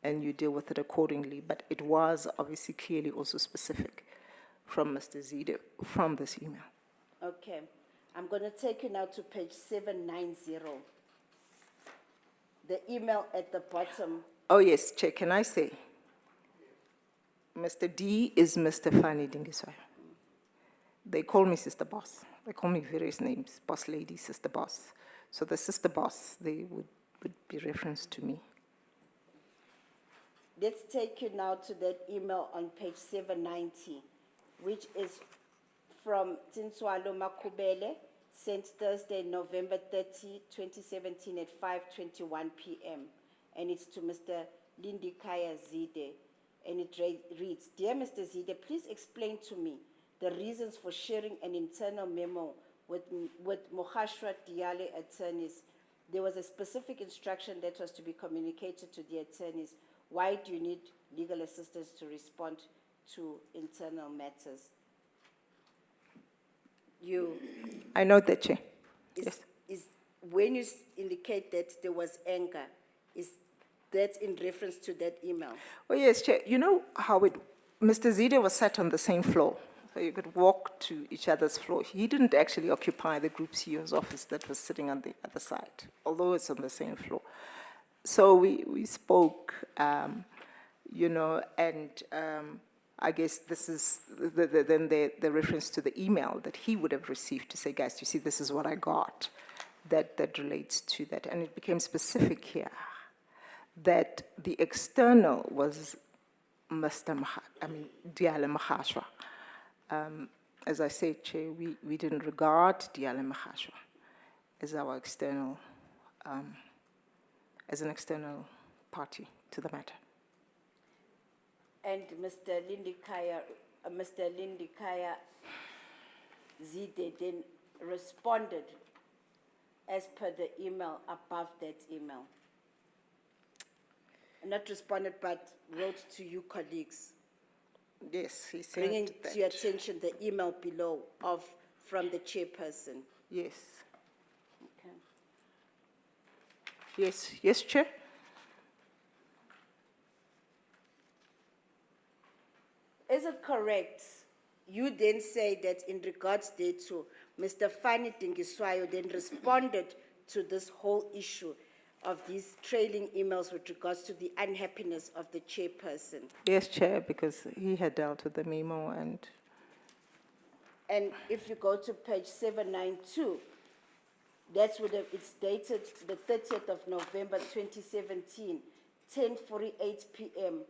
and you deal with it accordingly. But it was obviously clearly also specific from Mr. Zide from this email. Okay, I'm going to take you now to page 790. The email at the bottom. Oh, yes, Chair, can I say? Mr. D is Mr. Fani Dingiswayo. They call me Sister Boss. They call me various names, Boss Lady, Sister Boss. So the Sister Boss, they would be referenced to me. Let's take you now to that email on page 790, which is from Tinswalo Makhubele, sent Thursday, November 30, 2017 at 5:21 p.m. And it's to Mr. Lindikaya Zide. And it reads, Dear Mr. Zide, please explain to me the reasons for sharing an internal memo with Mohashwa Diale attorneys. There was a specific instruction that was to be communicated to the attorneys. Why do you need legal assistance to respond to internal matters? I know that, Chair. Yes. When you indicate that there was anger, is that in reference to that email? Oh, yes, Chair. You know how Mr. Zide was sat on the same floor, so you could walk to each other's floor. He didn't actually occupy the group CEO's office that was sitting on the other side, although it's on the same floor. So we spoke, and I guess this is then the reference to the email that he would have received to say, guys, you see, this is what I got that relates to that. And it became specific here that the external was Diale Mahashwa. As I said, Chair, we didn't regard Diale Mahashwa as our external, as an external party to the matter. And Mr. Lindikaya Zide then responded as per the email above that email. Not responded, but wrote to you colleagues, Yes, he said bringing that. to your attention the email below from the chairperson. Yes. Okay. Yes, Chair. Is it correct? You then say that in regards thereto, Mr. Fani Dingiswayo then responded to this whole issue of these trailing emails with regards to the unhappiness of the chairperson. Yes, Chair, because he had dealt with the memo and And if you go to page 792, that's what it's dated the 30th of November 2017, 10:48 p.m.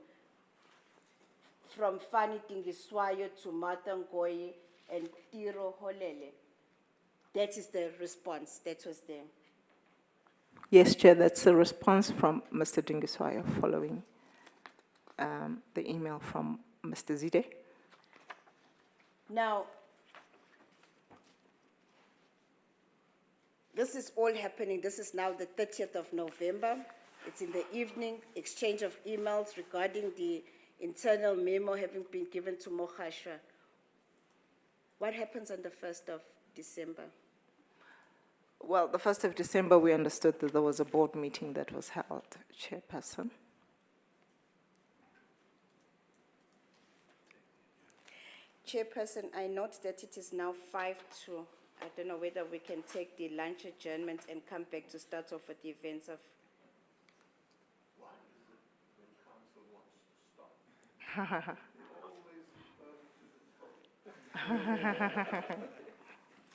from Fani Dingiswayo to Martha Ngoyi and Tiro Holele. That is the response that was there. yes, Chair, that's the response from Mr. Dingiswayo following the email from Mr. Zide. Now, this is all happening. This is now the 30th of November. It's in the evening, exchange of emails regarding the internal memo having been given to Mohashwa. What happens on the 1st of December? Well, the 1st of December, we understood that there was a board meeting that was held, Chairperson. Chairperson, I note that it is now 5:02. I don't know whether we can take the lunch adjournment and come back to start off with the events of.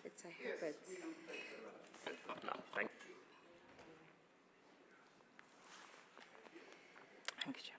It's a habit. No, thank Thank you, Chair.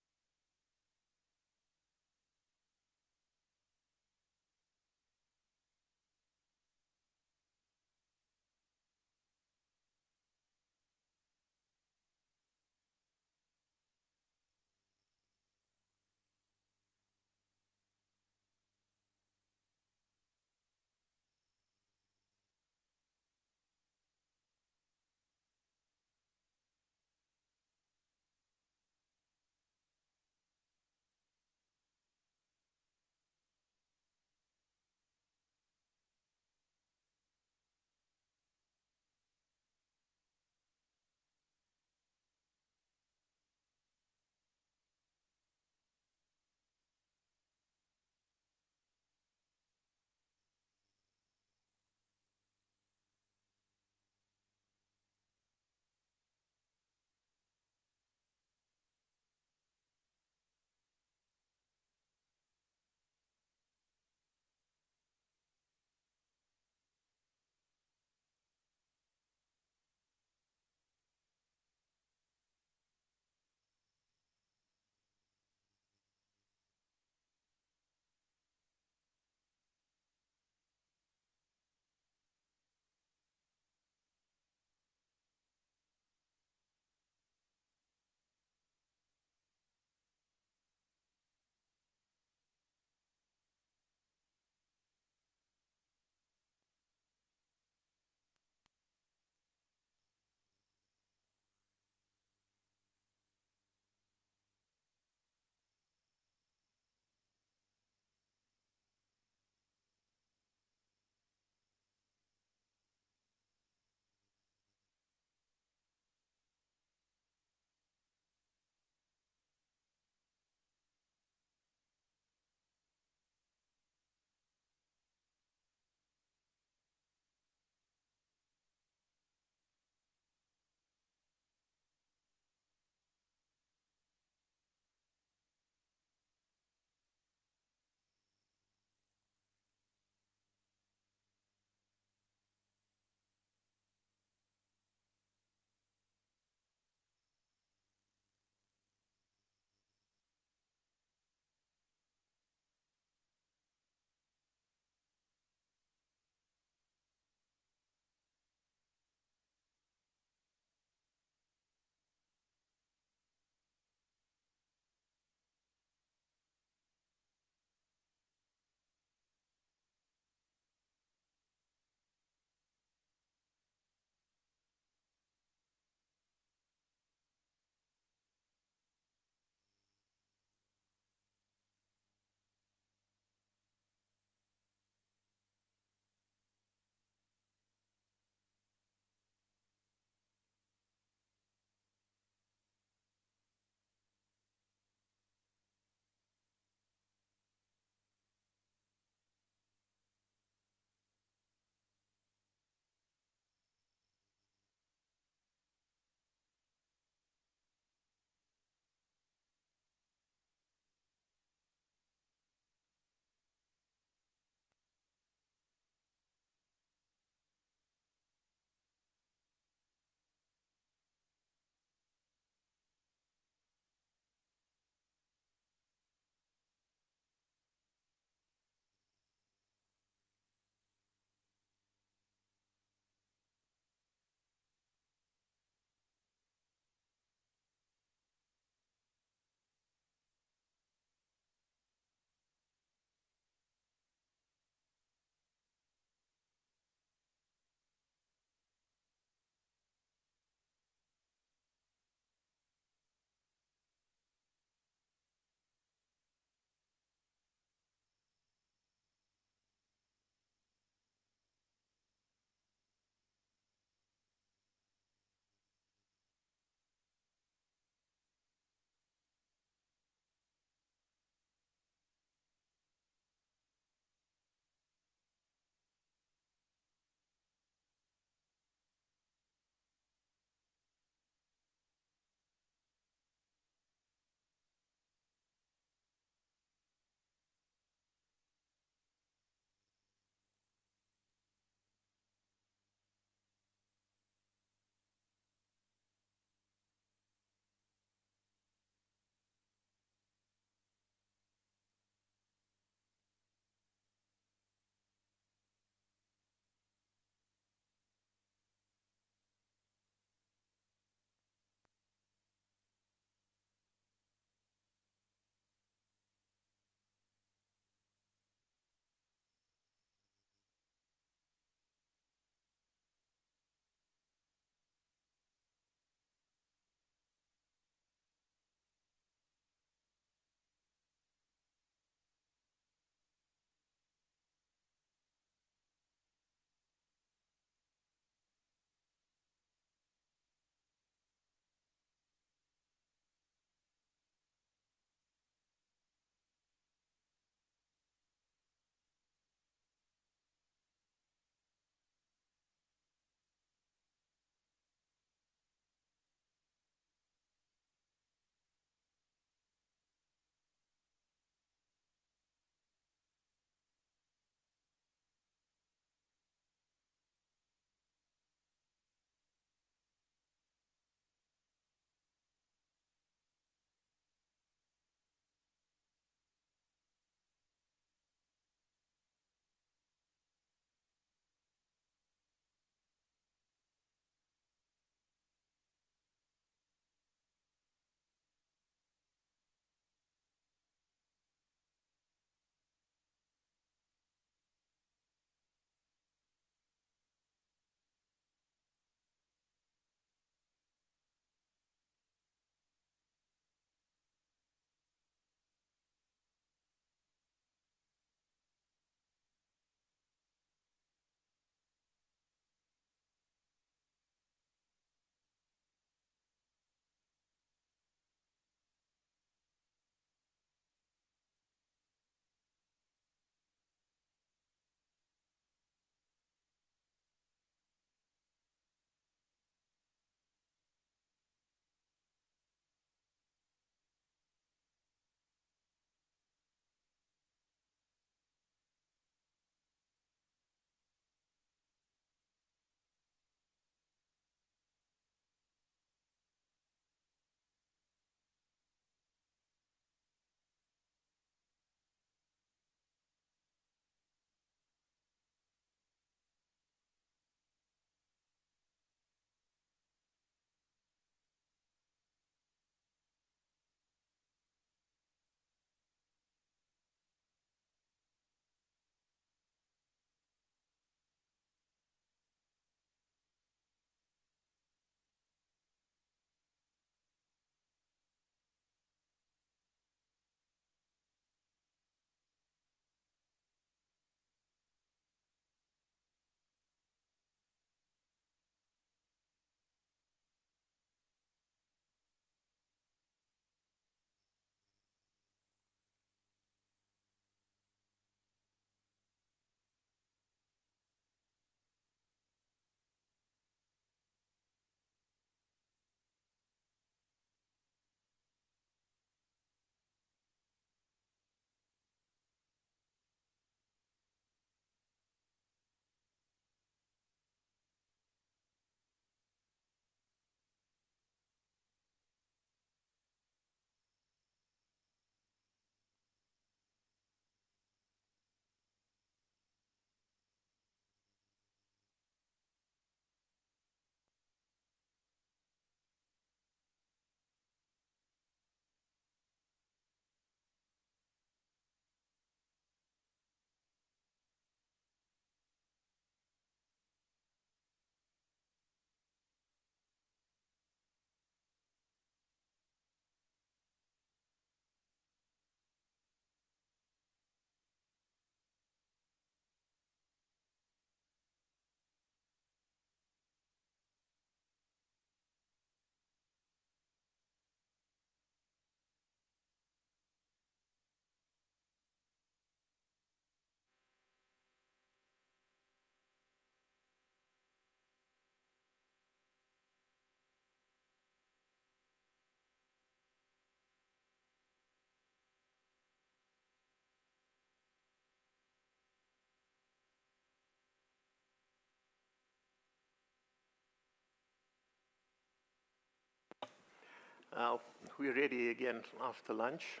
We're ready again after lunch.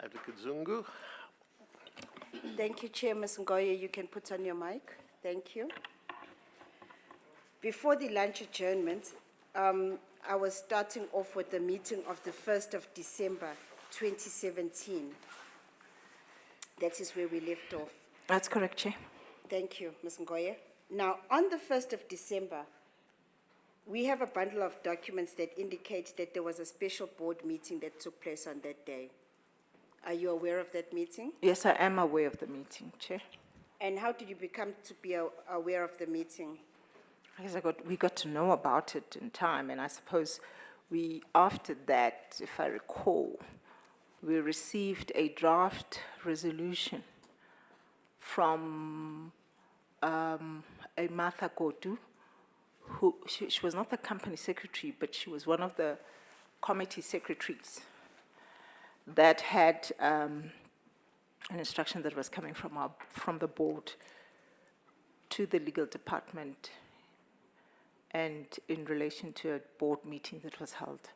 Advocate Zungu. Thank you, Chair. Ms. Ngoye, you can put on your mic. Thank you. Before the lunch adjournment, I was starting off with the meeting of the 1st of December, 2017. That is where we left off. That's correct, Chair. Thank you, Ms. Ngoye. Now, on the 1st of December, we have a bundle of documents that indicate that there was a special board meeting that took place on that day. Are you aware of that meeting? Yes, I am aware of the meeting, Chair. And how did you become to be aware of the meeting? Because we got to know about it in time, and I suppose after that, if I recall, we received a draft resolution from a Martha Godu, who she was not the company secretary, but she was one of the committee secretaries that had an instruction that was coming from the board to the legal department, and in relation to a board meeting that was held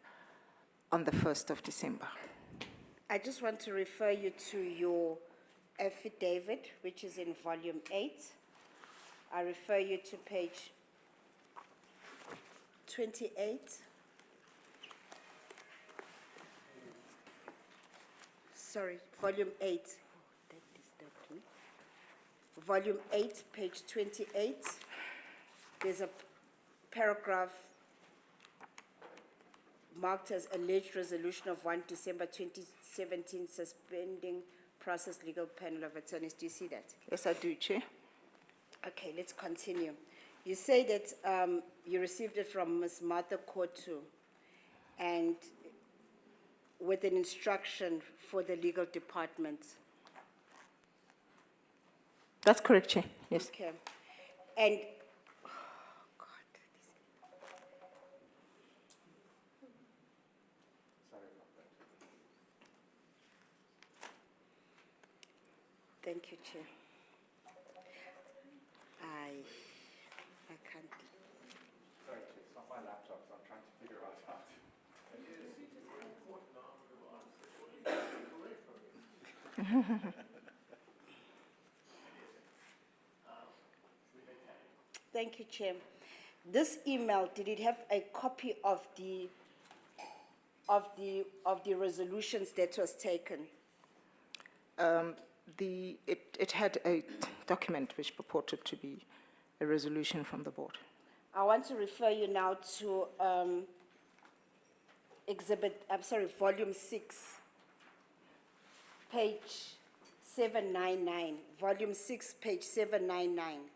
on the 1st of December. I just want to refer you to your affidavit, which is in volume 8. I refer you to page 28. Sorry, volume 8. That disturbed me. Volume 8, page 28. There's a paragraph marked as alleged resolution of 1 December 2017 suspending process legal panel of attorneys. Do you see that? Yes, I do, Chair. Okay, let's continue. You say that you received it from Ms. Martha Kotu and with an instruction for the legal department. That's correct, Chair. Yes. Okay. And, oh, God. Thank you, Chair. I can't. Sorry, it's not my laptop, so I'm trying to figure out how to. Thank you, Chair. This email, did it have a copy of the resolutions that was taken? It had a document which purported to be a resolution from the board. I want to refer you now to volume 6, page 799. Volume 6, page 799.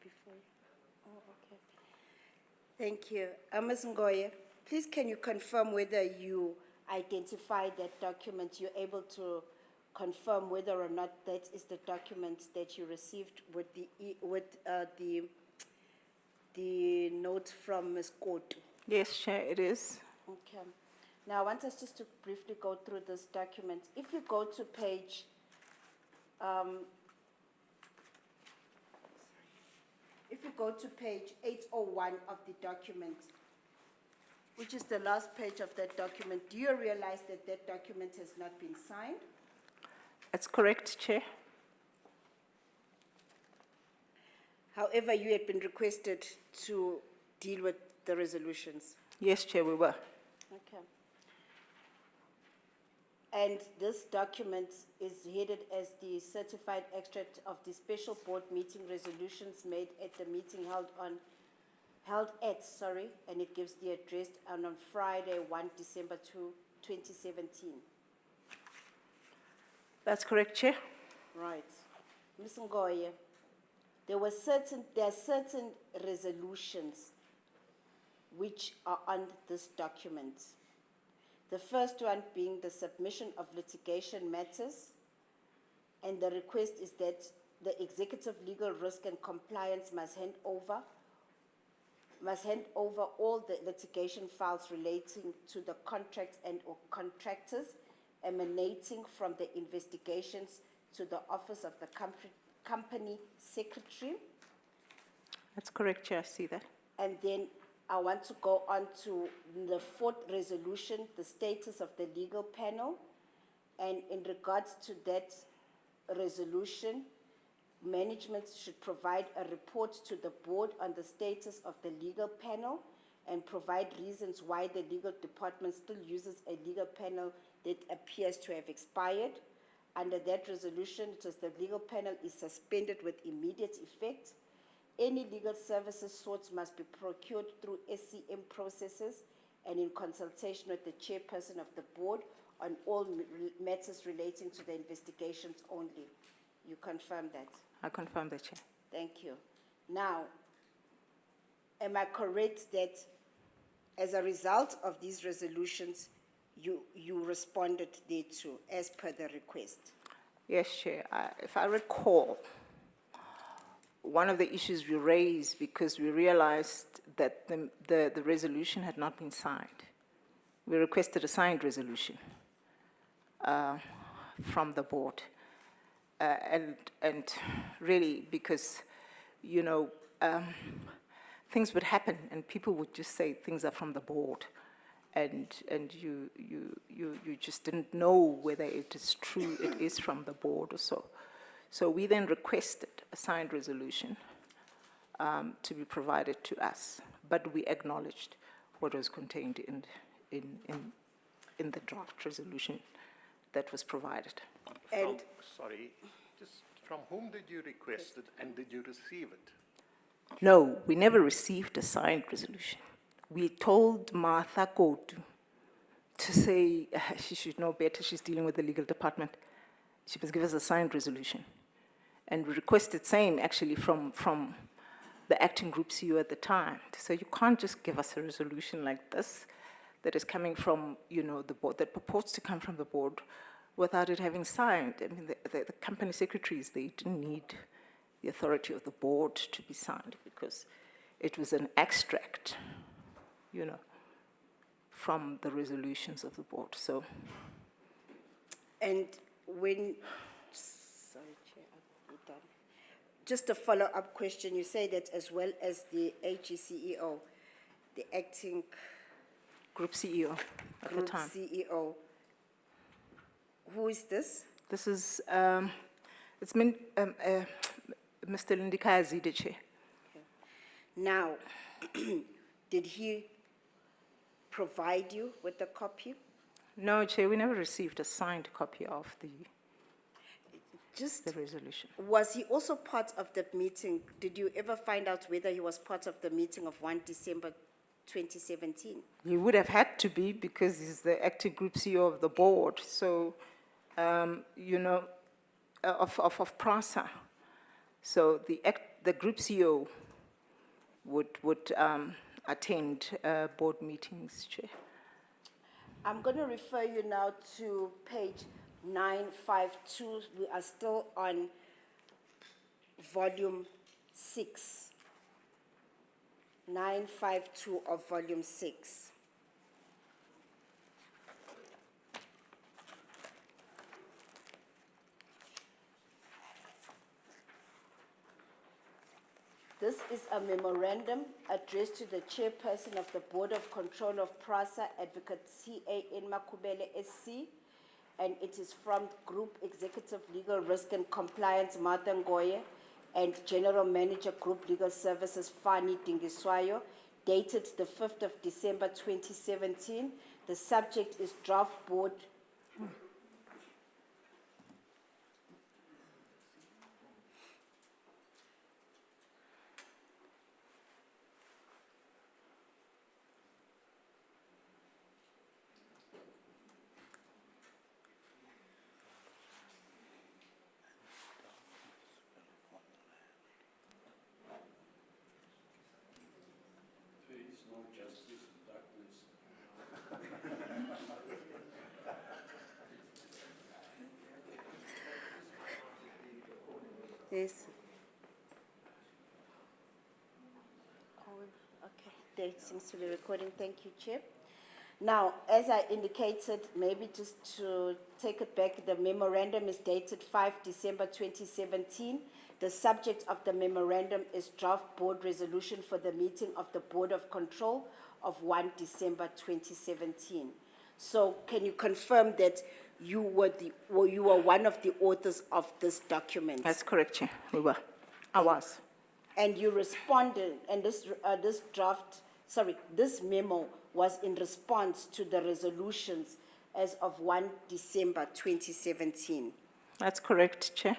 Before. Oh, okay. Thank you. Ms. Ngoye, please can you confirm whether you identified that document? You're able to confirm whether or not that is the document that you received with the note from Ms. Kotu? Yes, Chair, it is. Okay. Now, I want us just to briefly go through this document. If you go to page, if you go to page 801 of the document, which is the last page of that document, do you realize that that document has not been signed? That's correct, Chair. However, you had been requested to deal with the resolutions. Yes, Chair, we were. Okay. And this document is headed as the certified extract of the special board meeting resolutions made at the meeting held at, and it gives the address on Friday, 1 December 2017. That's correct, Chair. Right. Ms. Ngoye, there are certain resolutions which are on this document. The first one being the submission of litigation matters, and the request is that the executive legal risk and compliance must hand over all the litigation files relating to the contracts and or contractors emanating from the investigations to the office of the company secretary. That's correct, Chair. I see that. And then I want to go on to the fourth resolution, the status of the legal panel. And in regards to that resolution, management should provide a report to the board on the status of the legal panel and provide reasons why the legal department still uses a legal panel that appears to have expired. Under that resolution, it says the legal panel is suspended with immediate effect. Any legal services sought must be procured through SCM processes and in consultation with the chairperson of the board on all matters relating to the investigations only. You confirm that? I confirm that, Chair. Thank you. Now, am I correct that as a result of these resolutions, you responded thereto as per the request? Yes, Chair. If I recall, one of the issues we raised because we realized that the resolution had not been signed. We requested a signed resolution from the board. And really because, you know, things would happen and people would just say things are from the board. And you just didn't know whether it is true it is from the board or so. So we then requested a signed resolution to be provided to us, but we acknowledged what was contained in the draft resolution that was provided. And Sorry, just from whom did you request it and did you receive it? No, we never received a signed resolution. We told Martha Kotu to say she should know better, she's dealing with the legal department. She must give us a signed resolution. And we requested same actually from the acting group CEO at the time. So you can't just give us a resolution like this that is coming from, you know, the board, that purports to come from the board without it having signed. I mean, the company secretaries, they didn't need the authority of the board to be signed because it was an extract, you know, from the resolutions of the board. So, and when, sorry, Chair, I'm done. Just a follow-up question. You say that as well as the AG CEO, the acting group CEO at the group time. CEO, who is this? This is, it's Mr. Lindikaya Zideche. Now, did he provide you with a copy? No, Chair, we never received a signed copy of the Just, resolution. was he also part of the meeting? Did you ever find out whether he was part of the meeting of 1 December 2017? He would have had to be because he's the acting group CEO of the board. So, you know, of PRASA. So the group CEO would attend board meetings, Chair. I'm going to refer you now to page 952. We are still on volume 6. 952 of volume 6. This is a memorandum addressed to the chairperson of the Board of Control of PRASA, Advocate C.A.N. Makhubele SC, and it is from Group Executive Legal Risk and Compliance, Martha Ngoye, and General Manager Group Legal Services, Fani Dingiswayo, dated the 5th of December 2017. The subject is draft board. Yes. Okay, there it seems to be recording. Thank you, Chair. Now, as I indicated, maybe just to take it back, the memorandum is dated 5 December 2017. The subject of the memorandum is draft board resolution for the meeting of the Board of Control of 1 December 2017. So can you confirm that you were one of the authors of this document? That's correct, Chair. We were. I was. And you responded, and this memo was in response to the resolutions as of 1 December 2017. That's correct, Chair.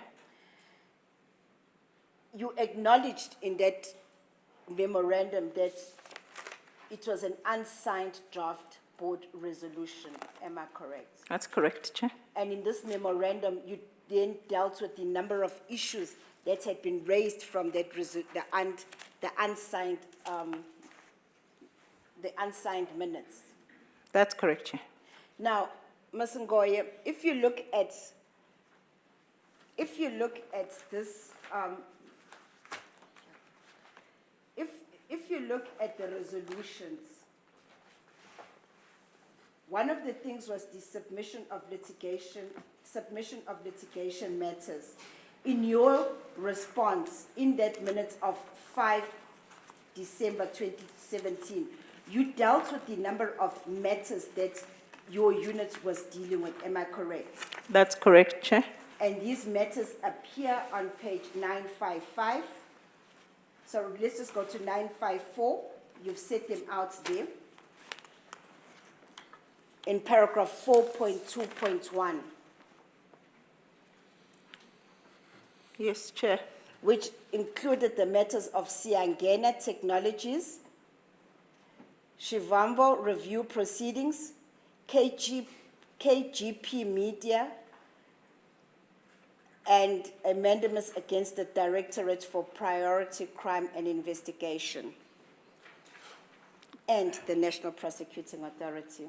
You acknowledged in that memorandum that it was an unsigned draft board resolution, am I correct? That's correct, Chair. And in this memorandum, you then dealt with the number of issues that had been raised from that the unsigned minutes. That's correct, Chair. Now, Ms. Ngoye, if you look at this, if you look at the resolutions, one of the things was the submission of litigation matters. In your response, in that minute of 5 December 2017, you dealt with the number of matters that your unit was dealing with, am I correct? That's correct, Chair. And these matters appear on page 955. So let's just go to 954. You've set them out there. In paragraph 4.2.1. Yes, Chair. Which included the matters of Siangena Technologies, Shivambo Review Proceedings, KGP Media, and amendments against the Directorate for Priority Crime and Investigation, and the National Prosecuting Authority.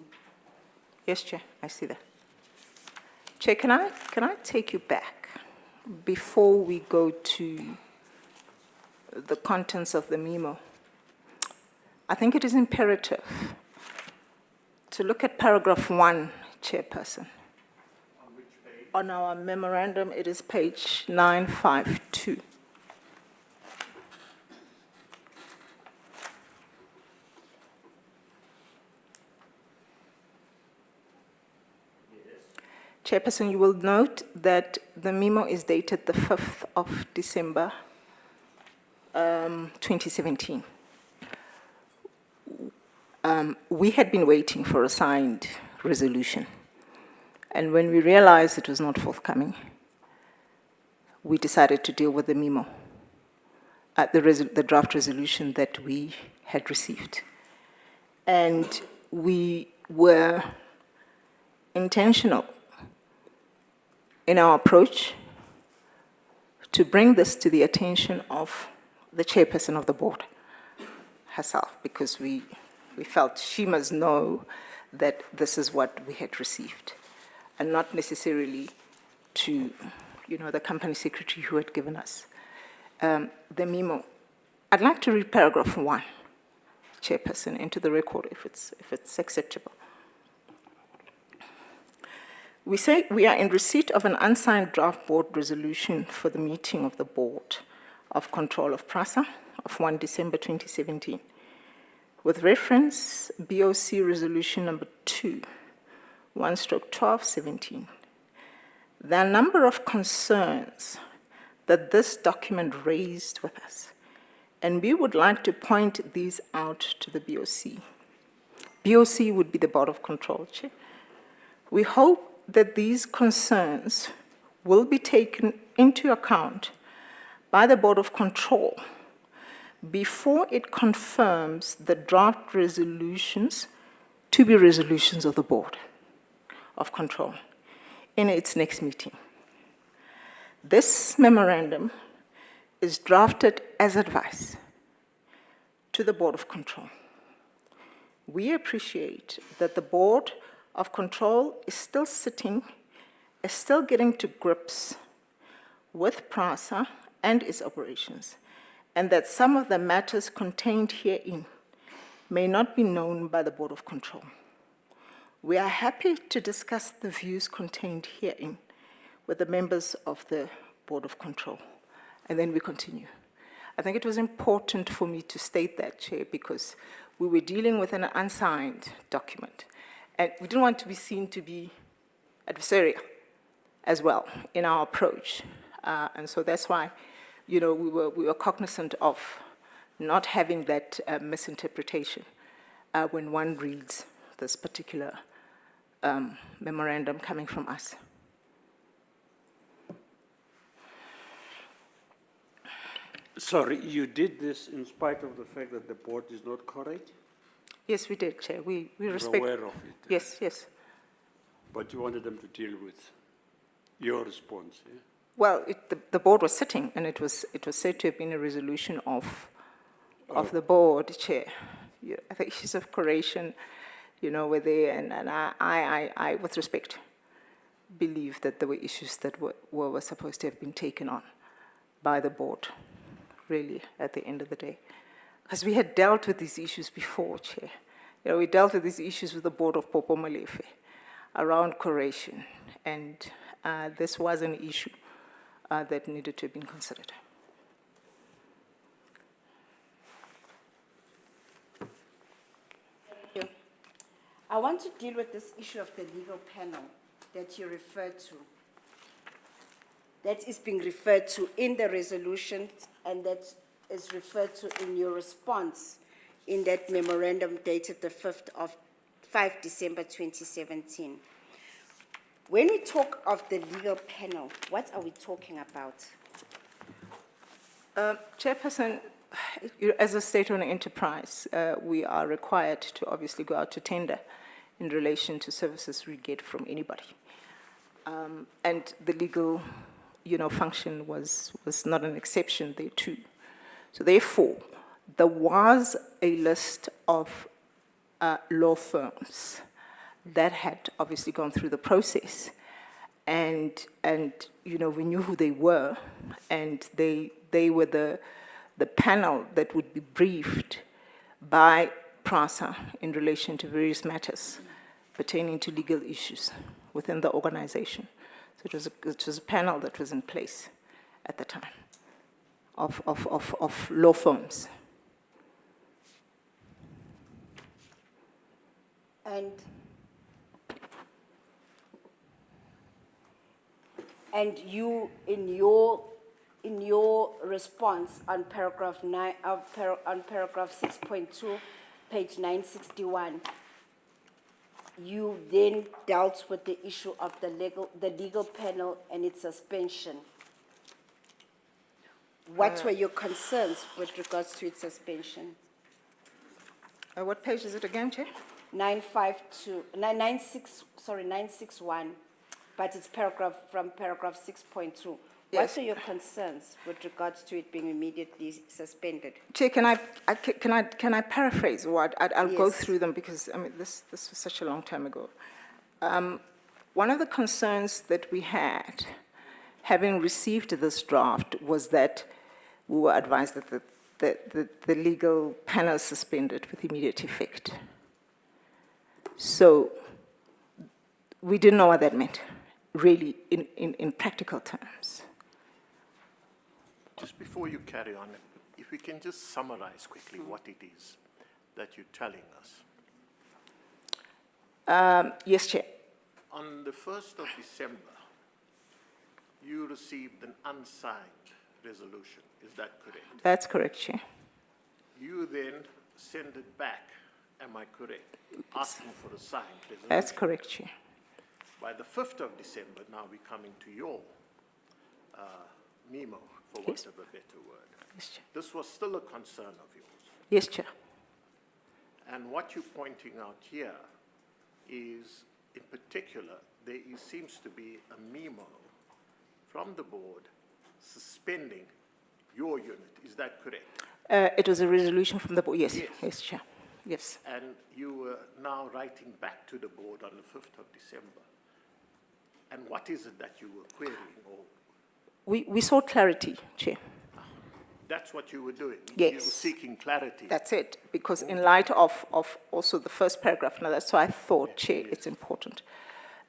Yes, Chair, I see that. Chair, can I take you back before we go to the contents of the memo? I think it is imperative to look at paragraph 1, Chairperson. On which page? On our memorandum, it is page 952. Chairperson, you will note that the memo is dated the 5th of December 2017. We had been waiting for a signed resolution. And when we realized it was not forthcoming, we decided to deal with the memo, the draft resolution that we had received. And we were intentional in our approach to bring this to the attention of the chairperson of the board herself, because we felt she must know that this is what we had received, and not necessarily to, the company secretary who had given us the memo. I'd like to read paragraph 1, Chairperson, into the record if it's acceptable. We say we are in receipt of an unsigned draft board resolution for the meeting of the Board of Control of PRASA of 1 December 2017. With reference, BOC Resolution number 2, 1/1217. There are a number of concerns that this document raised with us, And we would like to point these out to the BOC. BOC would be the Board of Control, Chair. We hope that these concerns will be taken into account by the Board of Control before it confirms the draft resolutions to be resolutions of the Board of Control in its next meeting. This memorandum is drafted as advice to the Board of Control. We appreciate that the Board of Control is still getting to grips with PRASA and its operations, and that some of the matters contained herein may not be known by the Board of Control. We are happy to discuss the views contained herein with the members of the Board of Control. And then we continue. I think it was important for me to state that, Chair, because we were dealing with an unsigned document, and we didn't want to be seen to be adversarial as well in our approach. And so that's why, we were cognizant of not having that misinterpretation when one reads this particular memorandum coming from us. Sorry, you did this in spite of the fact that the board is not correct? Yes, we did, Chair. We You're respect. aware of it? Yes, yes. But you wanted them to deal with your response, yeah? Well, the board was sitting, and it was said to have been a resolution of the board, Chair. Yeah, the issues of correlation, were there, and I, with respect, believe that there were issues that were supposed to have been taken on by the board, really, at the end of the day. Because we had dealt with these issues before, Chair. We dealt with these issues with the board of Popo Molefe around correlation, and this was an issue that needed to have been considered. Thank you. I want to deal with this issue of the legal panel that you referred to, that is being referred to in the resolution and that is referred to in your response in that memorandum dated the 5 December 2017. When we talk of the legal panel, what are we talking about? Chairperson, as a state-owned enterprise, we are required to obviously go out to tender in relation to services we get from anybody. And the legal, function was not an exception there too. So therefore, there was a list of law firms that had obviously gone through the process, and we knew who they were, and they were the panel that would be briefed by PRASA in relation to various matters pertaining to legal issues within the organization. So it was a panel that was in place at the time of law firms. And you, in your response on paragraph 9, on paragraph 6.2, page 961, you then dealt with the issue of the legal panel and its suspension. What were your concerns with regards to its suspension? What page is it again, Chair? 961, but it's from paragraph 6.2. Yes. What are your concerns with regards to it being immediately suspended? Chair, can I paraphrase what? I'll go Yes. through them because, this was such a long time ago. One of the concerns that we had, having received this draft, was that we were advised that the legal panel is suspended with immediate effect. So we didn't know what that meant, really, in practical terms. Just before you carry on, if we can just summarize quickly what it is that you're telling us. Yes, Chair. On the 1st of December, you received an unsigned resolution. Is that correct? That's correct, Chair. you then send it back, am I correct? Asking for a signed resolution. That's correct, Chair. By the 5th of December, now we're coming to your memo, for want of a better word. Yes, Chair. This was still a concern of yours. Yes, Chair. And what you're pointing out here is, in particular, seems to be a memo from the board suspending your unit. Is that correct? It was a resolution from the board. Yes, Yes. yes, Chair. Yes. And you were now writing back to the board on the 5th of December. And what is it that you were querying? Or We sought clarity, Chair. that's what you were doing? Yes. You were seeking clarity? That's it, because in light of also the first paragraph, now that's why I thought, Chair, it's important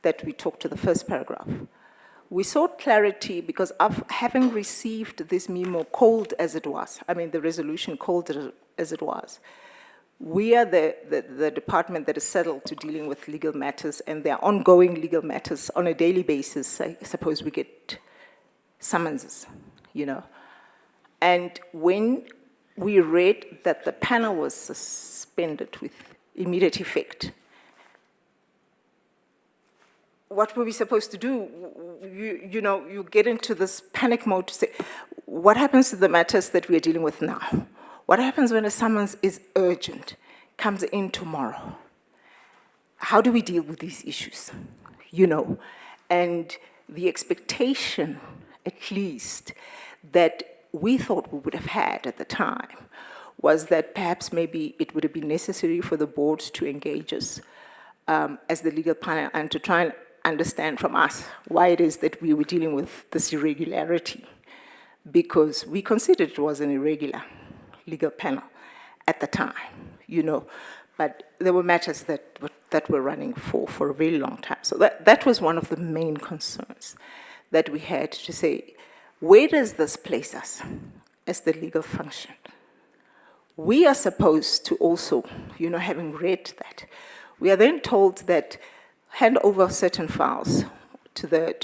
that we talk to the first paragraph. We sought clarity because of having received this memo cold as it was, I mean the resolution cold as it was, we are the department that is settled to dealing with legal matters, and there are ongoing legal matters on a daily basis. I suppose we get summonses, you know. And when we read that the panel was suspended with immediate effect, what were we supposed to do? You know, you get into this panic mode to say, what happens to the matters that we are dealing with now? What happens when a summons is urgent, comes in tomorrow? How do we deal with these issues? You know, and the expectation, at least, that we thought we would have had at the time was that perhaps maybe it would have been necessary for the board to engage us as the legal panel and to try and understand from us why it is that we were dealing with this irregularity, because we considered it was an irregular legal panel at the time, you know, but there were matters that were running for a very long time. So that was one of the main concerns that we had to say, where does this place us as the legal function? We are supposed to also, you know, having read that, we are then told that hand over certain files to the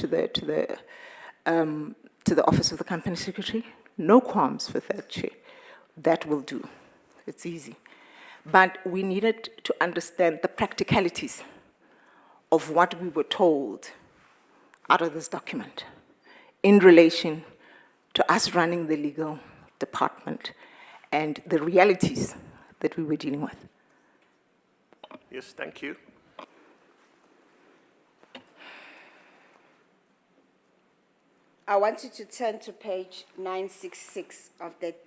office of the company secretary. No qualms with that, Chair. That will do. It's easy. But we needed to understand the practicalities of what we were told out of this document in relation to us running the legal department and the realities that we were dealing with. Yes, thank you. I want you to turn to page 966 of that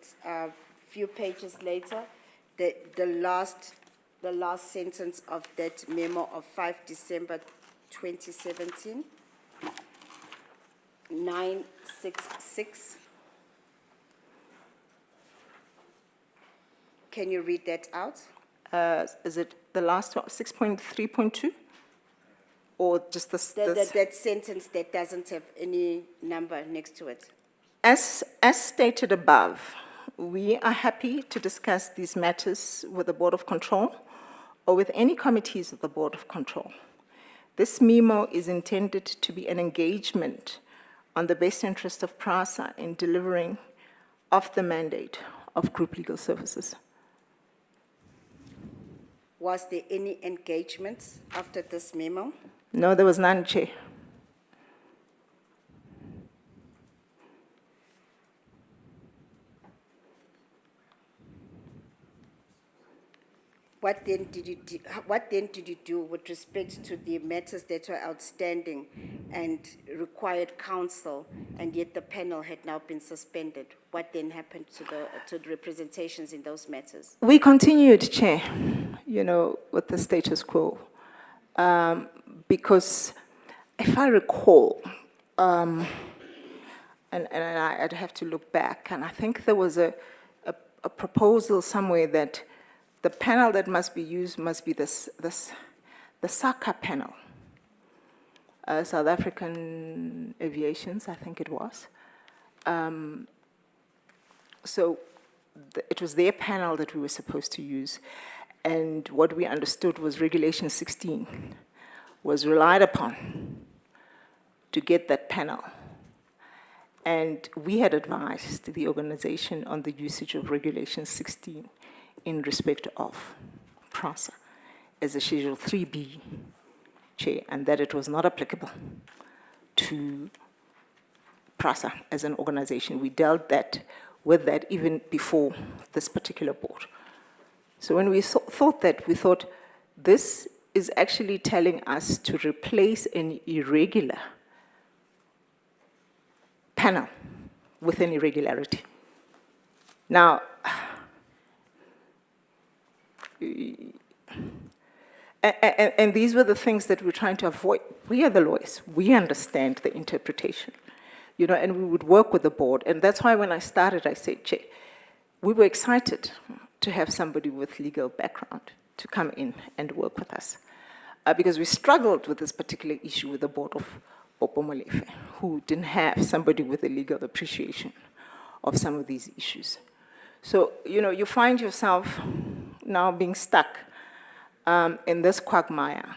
few pages later, the last sentence of that memo of 5 December 2017. 966. Can you read that out? Is it the last one, 6.3.2? Or just this? That sentence that doesn't have any number next to it. As stated above, we are happy to discuss these matters with the Board of Control or with any committees of the Board of Control. This memo is intended to be an engagement on the best interest of PRASA in delivering of the mandate of Group Legal Services. Was there any engagement after this memo? No, there was none, Chair. What then did you do with respect to the matters that were outstanding and required counsel, and yet the panel had now been suspended? What then happened to the representations in those matters? We continued, Chair, you know, with the status quo, because if I recall, and I'd have to look back, and I think there was a proposal somewhere that the panel that must be used must be the SACA panel, South African Aviations, I think it was. So it was their panel that we were supposed to use, and what we understood was Regulation 16 was relied upon to get that panel. And we had advised the organization on the usage of Regulation 16 in respect of PRASA as a Schedule 3B, Chair, and that it was not applicable to PRASA as an organization. We dealt with that even before this particular board. So when we thought that, we thought this is actually telling us to replace an irregular panel with an irregularity. Now, and these were the things that we're trying to avoid. We are the lawyers. We understand the interpretation, and we would work with the board. And that's why when I started, I said, Chair, we were excited to have somebody with legal background to come in and work with us. Because we struggled with this particular issue with the board of Molefe, who didn't have somebody with a legal appreciation of some of these issues. So, you find yourself now being stuck in this quagmire.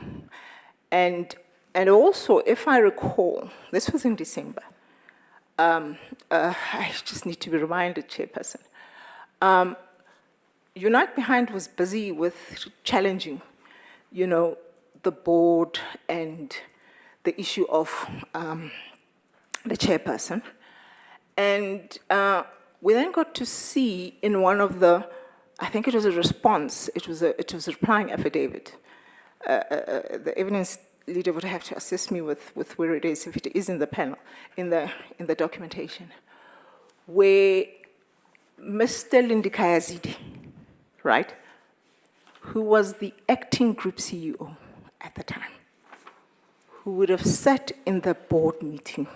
And also, if I recall, this was in December. I just need to be reminded, Chairperson. Unite Behind was busy with challenging, the board and the issue of the chairperson. And we then got to see in one of the, I think it was a response, it was a replying affidavit. The evidence leader would have to assist me with where it is, if it is in the panel, in the documentation, where Mr. Lindikayazidi, right, who was the acting group CEO at the time, who would have sat in the board meeting,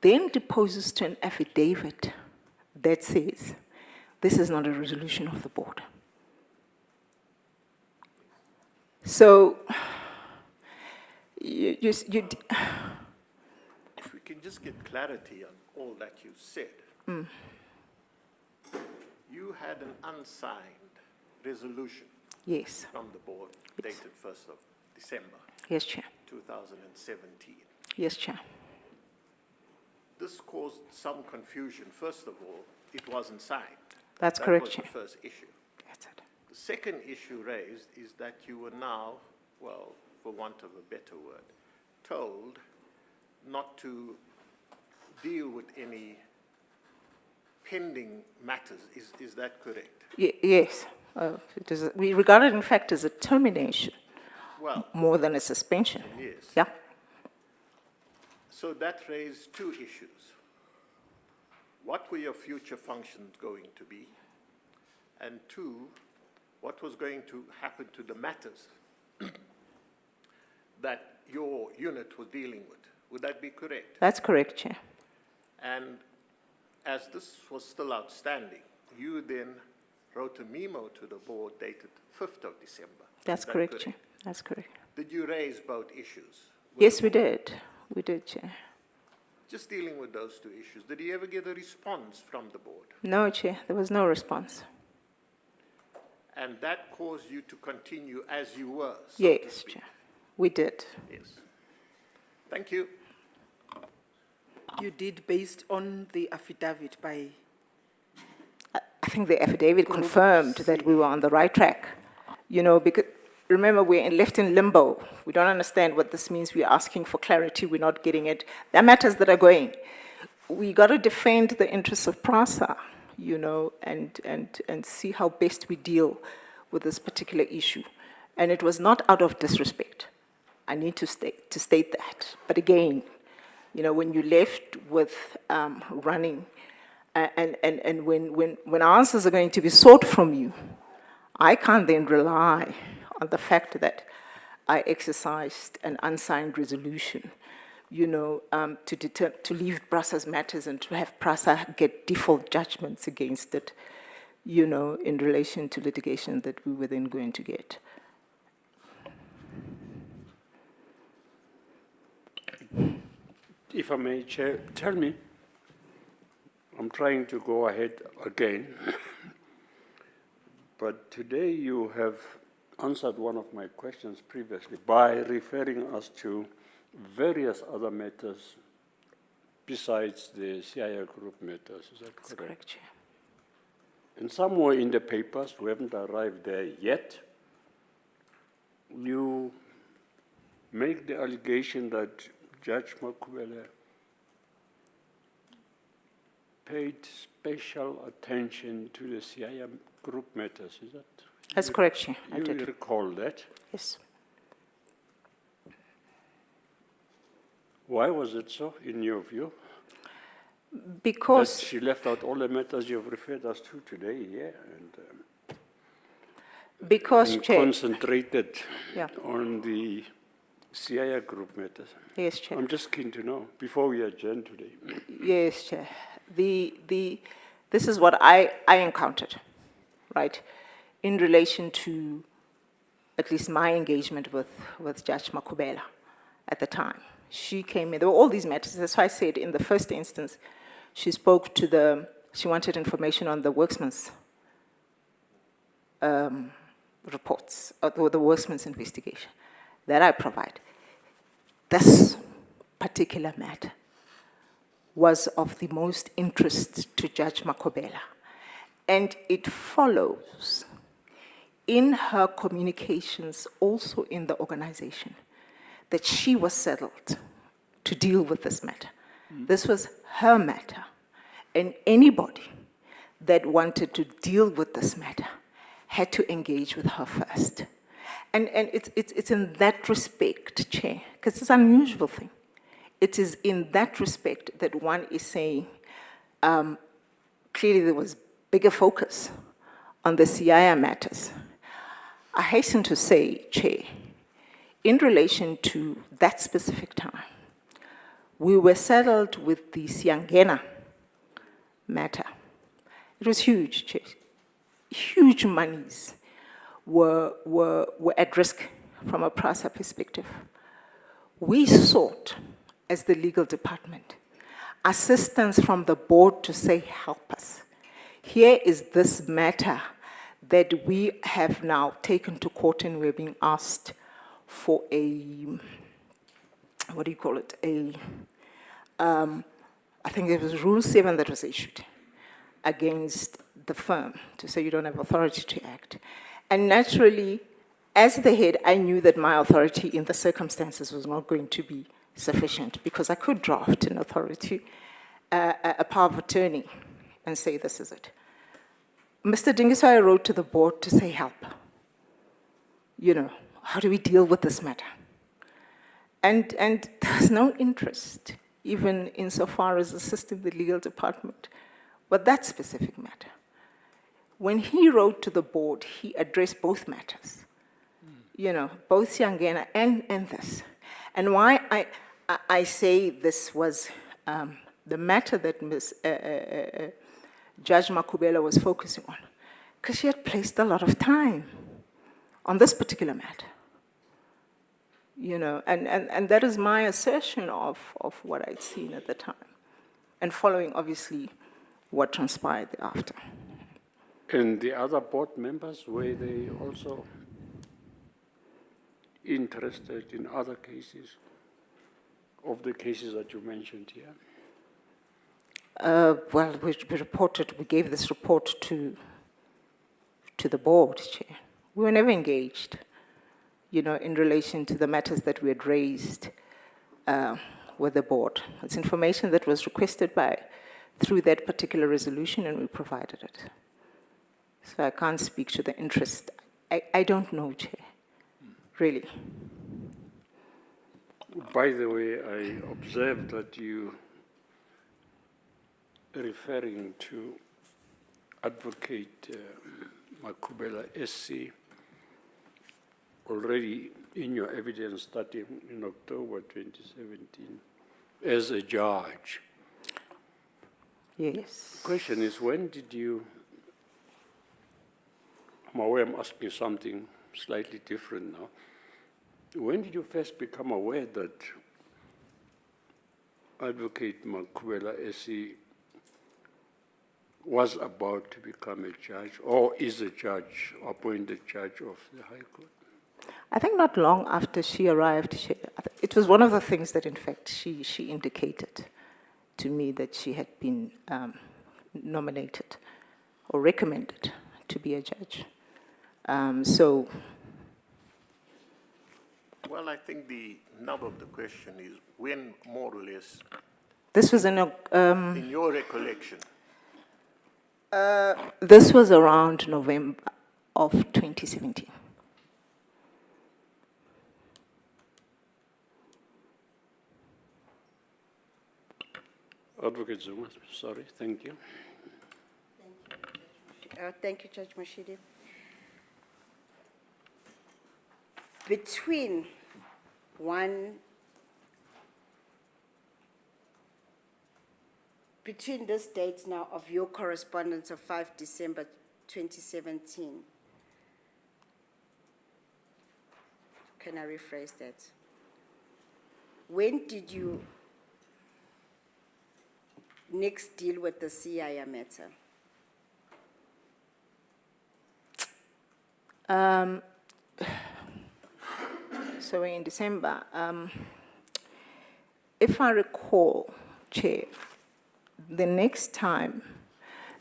then deposes to an affidavit that says, this is not a resolution of the board. So, If we can just get clarity on all that you said. You had an unsigned resolution yes, from the board dated 1st of December yes, Chair. 2017. Yes, Chair. This caused some confusion. First of all, it wasn't signed. That's correct, That Chair. was the first issue. That's it. The second issue raised is that you were now, well, for want of a better word, told not to deal with any pending matters. Is that correct? Yes. We regard it, in fact, as a termination Well, more than a suspension. yes. Yeah. So that raised two issues. What were your future functions going to be? And two, what was going to happen to the matters that your unit was dealing with? Would that be correct? That's correct, Chair. And as this was still outstanding, you then wrote a memo to the board dated 5th of December. That's Is that correct, Chair. That's correct. Did you raise both issues? with Yes, the we board? did. We did, Chair. Just dealing with those two issues, did you ever get a response from the board? No, Chair. There was no response. And that caused you to continue as you were, so to Yes, speak? Chair. We did. Yes. Thank you. You did based on the affidavit by, I think the affidavit confirmed that we were on the right track. Because remember, we're left in limbo. We don't understand what this means. We're asking for clarity. We're not getting it. There are matters that are going. We got to defend the interests of PRASA, and see how best we deal with this particular issue. And it was not out of disrespect. I need to state that. But again, when you're left with running, and when answers are going to be sought from you, I can't then rely on the fact that I exercised an unsigned resolution, to leave PRASA's matters and to have PRASA get default judgments against it, in relation to litigation that we were then going to get. If I may, Chair, tell me, I'm trying to go ahead again, but today you have answered one of my questions previously by referring us to various other matters besides the CIA group matters. Is that That's correct? correct, Chair. And somewhere in the papers, we haven't arrived there yet, you make the allegation that Judge Makhubele paid special attention to the CIA group matters, is that? That's correct, Chair. I You did. recall that? Yes. Why was it so, in your view? That Because, she left out all the matters you've referred us to today, yeah? And Chair, concentrated Yeah. on the CIA group matters. yes, Chair. I'm just keen to know, before we adjourn today. Yes, Chair. This is what I encountered, right, in relation to at least my engagement with Judge Makhubele at the time. She came in, there were all these matters. That's why I said in the first instance, she spoke to she wanted information on the worksman's reports, or the worksman's investigation that I provide. This particular matter was of the most interest to Judge Makhubele. And it follows in her communications, also in the organization, that she was settled to deal with this matter. This was her matter. And anybody that wanted to deal with this matter had to engage with her first. And it's in that respect, Chair, because it's an unusual thing. It is in that respect that one is saying, clearly there was bigger focus on the CIA matters. I hasten to say, Chair, in relation to that specific time, we were settled with the Siangena matter. It was huge, Chair. Huge monies were at risk from a PRASA perspective. We sought, as the legal department, assistance from the board to say, help us. Here is this matter that we have now taken to court, and we're being asked for a, what do you call it? I think it was Rule 7 that was issued against the firm to say you don't have authority to act. And naturally, as the head, I knew that my authority in the circumstances was not going to be sufficient, because I could draft an authority, a power of attorney, and say this is it. Mr. Dingiswayo wrote to the board to say help. You know, how do we deal with this matter? And there's no interest, even insofar as assisting the legal department with that specific matter. When he wrote to the board, he addressed both matters, you know, both Siangena and this. And why I say this was the matter that Judge Makhubele was focusing on, because she had placed a lot of time on this particular matter. You know, and that is my assertion of what I'd seen at the time, and following, obviously, what transpired thereafter. And the other board members, were they also interested in other cases, of the cases that you mentioned here? Well, we gave this report to the board, Chair. We were never engaged, you know, in relation to the matters that we had raised with the board. It's information that was requested through that particular resolution, and we provided it. So I can't speak to the interest. I don't know, Chair, really. By the way, I observed that you referring to Advocate Makhubele SC already in your evidence starting in October 2017 as a judge. Yes. The question is, when did you, I'm aware I'm asking you something slightly different now. When did you first become aware that Advocate Makhubele SC was about to become a judge, or is a judge, appointed judge of the High Court? I think not long after she arrived, it was one of the things that, in fact, she indicated to me that she had been nominated or recommended to be a judge. So, Well, I think the nub of the question is when, more or less, this was in in your recollection, this was around November of 2017. Advocate Zuma, sorry, thank you. Thank you, Judge Mashidi. Between this date now of your correspondence of 5 December 2017, can I rephrase that? When did you next deal with the CIA matter? So in December, if I recall, Chair, the next time,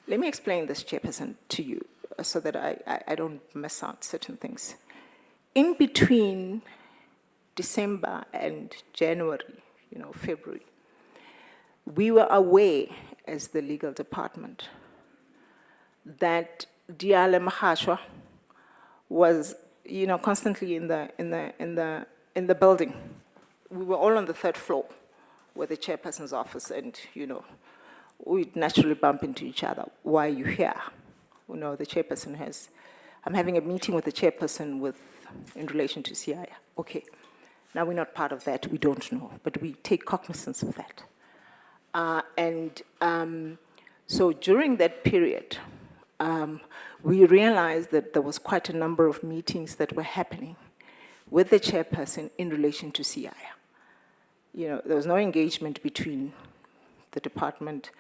let me explain this, Chairperson, to you so that I don't miss out certain things. In between December and January, February, we were aware as the legal department that Diale Mahashwa was, constantly in the building. We were all on the third floor with the chairperson's office, and we'd naturally bump into each other. Why are you here? The chairperson I'm having a meeting with the chairperson in relation to CIA. Okay, now we're not part of that, we don't know, but we take cognizance of that. So during that period, we realized that there was quite a number of meetings that were happening with the chairperson in relation to CIA. There was no engagement between the department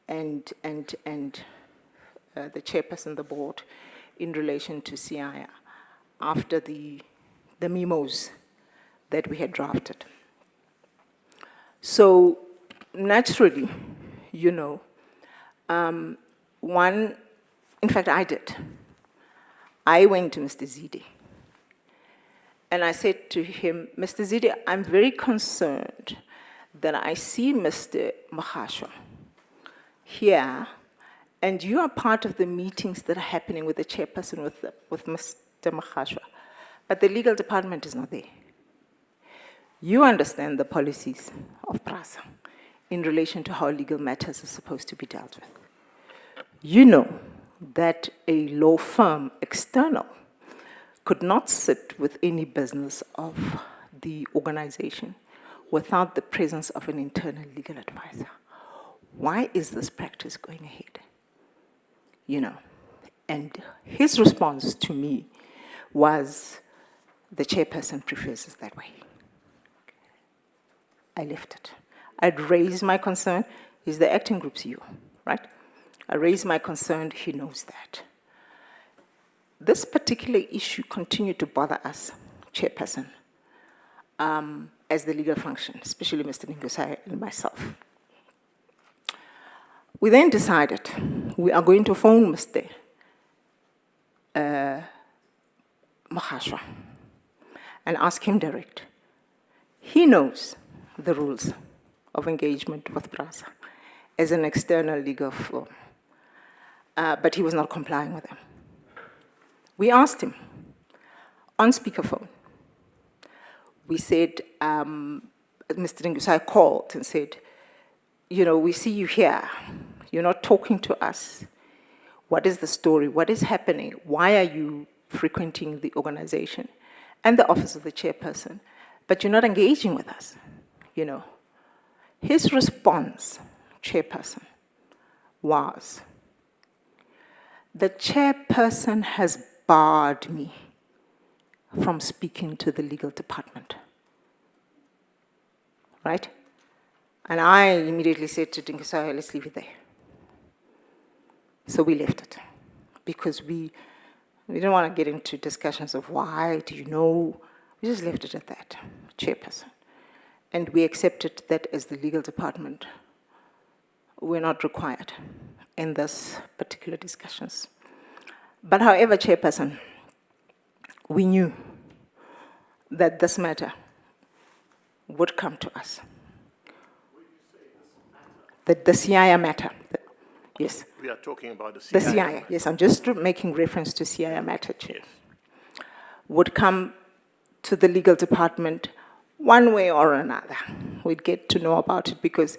and the chairperson of the board in relation to CIA after the memos that we had drafted. So naturally, in fact, I did. I went to Mr. Zide, and I said to him, Mr. Zide, I'm very concerned that I see Mr. Mahashwa here, and you are part of the meetings that are happening with the chairperson, with Mr. Mahashwa, but the legal department is not there. You understand the policies of PRASA in relation to how legal matters are supposed to be dealt with. You know that a law firm, external, could not sit with any business of the organization without the presence of an internal legal advisor. Why is this practice going ahead? And his response to me was, the chairperson prefers it that way. I left it. I'd raised my concern. He's the acting group CEO, right? I raised my concern, he knows that. This particular issue continued to bother us, chairperson, as the legal function, especially Mr. Ngusai and myself. We then decided we are going to phone Mr. Mahashwa and ask him direct. He knows the rules of engagement with PRASA as an external legal firm, but he was not complying with them. We asked him on speakerphone. We said, Mr. Ngusai called and said, we see you here. You're not talking to us. What is the story? What is happening? Why are you frequenting the organization and the office of the chairperson, but you're not engaging with us? His response, chairperson, was, the chairperson has barred me from speaking to the legal department. Right? And I immediately said to Dingisaya, let's leave it there. So we left it because we didn't want to get into discussions of why, do you know? We just left it at that, chairperson. And we accepted that as the legal department, we're not required in this particular discussions. But however, Chairperson, we knew that this matter would come to us. The CIA matter, yes. We are talking about the The CIA. CIA, yes, I'm just making reference to CIA matter, Chair. Yes. Would come to the legal department one way or another. We'd get to know about it because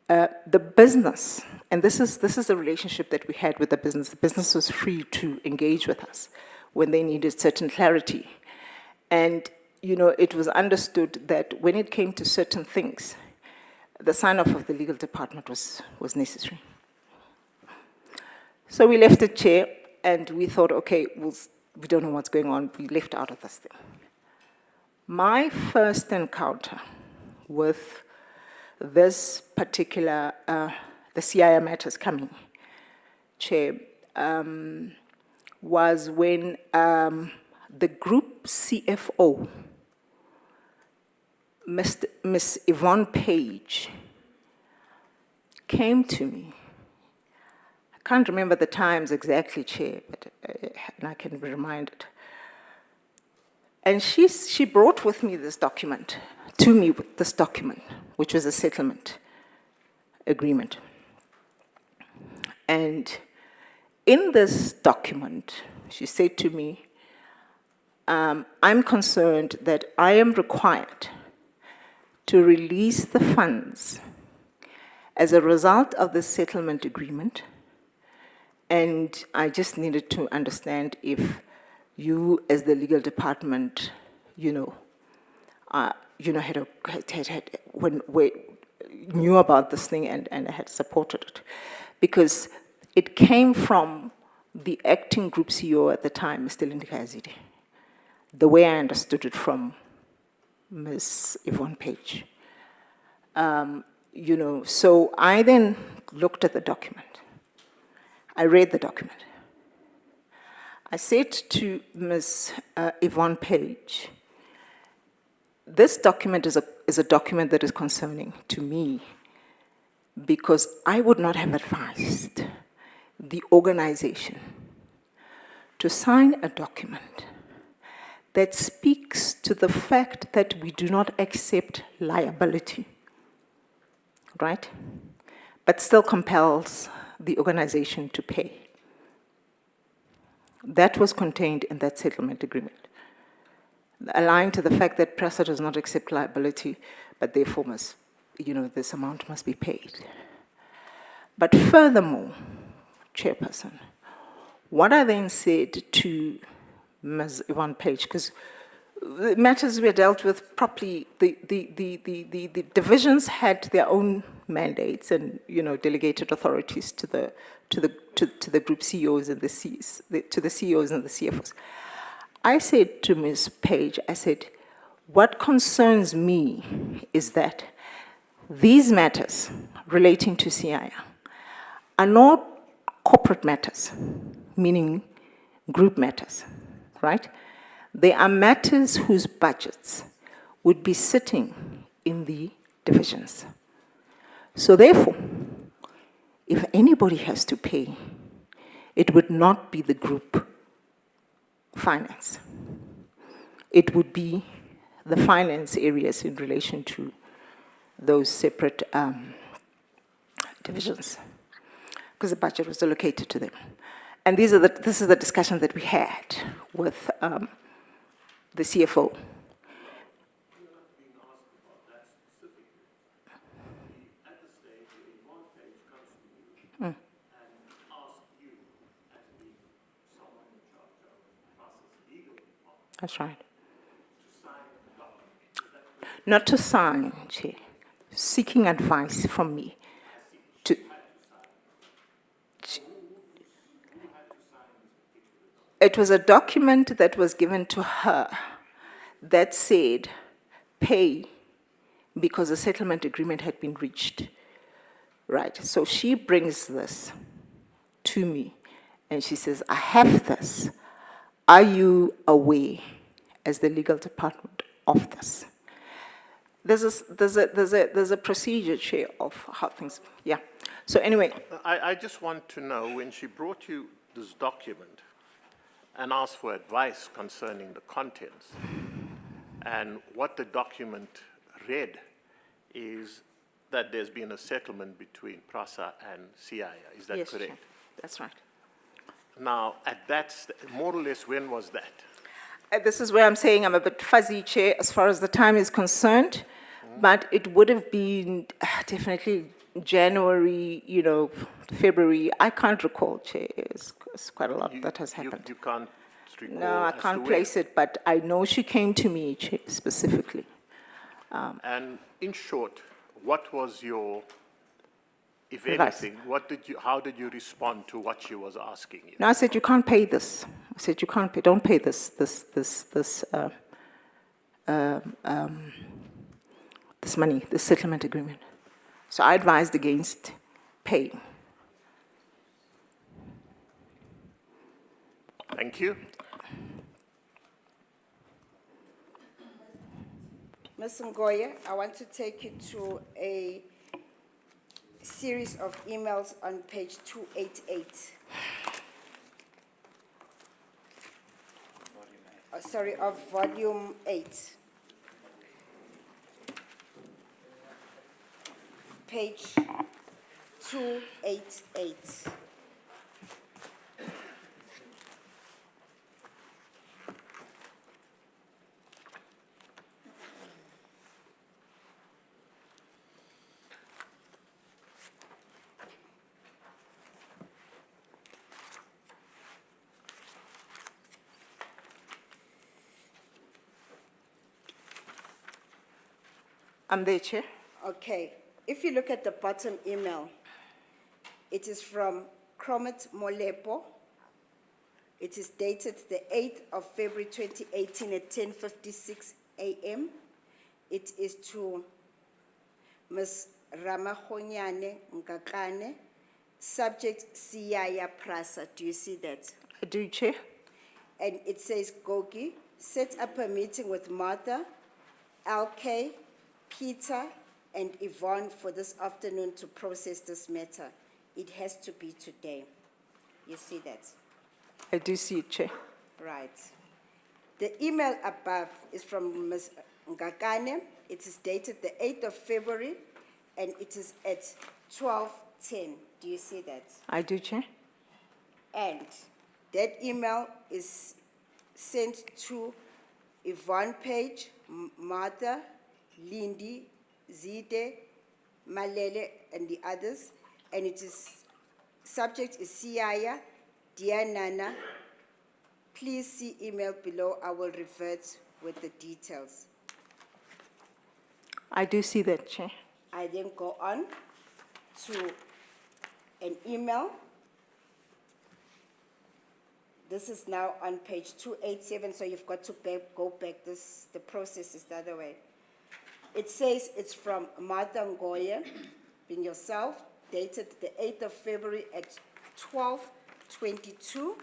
the business, and this is the relationship that we had with the business was free to engage with us when they needed certain clarity. And, you know, it was understood that when it came to certain things, the sign-off of the legal department was necessary. So we left it, Chair, and we thought, okay, we don't know what's going on. We left out of this thing. My first encounter with this particular, the CIA matters coming, Chair, was when the group CFO, Miss Yvonne Page, came to me. I can't remember the times exactly, Chair, but and I can be reminded. And she brought with me this document, to me with this document, which was a settlement agreement. And in this document, she said to me, I'm concerned that I am required to release the funds as a result of the settlement agreement, and I just needed to understand if you, as the legal department, knew about this thing and had supported it, because it came from the acting group CEO at the time, Mr. Lindikazide, the way I understood it from Ms. Yvonne Page. So I then looked at the document. I read the document. I said to Ms. Yvonne Page, this document is a document that is concerning to me because I would not have advised the organization to sign a document that speaks to the fact that we do not accept liability, right? But still compels the organization to pay. That was contained in that settlement agreement, aligned to the fact that PRASA does not accept liability, but therefore must, this amount must be paid. But furthermore, Chairperson, what I then said to Ms. Yvonne Page, because the matters were dealt with properly, the divisions had their own mandates and delegated authorities to the group CEOs and to the CEOs and the CFOs. I said to Ms. Page, I said, what concerns me is that these matters relating to CIR are not corporate matters, meaning group matters, right? They are matters whose budgets would be sitting in the divisions. So therefore, if anybody has to pay, it would not be the group finance. It would be the finance areas in relation to those separate divisions, because the budget was allocated to them. And this is the discussion that we had with the CFO. That's right. Not to sign, Chair. Seeking advice from me. It was a document that was given to her that said, pay because a settlement agreement had been reached. Right, so she brings this to me and she says, I have this. Are you aware as the legal department of this? There's a procedure, Chair, of how things, yeah. So anyway, I just want to know, when she brought you this document and asked for advice concerning the contents, and what the document read is that there's been a settlement between PRASA and CIA. Is that yes, Chair, correct? that's right. Now, at that, more or less, when was that? This is where I'm saying I'm a bit fuzzy, Chair, as far as the time is concerned, but it would have been definitely January, February. I can't recall, Chair. It's quite a lot that has happened. You can't recall No, I as to can't when. place it, but I know she came to me, Chair, specifically. And in short, what was your, if Advice. anything, how did you respond to what she was asking you? No, I said, you can't pay this. I said, you can't pay, don't pay this money, this settlement agreement. So I advised against paying. Thank you. Ms. Ngoye, I want to take you to a series of emails on page 288. Sorry, of volume 8. Page 288. I'm there, Chair. Okay, if you look at the bottom email, it is from Cromet Molepo. It is dated the 8th of February 2018 at 10:56 a.m. It is to Ms. Ramahonyane Ngakane, subject Siyaya Prasa. Do you see that? I do, Chair. And it says, Gogi, set up a meeting with Martha, LK, Peter, and Yvonne for this afternoon to process this matter. It has to be today. You see that? I do see it, Chair. Right. The email above is from Ms. Ngakane. It is dated the 8th of February, and it is at 12:10. Do you see that? I do, Chair. And that email is sent to Yvonne Page, Martha, Lindy, Zide, Malele, and the others. And it is, subject is Siyaya, Dear Nana, please see email below. I will revert with the details. I do see that, Chair. I then go on to an email. This is now on page 287, so you've got to go back. The process is the other way. It says it's from Martha Ngoye, being yourself, dated the 8th of February at 12:22.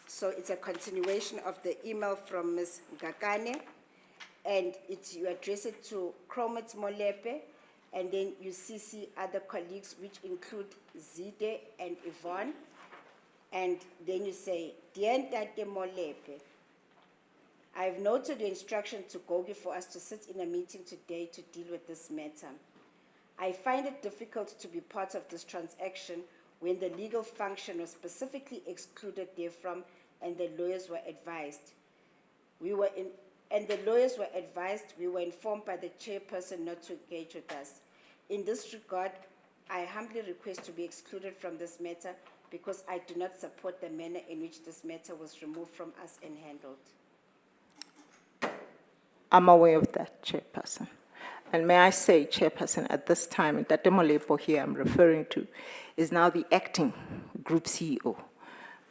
So it's a continuation of the email from Ms. Ngakane, and you address it to Cromet Molepe, and then you CC other colleagues, which include Zide and Yvonne. And then you say, Dear Ntate Molepe, I have noted your instruction to Gogi for us to sit in a meeting today to deal with this matter. I find it difficult to be part of this transaction when the legal function was specifically excluded therefrom and the lawyers were advised. We were informed by the chairperson not to engage with us. In this regard, I humbly request to be excluded from this matter because I do not support the manner in which this matter was removed from us and handled. I'm aware of that, Chairperson. And may I say, Chairperson, at this time, Ntate Molepo here I'm referring to is now the acting group CEO.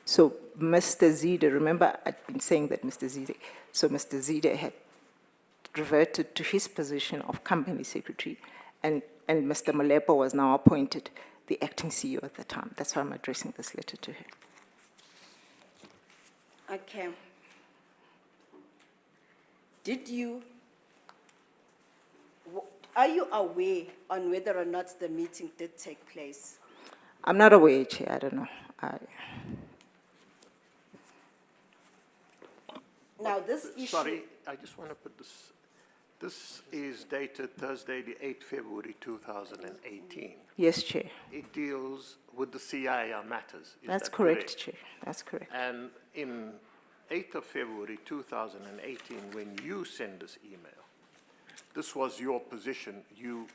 So Mr. Zide, remember I'd been saying that Mr. Zide, so Mr. Zide had reverted to his position of company secretary, and Mr. Molepo was now appointed the acting CEO at the time. That's why I'm addressing this letter to her. Okay. Did you, Are you aware on whether or not the meeting did take place? I'm not aware, Chair, I don't know. Now, this issue. Sorry, I just want to put this. This is dated Thursday, the 8th February 2018. Yes, Chair. It deals with the CIR matters. Is That's that correct, Chair. That's correct. And in 8th of February 2018, when you sent this email, this was your position. You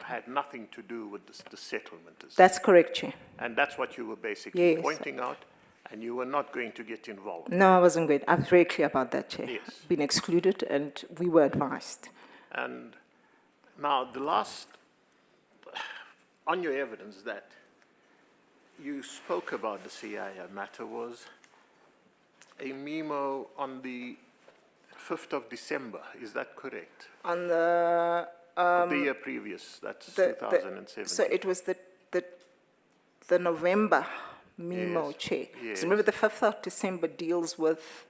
had nothing to do with the settlement. That's correct, Chair. And that's what you were basically Yes. pointing out, and you were not going to get involved. No, I wasn't going. I'm very clear about that, Chair. Yes. Been excluded, and we were advised. And now the last, on your evidence that you spoke about the CIR matter was a memo on the 5th of December, is that correct? On the Of the year previous, that's the- 2017. so it was the November memo, Yes, Chair. yes. So remember, the 5th of December deals with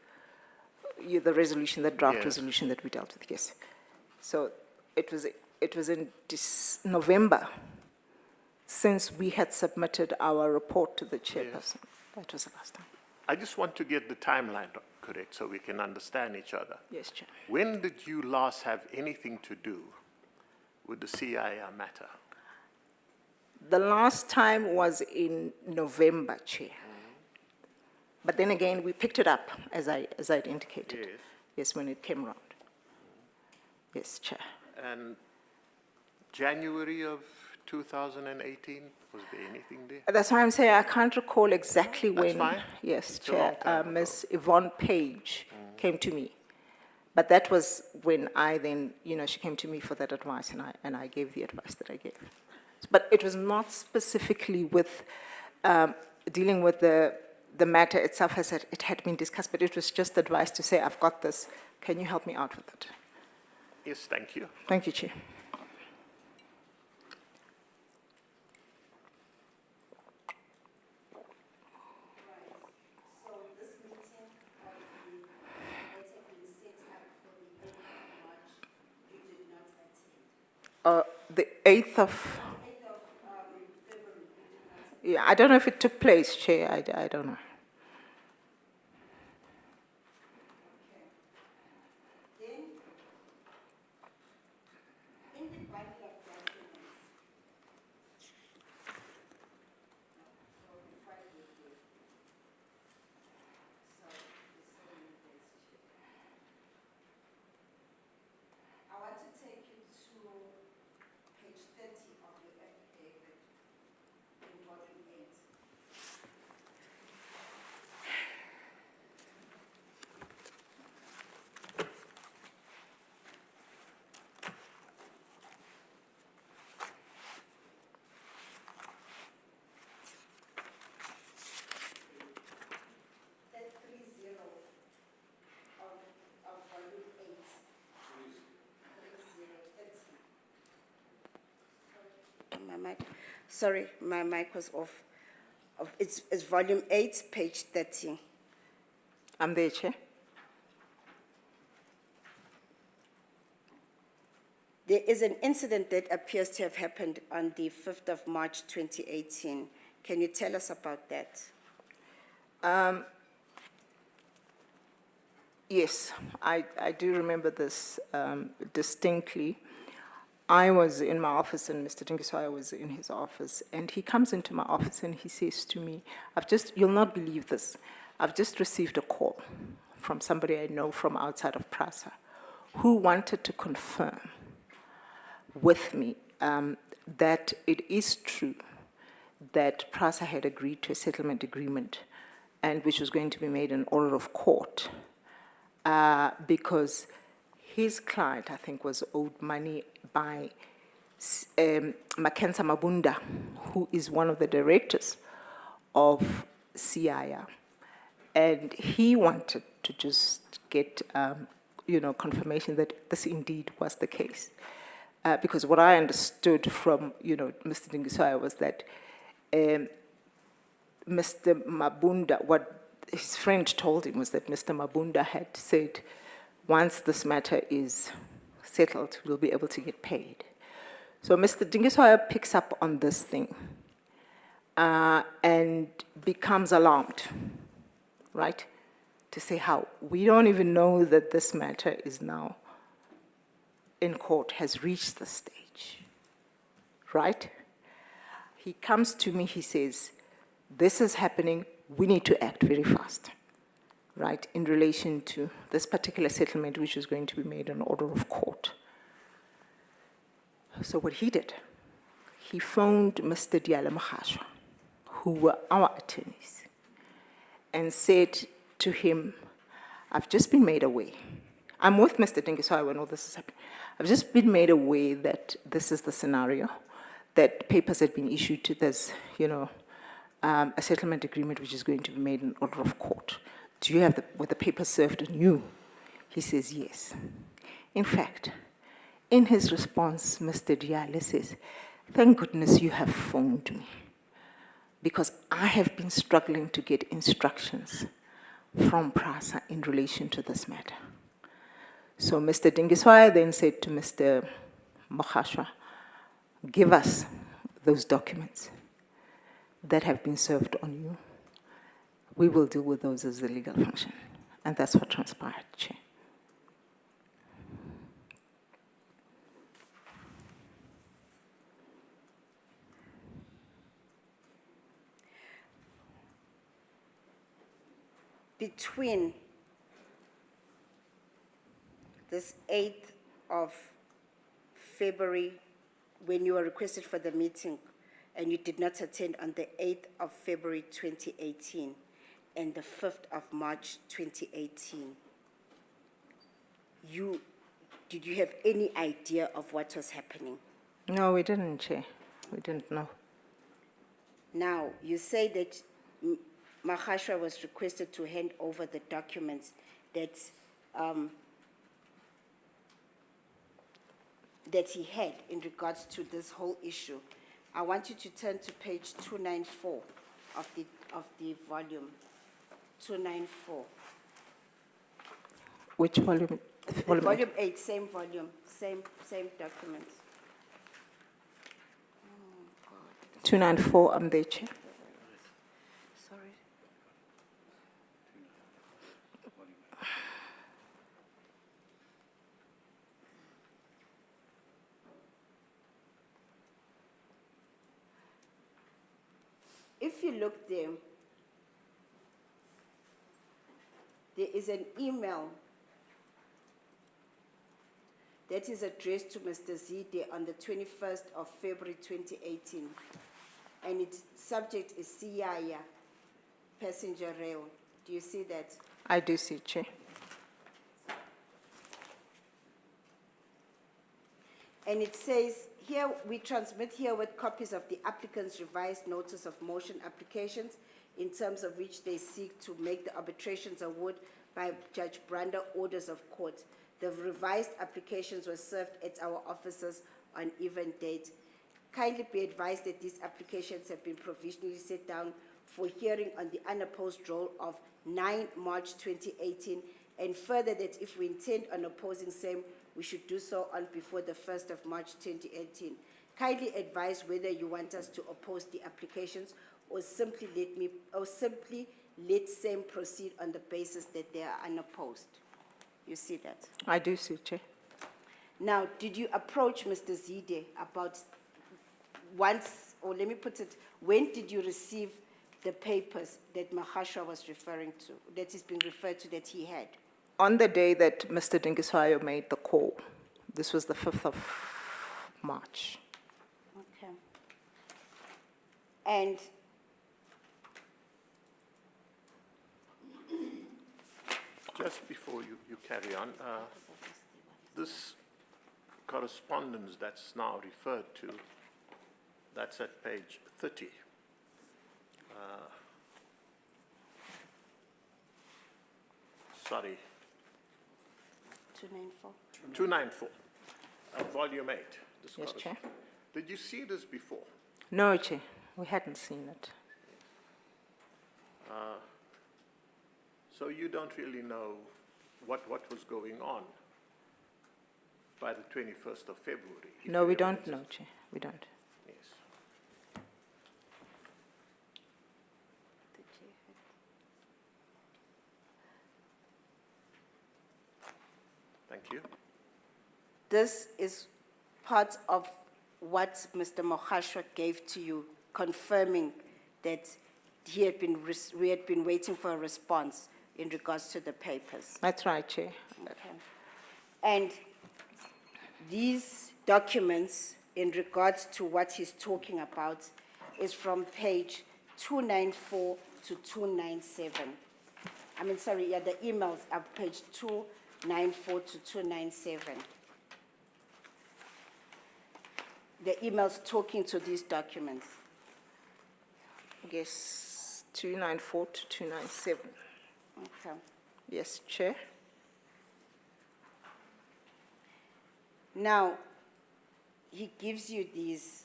the resolution, the draft Yes. resolution that we dealt with. Yes. So it was in November, since we had submitted our report to the chairperson. That was the last time. I just want to get the timeline correct so we can understand each other. Yes, Chair. When did you last have anything to do with the CIR matter? The last time was in November, Chair. But then again, we picked it up, as I'd indicated. Yes. Yes, when it came around. Yes, Chair. And January of 2018, was there anything there? That's why I'm saying I can't recall exactly That's when. fine. Yes, It's a long Chair. time ago. Ms. Yvonne Page came to me. But that was when I then, she came to me for that advice, and I gave the advice that I gave. But it was not specifically with dealing with the matter itself, as it had been discussed, but it was just advice to say, I've got this, can you help me out with it? Yes, thank you. Thank you, Chair. The 8th of... Yeah, I don't know if it took place, Chair, I don't know. I want to take you to page 30 of your affidavit in volume 8. That 30 of volume 8. 30. My mic, sorry, my mic was off. It's volume 8, page 30. I'm there, Chair. There is an incident that appears to have happened on the 5th of March 2018. Can you tell us about that? Yes, I do remember this distinctly. I was in my office and Mr. Dingiswaya was in his office, and he comes into my office and he says to me, you'll not believe this, I've just received a call from somebody I know from outside of PRASA who wanted to confirm with me that it is true that PRASA had agreed to a settlement agreement, and which was going to be made in order of court, because his client, I think, was owed money by Makensa Mabunda, who is one of the directors of CIR. And he wanted to just get, confirmation that this indeed was the case. Because what I understood from, Mr. Dingiswaya was that Mr. Mabunda, what his friend told him was that Mr. Mabunda had said, once this matter is settled, we'll be able to get paid. So Mr. Dingiswayo picks up on this thing and becomes alarmed, right? To say how we don't even know that this matter is now in court, has reached the stage, right? He comes to me, he says, this is happening, we need to act very fast, right, in relation to this particular settlement, which is going to be made an order of court. So what he did, he phoned Mr. Diala Makhashwa, who were our attorneys, and said to him, I've just been made aware. I'm with Mr. Dingiswayo when all this is happening. I've just been made aware that this is the scenario, that papers had been issued to this, a settlement agreement which is going to be made in order of court. Do you have were the papers served on you? He says, yes. In fact, in his response, Mr. Diale says, thank goodness you have phoned me, because I have been struggling to get instructions from PRASA in relation to this matter. So Mr. Dingiswayo then said to Mr. Makhashwa, give us those documents that have been served on you. We will deal with those as the legal function. And that's what transpired, Chair. Between this 8th of February, when you were requested for the meeting and you did not attend on the 8th of February 2018 and the 5th of March 2018, did you have any idea of what was happening? No, we didn't, Chair. We didn't know. Now, you say that Makhashwa was requested to hand over the documents that that he had in regards to this whole issue. I want you to turn to page 294 of the volume. 294. Which volume? Volume 8, same volume, same document. 294, I'm there, Chair. Sorry. If you look there, there is an email that is addressed to Mr. Zide on the 21st of February 2018, and its subject is Siyaya Passenger Rail. Do you see that? I do see, Chair. And it says, here we transmit herewith copies of the applicant's revised notice of motion applications in terms of which they seek to make the arbitrations award by Judge Brander orders of court. The revised applications were served at our offices on even date. Kindly be advised that these applications have been provisionally set down for hearing on the unopposed roll of 9 March 2018, and further that if we intend on opposing same, we should do so on before the 1st of March 2018. Kindly advise whether you want us to oppose the applications or simply let same proceed on the basis that they are unopposed. You see that? I do see, Chair. Now, did you approach Mr. Zide about once, or let me put it, when did you receive the papers that Makhashwa was referring to, that is being referred to that he had? On the day that Mr. Dingiswayo made the call, this was the 5th of March. Okay. And Just before you carry on, this correspondence that's now referred to, that's at page 30. Sorry, 294. 294, volume 8. This Yes, Chair. Did you see this before? No, Chair, we hadn't seen it. So you don't really know what was going on. by the 21st of February. if No, you we have don't access. know, Chair. We don't. Yes. Thank you. This is part of what Mr. Mohashwa gave to you, confirming that we had been waiting for a response in regards to the papers. That's right, Chair. Okay. And these documents, in regards to what he's talking about, is from page 294 to 297. I mean, sorry, yeah, the emails are page 294 to 297. The emails talking to these documents. Yes, 294 to 297. Okay. Yes, Chair. Now, he gives you these.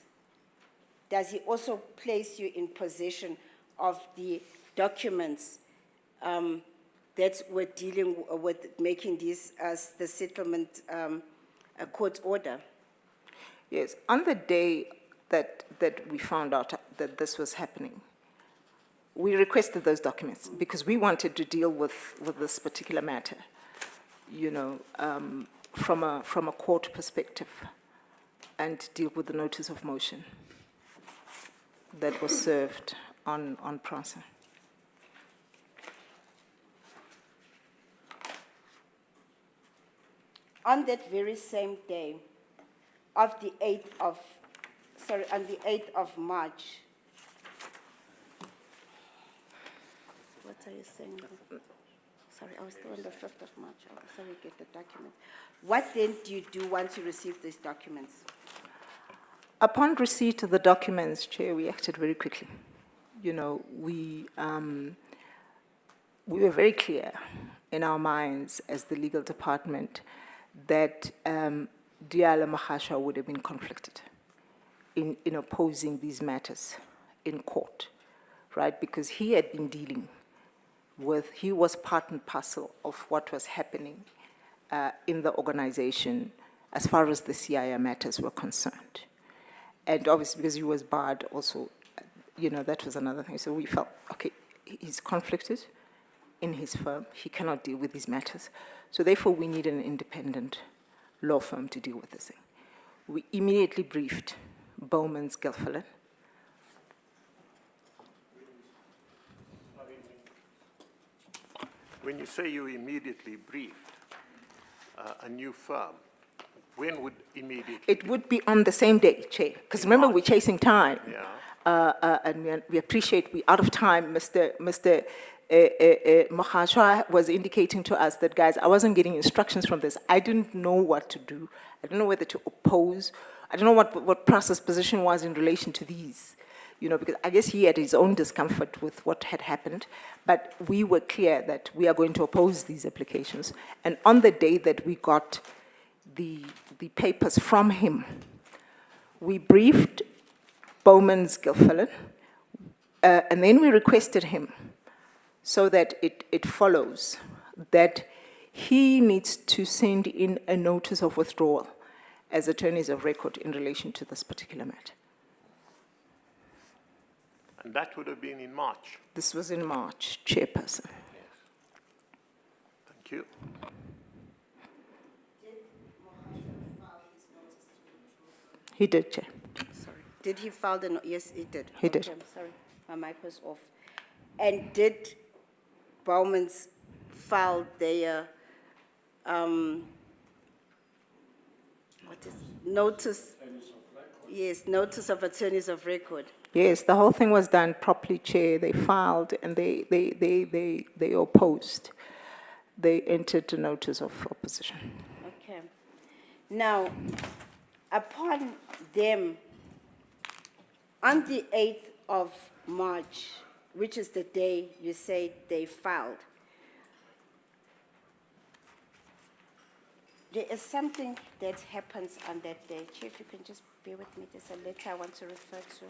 Does he also place you in possession of the documents that were dealing with making this as the settlement a court order? Yes, on the day that we found out that this was happening, we requested those documents because we wanted to deal with this particular matter, you know, from a court perspective, and deal with the notice of motion that was served on PRASA. On that very same day, of the 8th of, sorry, on the 8th of March. What are you saying? Sorry, I was still on the 5th of March. Oh, sorry, get the document. What then do you do once you receive these documents? Upon receipt of the documents, Chair, we acted very quickly. You know, we were very clear in our minds as the legal department that Diala Mahasha would have been conflicted in opposing these matters in court, right? Because he had been dealing with, he was part and parcel of what was happening in the organization as far as the CIR matters were concerned. And obviously, because he was barred also, you know, that was another thing. So we felt, okay, he's conflicted in his firm. He cannot deal with these matters. So therefore, we need an independent law firm to deal with this thing. We immediately briefed Bowman's Gilfillan. When you say you immediately briefed a new firm, when would immediately? It would be on the same day, Chair, because remember, we're chasing time. Yeah. And we appreciate we're out of time. Mr. Mahashwa was indicating to us that, guys, I wasn't getting instructions from this. I didn't know what to do. I didn't know whether to oppose. I don't know what Prasa's position was in relation to these, you know, because I guess he had his own discomfort with what had happened. But we were clear that we are going to oppose these applications. And on the day that we got the papers from him, we briefed Bowman's Gilfillan, and then we requested him so that it follows that he needs to send in a notice of withdrawal as attorneys of record in relation to this particular matter. And that would have been in March. This was in March, Chairperson. Thank you. He did, Chair. Sorry. Did he file the, yes, he did. He did. Okay, I'm sorry, my mic was off. And did Bowman's file their, what is, notice? Yes, notice of attorneys of record. Yes, the whole thing was done properly, Chair. They filed and they opposed. They entered a notice of opposition. Okay. Now, upon them, on the 8th of March, which is the day you say they filed, there is something that happens on that day. Chair, if you can just bear with me, there's a letter I want to refer to.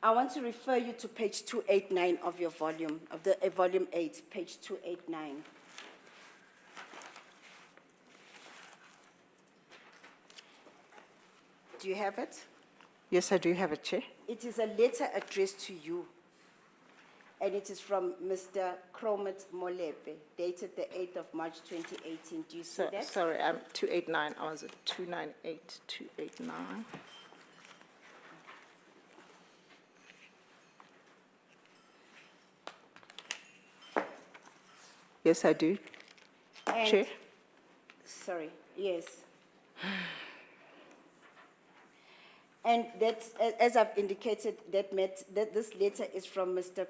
I want to refer you to page 289 of your volume, of the volume 8, page 289. Do you have it? Yes, I do have it, Chair. It is a letter addressed to you, and it is from Mr. Kromet Molepe, dated the 8th of March 2018. Do you see that? Sorry, I'm 289. I was at 298, 289. Yes, I do, And- Chair. Sorry, yes. And that, as I've indicated, that this letter is from Mr.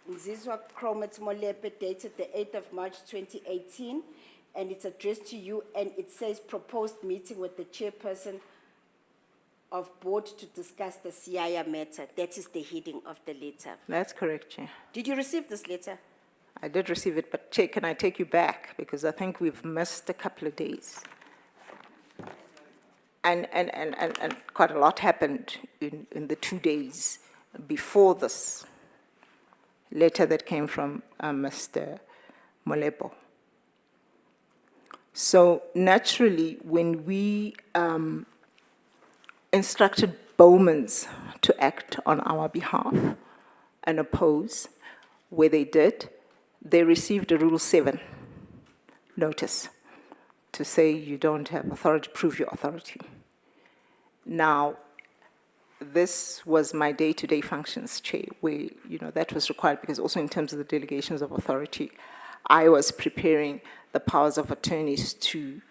Nzizwa Kromet Molepe, dated the 8th of March 2018, and it's addressed to you, and it says proposed meeting with the chairperson of board to discuss the Siaya matter. That is the heading of the letter. That's correct, Chair. Did you receive this letter? I did receive it, but Chair, can I take you back? Because I think we've missed a couple of days. And quite a lot happened in the 2 days before this letter that came from Mr. Molepo. So naturally, when we instructed Bowmans to act on our behalf and oppose, where they did, they received a Rule 7 notice to say you don't have authority, prove your authority. Now, this was my day-to-day functions, Chair, where, that was required because also in terms of the delegations of authority, I was preparing the powers of attorneys to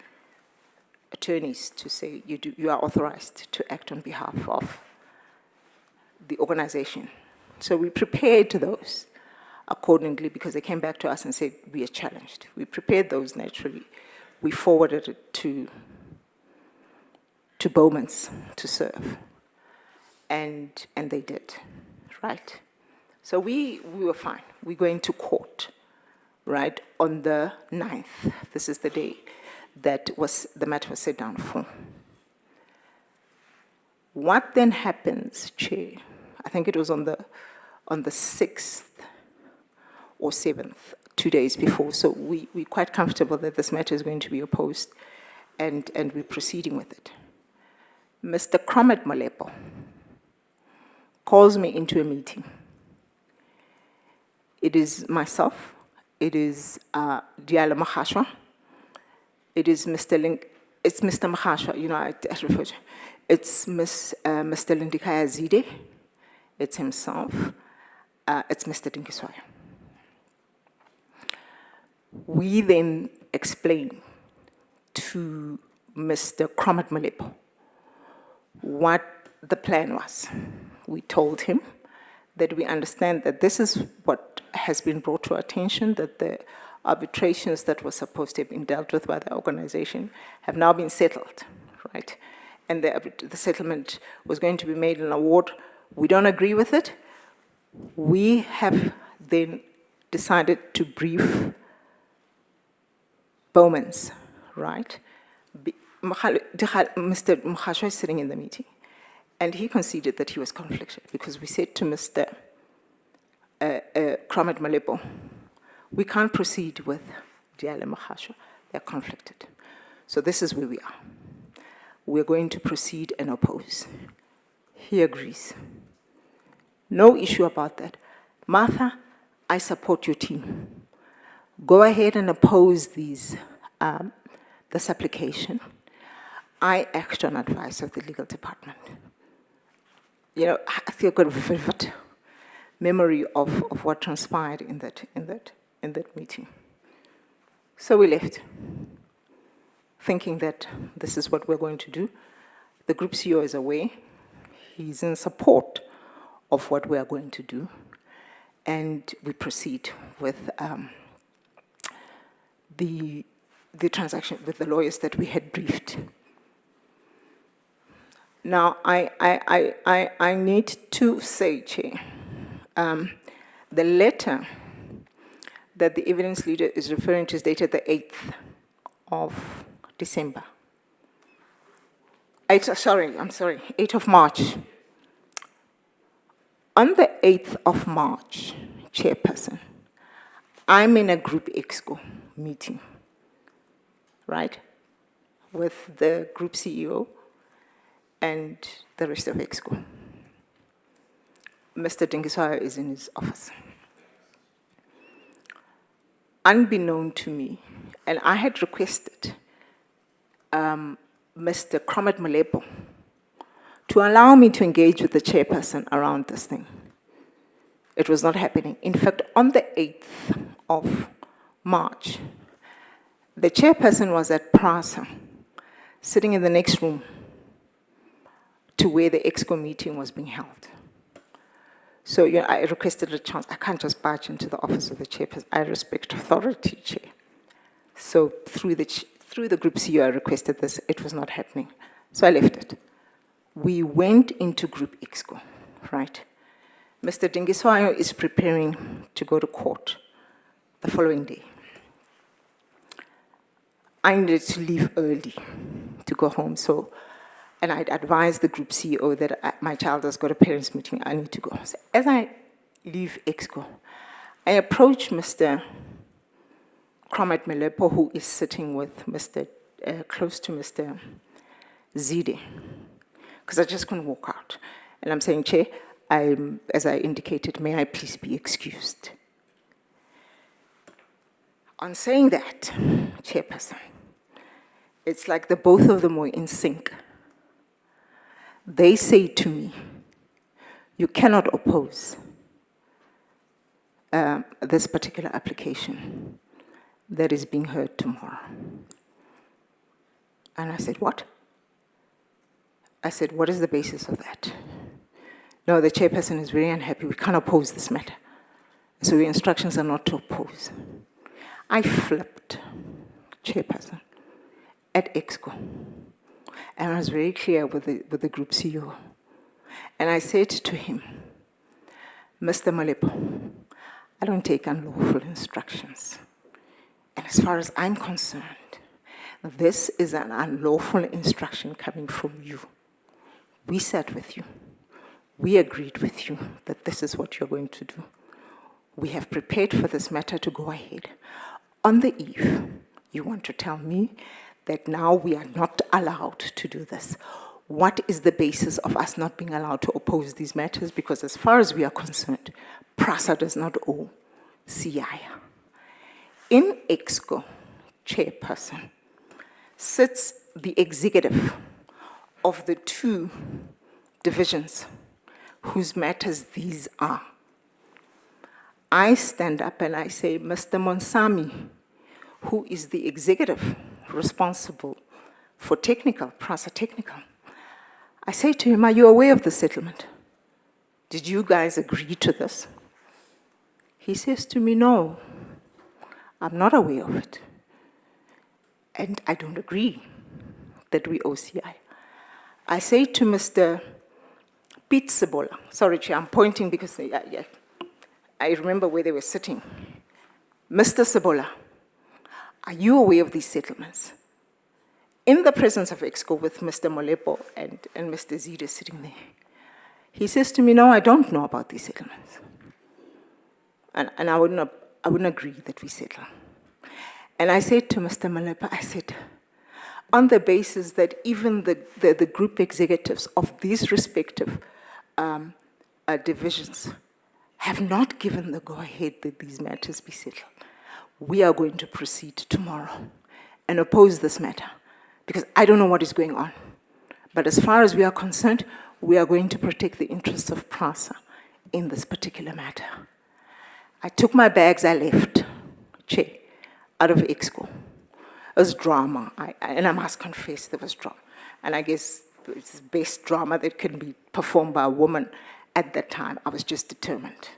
say you are authorized to act on behalf of the organization. So we prepared those accordingly because they came back to us and said we are challenged. We prepared those naturally. We forwarded it to Bowmans to serve. And they did, right? So we were fine. We're going to court, right, on the 9th. This is the day that the matter was set down for. What then happens, Chair? I think it was on the 6th or 7th, 2 days before. So we're quite comfortable that this matter is going to be opposed, and we're proceeding with it. Mr. Kromet Molepo calls me into a meeting. It is myself, it is Diala Mahashwa, it is Mr. It's Mr. Mahashwa, I refer to. It's Mr. Lindikaya Zide, it's himself, it's Mr. Dinkiswaya. We then explain to Mr. Kromet Molepo what the plan was. We told him that we understand that this is what has been brought to our attention, that the arbitrations that were supposed to have been dealt with by the organization have now been settled, right? And the settlement was going to be made an award. We don't agree with it. We have then decided to brief Bowmans, right? Mr. Mahashwa is sitting in the meeting, and he conceded that he was conflicted because we said to Mr. Kromet Molepo, we can't proceed with Diale Mahashwa, they're conflicted. So this is where we are. We're going to proceed and oppose. He agrees. No issue about that. Martha, I support your team. Go ahead and oppose this application. I act on advice of the legal department. I think I've got a vivid memory of what transpired in that meeting. So we left, thinking that this is what we're going to do. The group CEO is away. He's in support of what we are going to do. And we proceed with the transaction with the lawyers that we had briefed. Now, I need to say, Chair, the letter that the evidence leader is referring to is dated the 8th of December. 8th of March. On the 8th of March, Chairperson, I'm in a group exco meeting, right, with the group CEO and the rest of exco. Mr. Dingiswayo is in his office. Unbeknown to me, and I had requested Mr. Cromet Molepo to allow me to engage with the chairperson around this thing. It was not happening. In fact, on the 8th of March, the chairperson was at PRASA, sitting in the next room to where the EXCO meeting was being held. So I requested a chance. I can't just barge into the office of the chairperson. I respect authority, Chair. So through the group CEO, I requested this. It was not happening. So I left it. We went into group EXCO, right? Mr. Dingiswayo is preparing to go to court the following day. I needed to leave early to go home, and I'd advised the group CEO that my child has got a parents' meeting, I need to go. So as I leave EXCO, I approach Mr. Cromet Molepo, who is sitting with close to Mr. Zide, because I just couldn't walk out. And I'm saying, Chair, as I indicated, may I please be excused? On saying that, Chairperson, it's like the both of them were in sync. They say to me, you cannot oppose this particular application that is being heard tomorrow. And I said, what? I said, what is the basis of that? No, the chairperson is very unhappy. We can't oppose this matter. So the instructions are not to oppose. I flipped, Chairperson, at EXCO. And I was very clear with the group CEO. And I said to him, Mr. Molepo, I don't take unlawful instructions. And as far as I'm concerned, this is an unlawful instruction coming from you. We sat with you. We agreed with you that this is what you're going to do. We have prepared for this matter to go ahead. On the eve, you want to tell me that now we are not allowed to do this. What is the basis of us not being allowed to oppose these matters? Because as far as we are concerned, PRASA does not owe CI. In EXCO, Chairperson, sits the executive of the two divisions whose matters these are. I stand up and I say, Mr. Monsami, who is the executive responsible for technical, PRASA technical, I say to him, are you aware of the settlement? Did you guys agree to this? He says to me, no, I'm not aware of it. And I don't agree that we owe CI. I say to Mr. Pete Sebola, sorry, Chair, I'm pointing because I remember where they were sitting. Mr. Sebola, are you aware of these settlements? In the presence of EXCO with Mr. Molepo and Mr. Zide sitting there, he says to me, no, I don't know about these settlements. And I wouldn't agree that we settle. And I said to Mr. Molepo, I said, on the basis that even the group executives of these respective divisions have not given the go-ahead that these matters be settled, we are going to proceed tomorrow and oppose this matter, because I don't know what is going on. But as far as we are concerned, we are going to protect the interests of PRASA in this particular matter. I took my bags, I left, Chair, out of EXCO. It was drama, and I must confess there was drama. And I guess it's the best drama that can be performed by a woman at that time. I was just determined.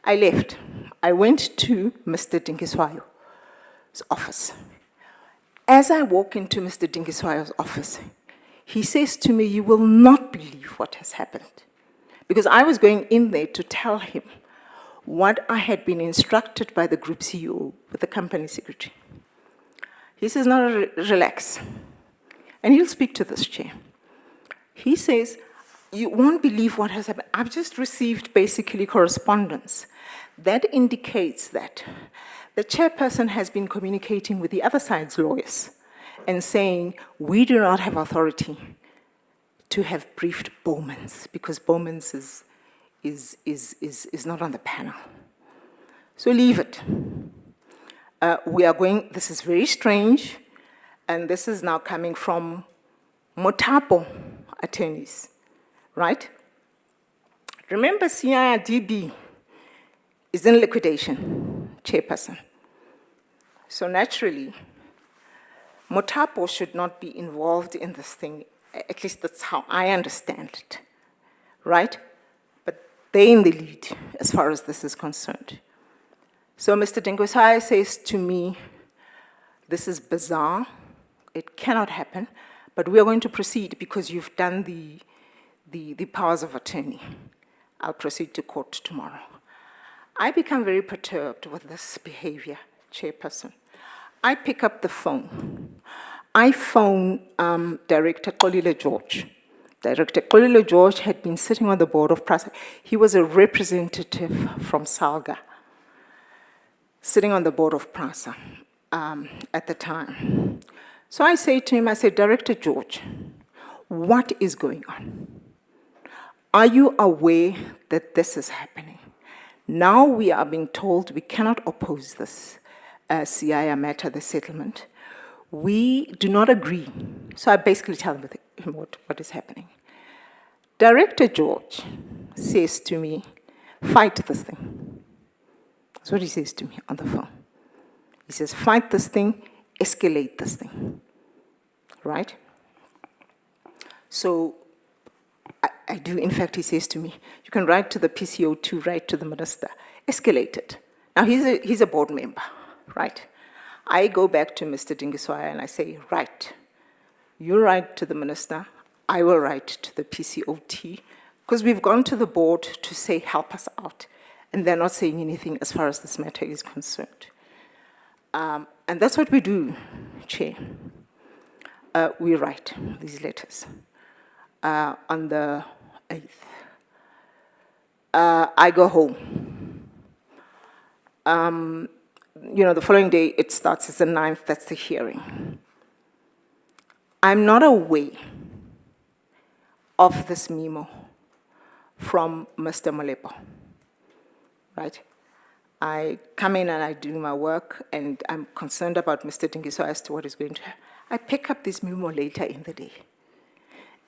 I left. I went to Mr. Dingiswayo's office. As I walk into Mr. Dingiswayo's office, he says to me, you will not believe what has happened. Because I was going in there to tell him what I had been instructed by the group CEO with the company secretary. He says, no, relax. And he'll speak to this, Chair. He says, You won't believe what has happened. I've just received basically correspondence that indicates that the chairperson has been communicating with the other side's lawyers and saying, we do not have authority to have briefed Bowmans because Bowmans is not on the panel. So leave it. This is very strange, and this is now coming from Motapo attorneys, right? Remember, CIRDB is in liquidation, chairperson. So naturally, Motapo should not be involved in this thing. At least that's how I understand it, right? But they're in the lead as far as this is concerned. So Mr. Dingosai says to me, this is bizarre, it cannot happen, but we are going to proceed because you've done the powers of attorney. I'll proceed to court tomorrow. I become very perturbed with this behavior, chairperson. I pick up the phone. I phone Director Xolile George. Director Xolile George had been sitting on the board of PRASA. He was a representative from Salga, sitting on the board of PRASA at the time. So I say to him, I say, Director George, what is going on? Are you aware that this is happening? Now we are being told we cannot oppose this CIR matter, the settlement. We do not agree. So I basically tell him what is happening. Director George says to me, fight this thing. That's what he says to me on the phone. He says, fight this thing, escalate this thing, right? So I do, in fact, he says to me, you can write to the PCO2, write to the minister, escalate it. Now, he's a board member, right? I go back to Mr. Dingiswaya and I say, right, you write to the minister, I will write to the PCOT, because we've gone to the board to say, help us out. And they're not saying anything as far as this matter is concerned. And that's what we do, Chair. We write these letters. On the 8th. I go home. The following day, it starts, it's the 9th, that's the hearing. I'm not aware of this memo from Mr. Molepo, right? I come in and I do my work, and I'm concerned about Mr. Dingiso as to what is going to happen. I pick up this memo later in the day.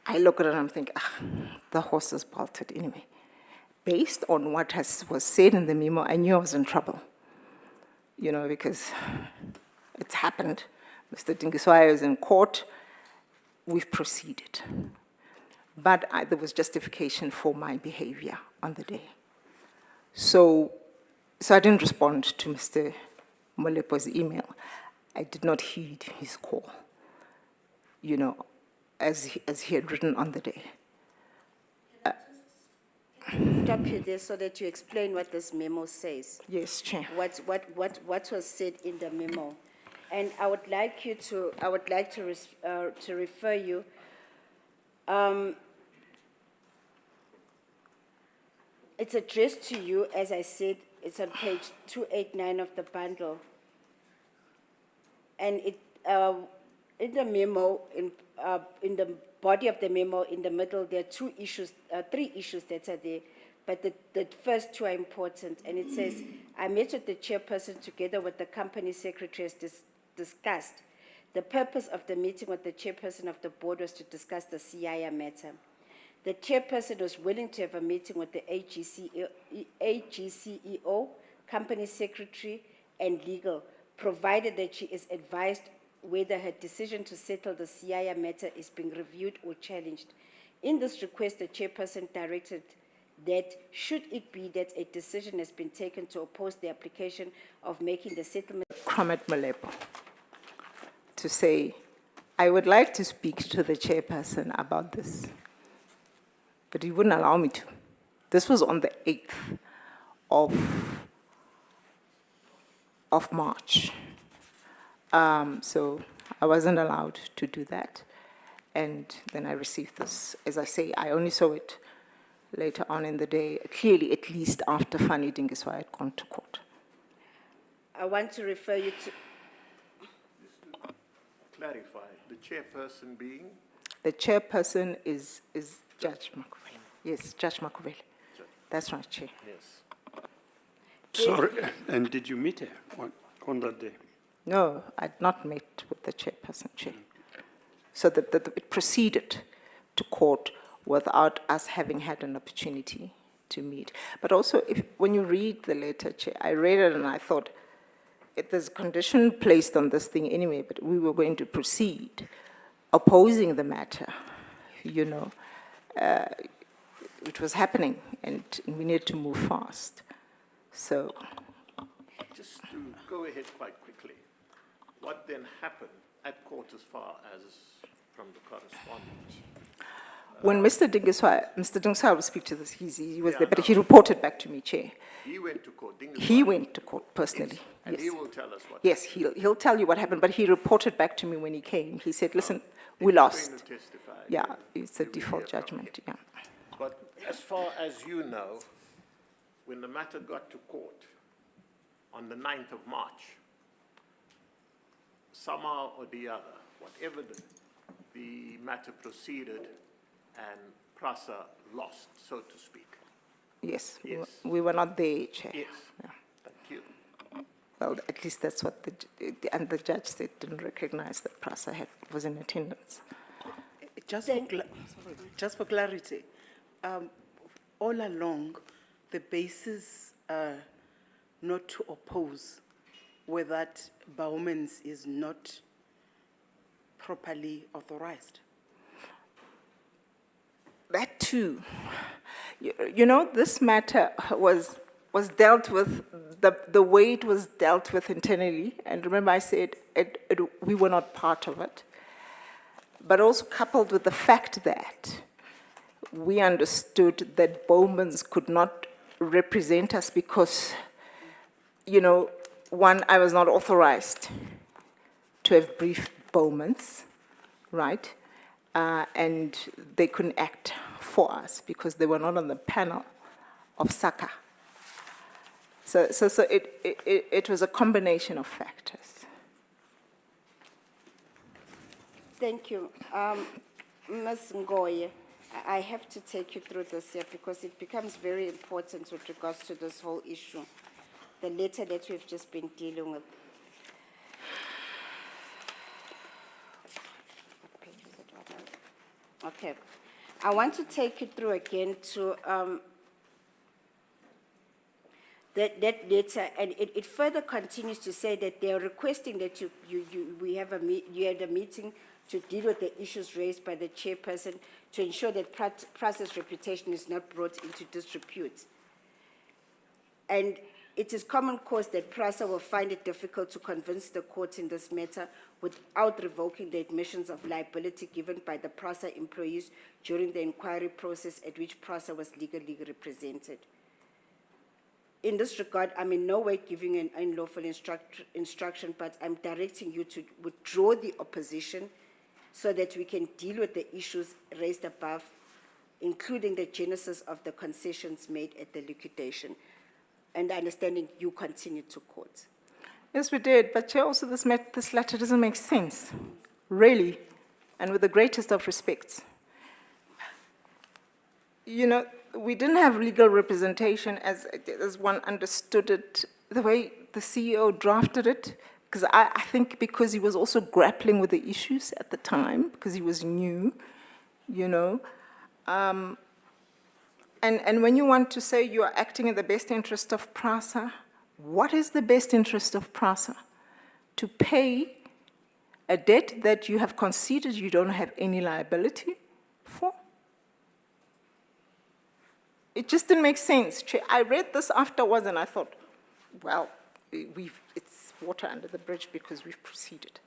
I look at it and I'm thinking, the horse is bolted anyway. Based on what was said in the memo, I knew I was in trouble, because it's happened. Mr. Dingiswaya is in court. We've proceeded. But there was justification for my behavior on the day. So I didn't respond to Mr. Molepo's email. I did not heed his call, as he had written on the day. Stop you there so that you explain what this memo says. Yes, Chair. What was said in the memo, and I would like to refer you. It's addressed to you, as I said. It's on page 289 of the bundle, and it in the memo in the body of the memo in the middle, there are 3 issues that are there, but the first 2 are important. And it says, I met with the chairperson together with the company secretary as discussed. The purpose of the meeting with the chairperson of the board was to discuss the CIR matter. The chairperson was willing to have a meeting with the AGCEO, company secretary, and legal, provided that she is advised whether her decision to settle the CIR matter is being reviewed or challenged. In this request, the chairperson directed that should it be that a decision has been taken to oppose the application of making the settlement. Cromet Molepo to say, I would like to speak to the chairperson about this, but he wouldn't allow me to. This was on the 8th of March. So I wasn't allowed to do that. And then I received this. As I say, I only saw it later on in the day, clearly at least after Fanny Dingiswa had gone to court. I want to refer you to, Clarify, the chairperson being? The chairperson is Judge Makhubele. Yes, Judge Makhubele. That's right, Chair. Yes. Sorry, and did you meet her on that day? No, I'd not met with the chairperson, Chair. So that it proceeded to court without us having had an opportunity to meet. But also, when you read the letter, Chair, I read it and I thought, there's a condition placed on this thing anyway, but we were going to proceed opposing the matter, you know. It was happening, and we needed to move fast. So, Just to go ahead quite quickly, what then happened at court as far as from the correspondence? when Mr. Dingiswa will speak to this, he was Yeah, there, but no. he reported back to me, Chair. He went to court, Dingiswa. He went to court personally, And yes. he will tell us what. Yes, he'll tell you what happened, but he reported back to me when he came. He said, listen, we If lost. you're going to testify, Yeah, then it's a we will default hear from judgment, yeah. But as far as you know, when the matter got to court on the 9th of March, somehow or the other, whatever the matter proceeded, and PRASA lost, so to speak. Yes, Yes. we were not there, Chair. Yes. Yeah. Thank you. Well, at least that's what and the judge said, didn't recognize that PRASA was in attendance. Just for clarity, all along, the basis not to oppose were that Bowman's is not properly authorized. That too. You know, this matter was dealt with, the way it was dealt with internally, and remember I said we were not part of it, but also coupled with the fact that we understood that Bowman's could not represent us because, you know, one, I was not authorized to have briefed Bowman's, right? And they couldn't act for us because they were not on the panel of SACA. So it was a combination of factors. thank you. Ms. Ngoye, I have to take you through this here because it becomes very important with regards to this whole issue. The letter that we've just been dealing with. What page is it? What else? Okay. I want to take you through again to that letter, and it further continues to say that they are requesting that you had a meeting to deal with the issues raised by the chairperson to ensure that PRASA's reputation is not brought into disrepute. And it is common cause that PRASA will find it difficult to convince the court in this matter without revoking the admissions of liability given by the PRASA employees during the inquiry process at which PRASA was legally represented. In this regard, I'm in no way giving an unlawful instruction, but I'm directing you to withdraw the opposition so that we can deal with the issues raised above, including the genesis of the concessions made at the liquidation. And understanding you continue to court. Yes, we did, but Chair, also this letter doesn't make sense, really, and with the greatest of respects. You know, we didn't have legal representation as one understood it, the way the CEO drafted it, because I think because he was also grappling with the issues at the time, because he was new, you know. And when you want to say you are acting in the best interest of PRASA, what is the best interest of PRASA? To pay a debt that you have conceded you don't have any liability for? It just didn't make sense. I read this afterwards and I thought, well, it's water under the bridge because we've proceeded.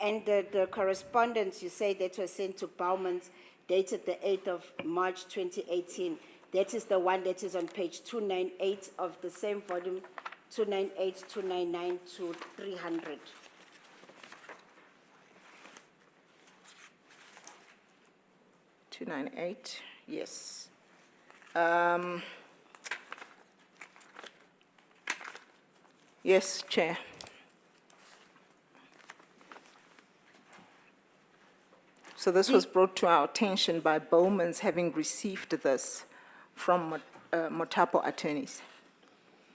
And the correspondence you say that was sent to Bowman's dated the 8th of March 2018, that is the one that is on page 298 of the same volume, 298, 299 to 300. 298, yes. Yes, Chair. So this was brought to our attention by Bowman's having received this from Motapo attorneys,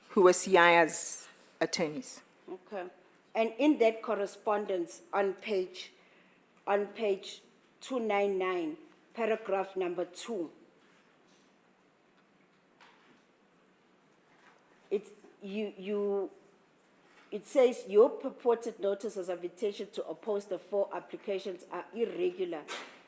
who were CIA's attorneys. Okay. And in that correspondence on page 299, paragraph number 2, it says your purported notices of intention to oppose the 4 applications are irregular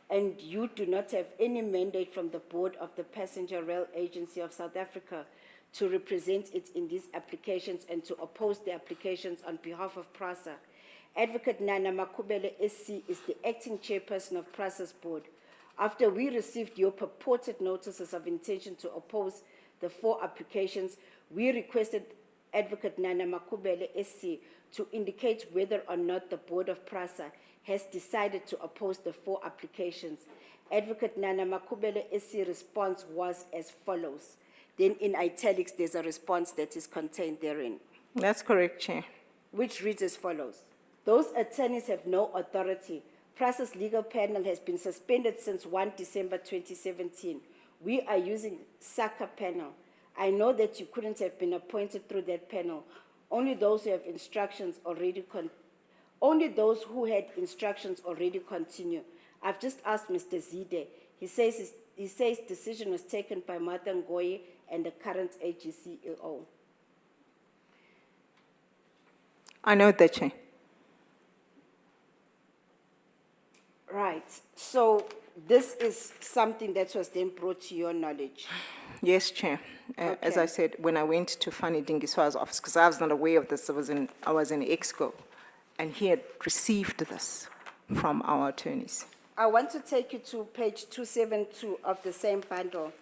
and you do not have any mandate from the board of the Passenger Rail Agency of South Africa to represent it in these applications and to oppose the applications on behalf of PRASA. Advocate Nana Makhubele SC is the acting chairperson of PRASA's board. After we received your purported notices of intention to oppose the 4 applications, we requested Advocate Nana Makhubele SC to indicate whether or not the board of PRASA has decided to oppose the 4 applications. Advocate Nana Makhubele SC response was as follows. Then in italics, there's a response that is contained therein, That's correct, Chair. which reads as follows. Those attorneys have no authority. PRASA's legal panel has been suspended since 1 December 2017. We are using SACA panel. I know that you couldn't have been appointed through that panel. Only those who have instructions already only those who had instructions already continue. I've just asked Mr. Zide. He says decision was taken by Martha Ngoyi and the current AG CEO. I know that, Chair. Right. So this is something that was then brought to your knowledge. Yes, Chair. As Okay. I said, when I went to Fanny Dingiswa's office, because I was not aware of this, I was in EXCO, and he had received this from our attorneys. I want to take you to page 272 of the same bundle,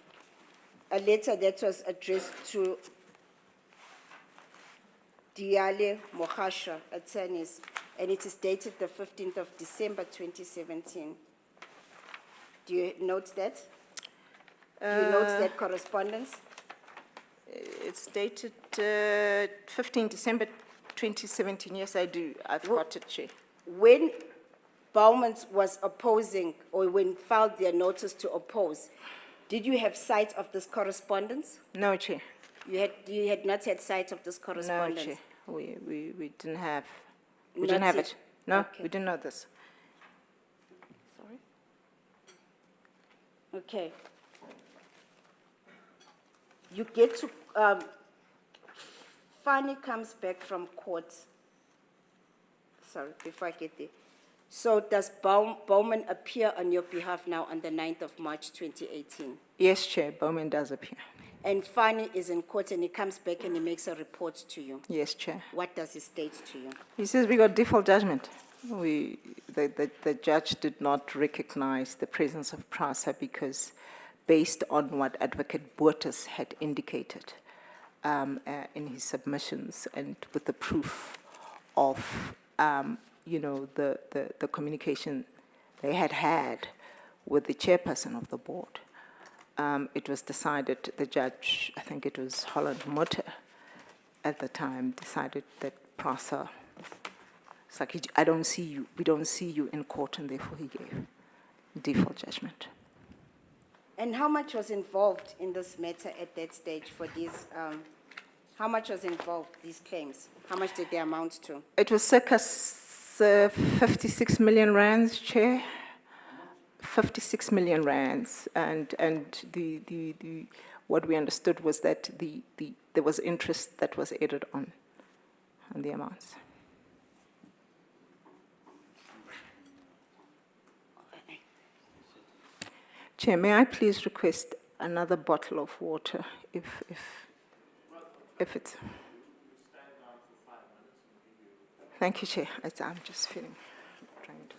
a letter that was addressed to Diale Mohasha attorneys, and it is dated the 15th of December 2017. Do you note that? Do you note that correspondence? It's dated 15 December 2017. Yes, I do. I've got it, Chair. When Bowman was opposing, or when filed their notice to oppose, did you have sight of this correspondence? No, Chair. You had not had sight of this No, correspondence? Chair. We didn't have. We Not didn't have yet. it. No, Okay. we didn't know this. Sorry? Okay. You get to, Fanny comes back from court. Sorry, before I get there. So does Bowman appear on your behalf now on the 9th of March 2018? Yes, Chair. Bowman does appear. And Fanny is in court and he comes back and he makes a report to you. Yes, Chair. What does he state to you? He says we got default judgment. The judge did not recognize the presence of PRASA because based on what Advocate Boertes had indicated in his submissions and with the proof of, the communication they had with the chairperson of the board, it was decided, the judge, I think it was Holland Mutter at the time, decided that PRASA, it's like, we don't see you in court, and therefore he gave default judgment. And how much was involved in this matter at that stage for these, how much was involved, these claims? How much did they amount to? It was circa 56 million rands, Chair. 56 million rands, and what we understood was that there was interest that was added on the amounts. Chair, may I please request another bottle of water, if it's. Thank you, Chair. I'm just feeling. Trying to.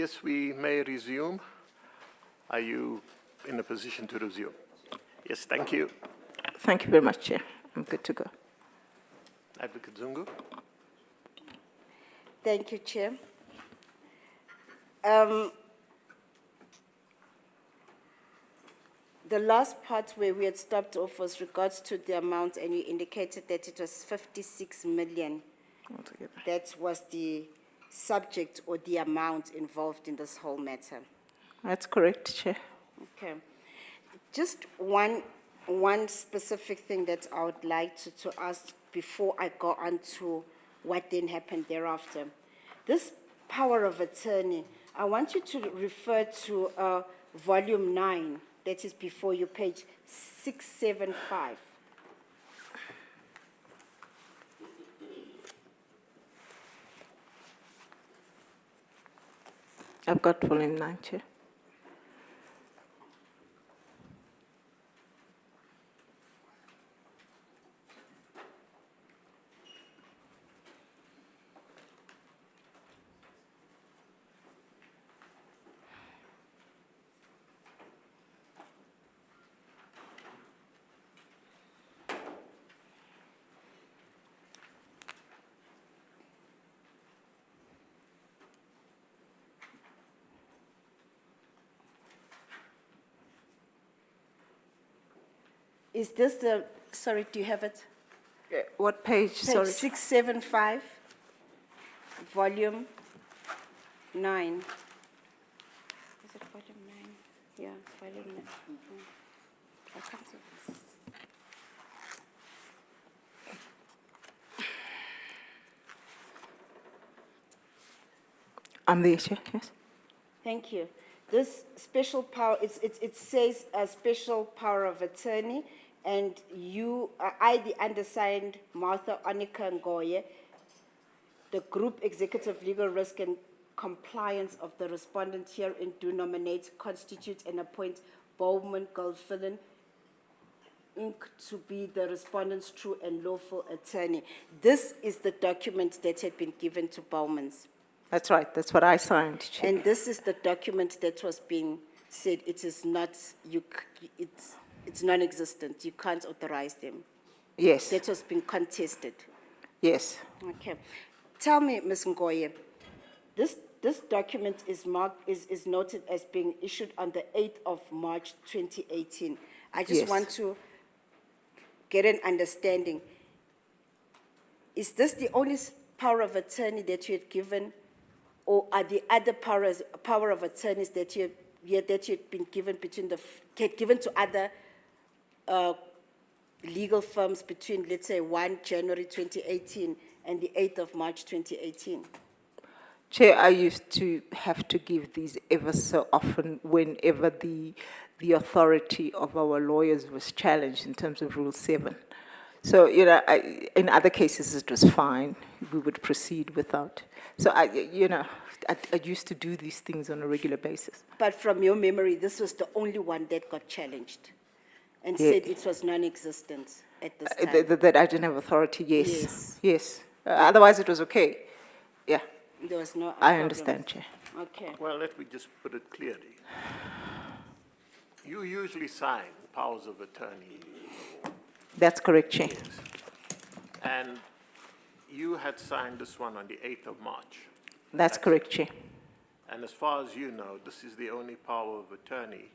Yes, we may resume. Are you in a position to resume? Yes, thank you. Thank you very much, Chair. I'm good to go. Advocate Zungu? Thank you, Chair. The last part where we had stopped off was regards to the amount, and you indicated that it was 56 million. Altogether. That was the subject or the amount involved in this whole matter. That's correct, Chair. Okay. Just one specific thing that I would like to ask before I go on to what then happened thereafter. This power of attorney, I want you to refer to volume 9, that is before you, page 675. I've got volume 9, Chair. Is this the, sorry, do you have it? What page? Page Sorry. 675, volume 9. Is it volume 9? Yeah, volume 9. I can't see this. I'm there, Chair. Yes. Thank you. This special power, it says a special power of attorney, and you, I, the undersigned Martha Onika Ngoye, the Group Executive Legal Risk and Compliance of the respondent herein do nominate, constitute, and appoint Bowman Goldfillen Inc. to be the respondent's true and lawful attorney. This is the document that had been given to Bowman's. That's right. That's what I signed, Chair. And this is the document that was being said it is not, it's non-existent. You can't authorize them. Yes. That was being contested. Yes. Okay. Tell me, Ms. Ngoye, this document is marked, is noted as being issued on the 8th of March, 2018. I just Yes. want to get an understanding. Is this the only power of attorney that you had given, or are the other power of attorneys that you had been given given to other legal firms between, let's say, 1 January 2018 and the 8th of March 2018? Chair, I used to have to give these ever so often whenever the authority of our lawyers was challenged in terms of Rule 7. So, you know, in other cases it was fine. We would proceed without. So, I used to do these things on a regular basis. But from your memory, this was the only one that got challenged and Yeah. said it was non-existent at this time. That I didn't have authority, yes. Yes. Yes. Otherwise it was okay. Yeah, There was no I problem. understand, Chair. Okay. Well, let me just put it clearly. You usually sign powers of attorney, That's correct, Chair. and you had signed this one on the 8th of March. That's correct, Chair. And as far as you know, this is the only power of attorney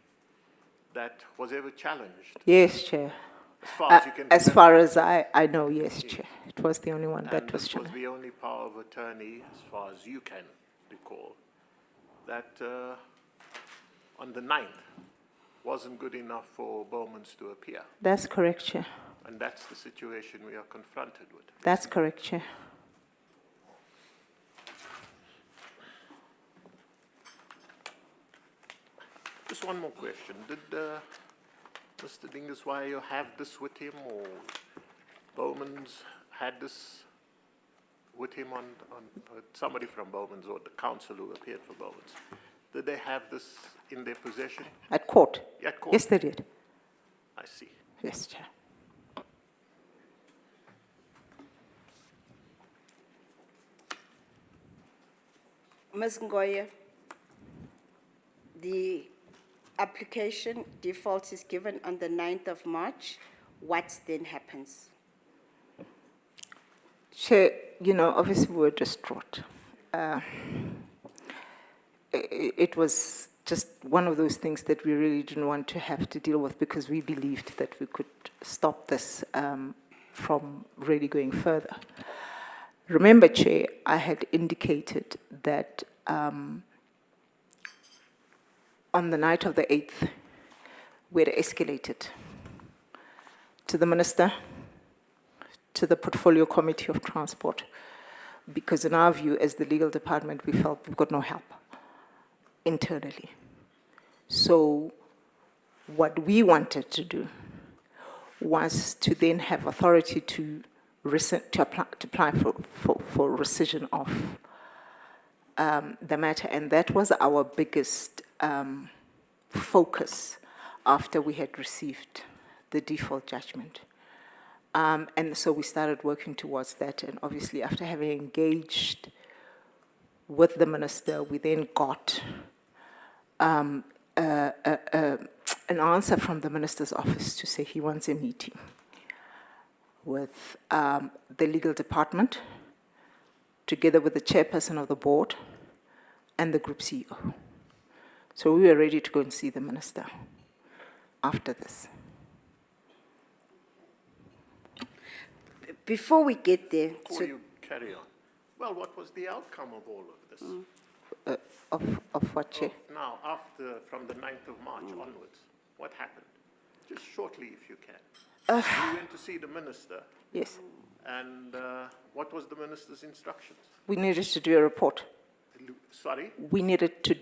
that was ever challenged, Yes, Chair. as far as you can As remember. far as I know, yes, Chair. It was the only one that And was this was challenged. the only power of attorney, as far as you can recall, that on the 9th wasn't good enough for Bowman's to appear. That's correct, Chair. And that's the situation we are confronted with. That's correct, Chair. Just one more question. Did Mr. Dingiswayo have this with him, or Bowman's had this with him on somebody from Bowman's or the counsel who appeared for Bowman's? Did they have this in their possession? At court? At court? Yes, they did. I see. Yes, Chair. Ms. Ngoye, the application default is given on the 9th of March, what then happens? Chair, obviously we were distraught. It was just one of those things that we really didn't want to have to deal with because we believed that we could stop this from really going further. Remember, Chair, I had indicated that on the night of the 8th, we had escalated to the Minister, to the Portfolio Committee of Transport, because in our view, as the legal department, we felt we've got no help internally. So what we wanted to do was to then have authority to apply for rescission of the matter, and that was our biggest focus after we had received the default judgment. And so we started working towards that, and obviously after having engaged with the Minister, we then got an answer from the Minister's office to say he wants a meeting with the legal department, together with the chairperson of the board and the group CEO. So we were ready to go and see the Minister after this. Before we get there, Before you carry on, well, what was the outcome of all of this? Of what, Chair? Now, from the 9th of March onwards, what happened? Just shortly, if you can. You went to see the Minister, Yes. and what was the Minister's instructions? We needed to do a report. Sorry, We needed to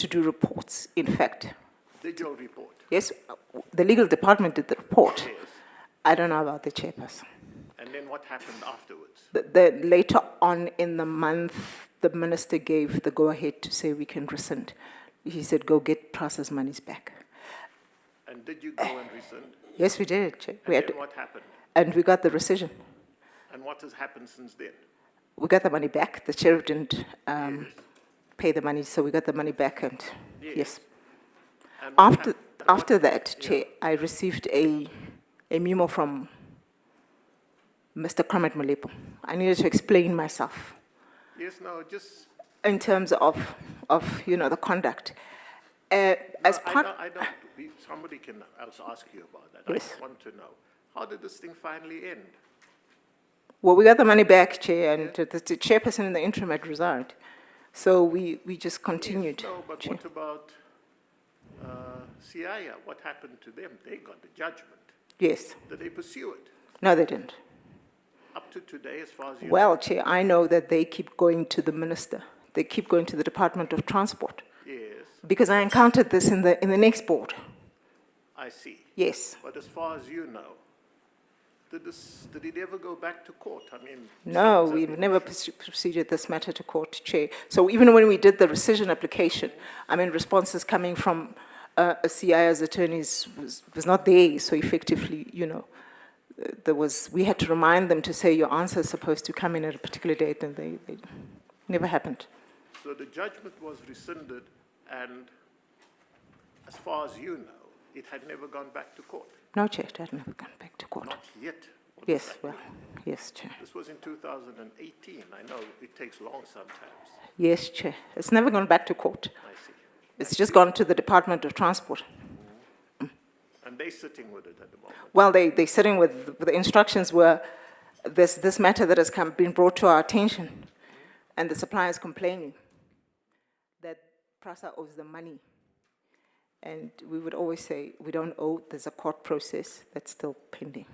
do reports, in fact. did your report? Yes, the legal department did the report. Yes. I don't know about the chairperson. And then what happened afterwards? Later on in the month, the Minister gave the go-ahead to say we can rescind. He said, go get Prasa's monies back. And did you go and rescind? Yes, we did, Chair. And then what happened? And we got the rescission. And what has happened since then? We got the money back. The sheriff didn't pay the money, so we got the money back, and yes. And what After that, Chair, I received a memo from Mr. Kramat Malepo. I needed to explain myself Yes, no, just... in terms of the conduct. As part, somebody can else ask you about that. Yes. I want to know. How did this thing finally end? well, we got the money back, Chair, and the chairperson in the interim had resigned. So we just continued. Yes, no, but Chair. what about CIA? What happened to them? They got the judgment. Yes. Did they pursue it? No, they didn't. Up to today, as far as you Well, Chair, I know that they keep going to the Minister. They keep going to the Department of Transport. know? Yes, Because I encountered this in the next board. I see. Yes. But as far as you know, did it ever go back to court? I mean... No, since- we've never proceeded this matter to court, Chair. So even when we did the rescission application, responses coming from a CI's attorneys was not there. So effectively, we had to remind them to say your answer is supposed to come in at a particular date, and they never happened. So the judgment was rescinded, and as far as you know, it had never gone back to court? No, Chair, it had never gone back to court. Not yet. What does Yes, that well, mean? yes, Chair. This was in 2018. I know it takes long sometimes. Yes, Chair. It's never gone back to court. I see. It's just gone to the Department of Transport. And they're sitting with it at the moment. Well, they're sitting with the instructions were this matter that has been brought to our attention, and the supplier is complaining that PRASA owes them money. And we would always say, we don't owe, there's a court process that's still pending.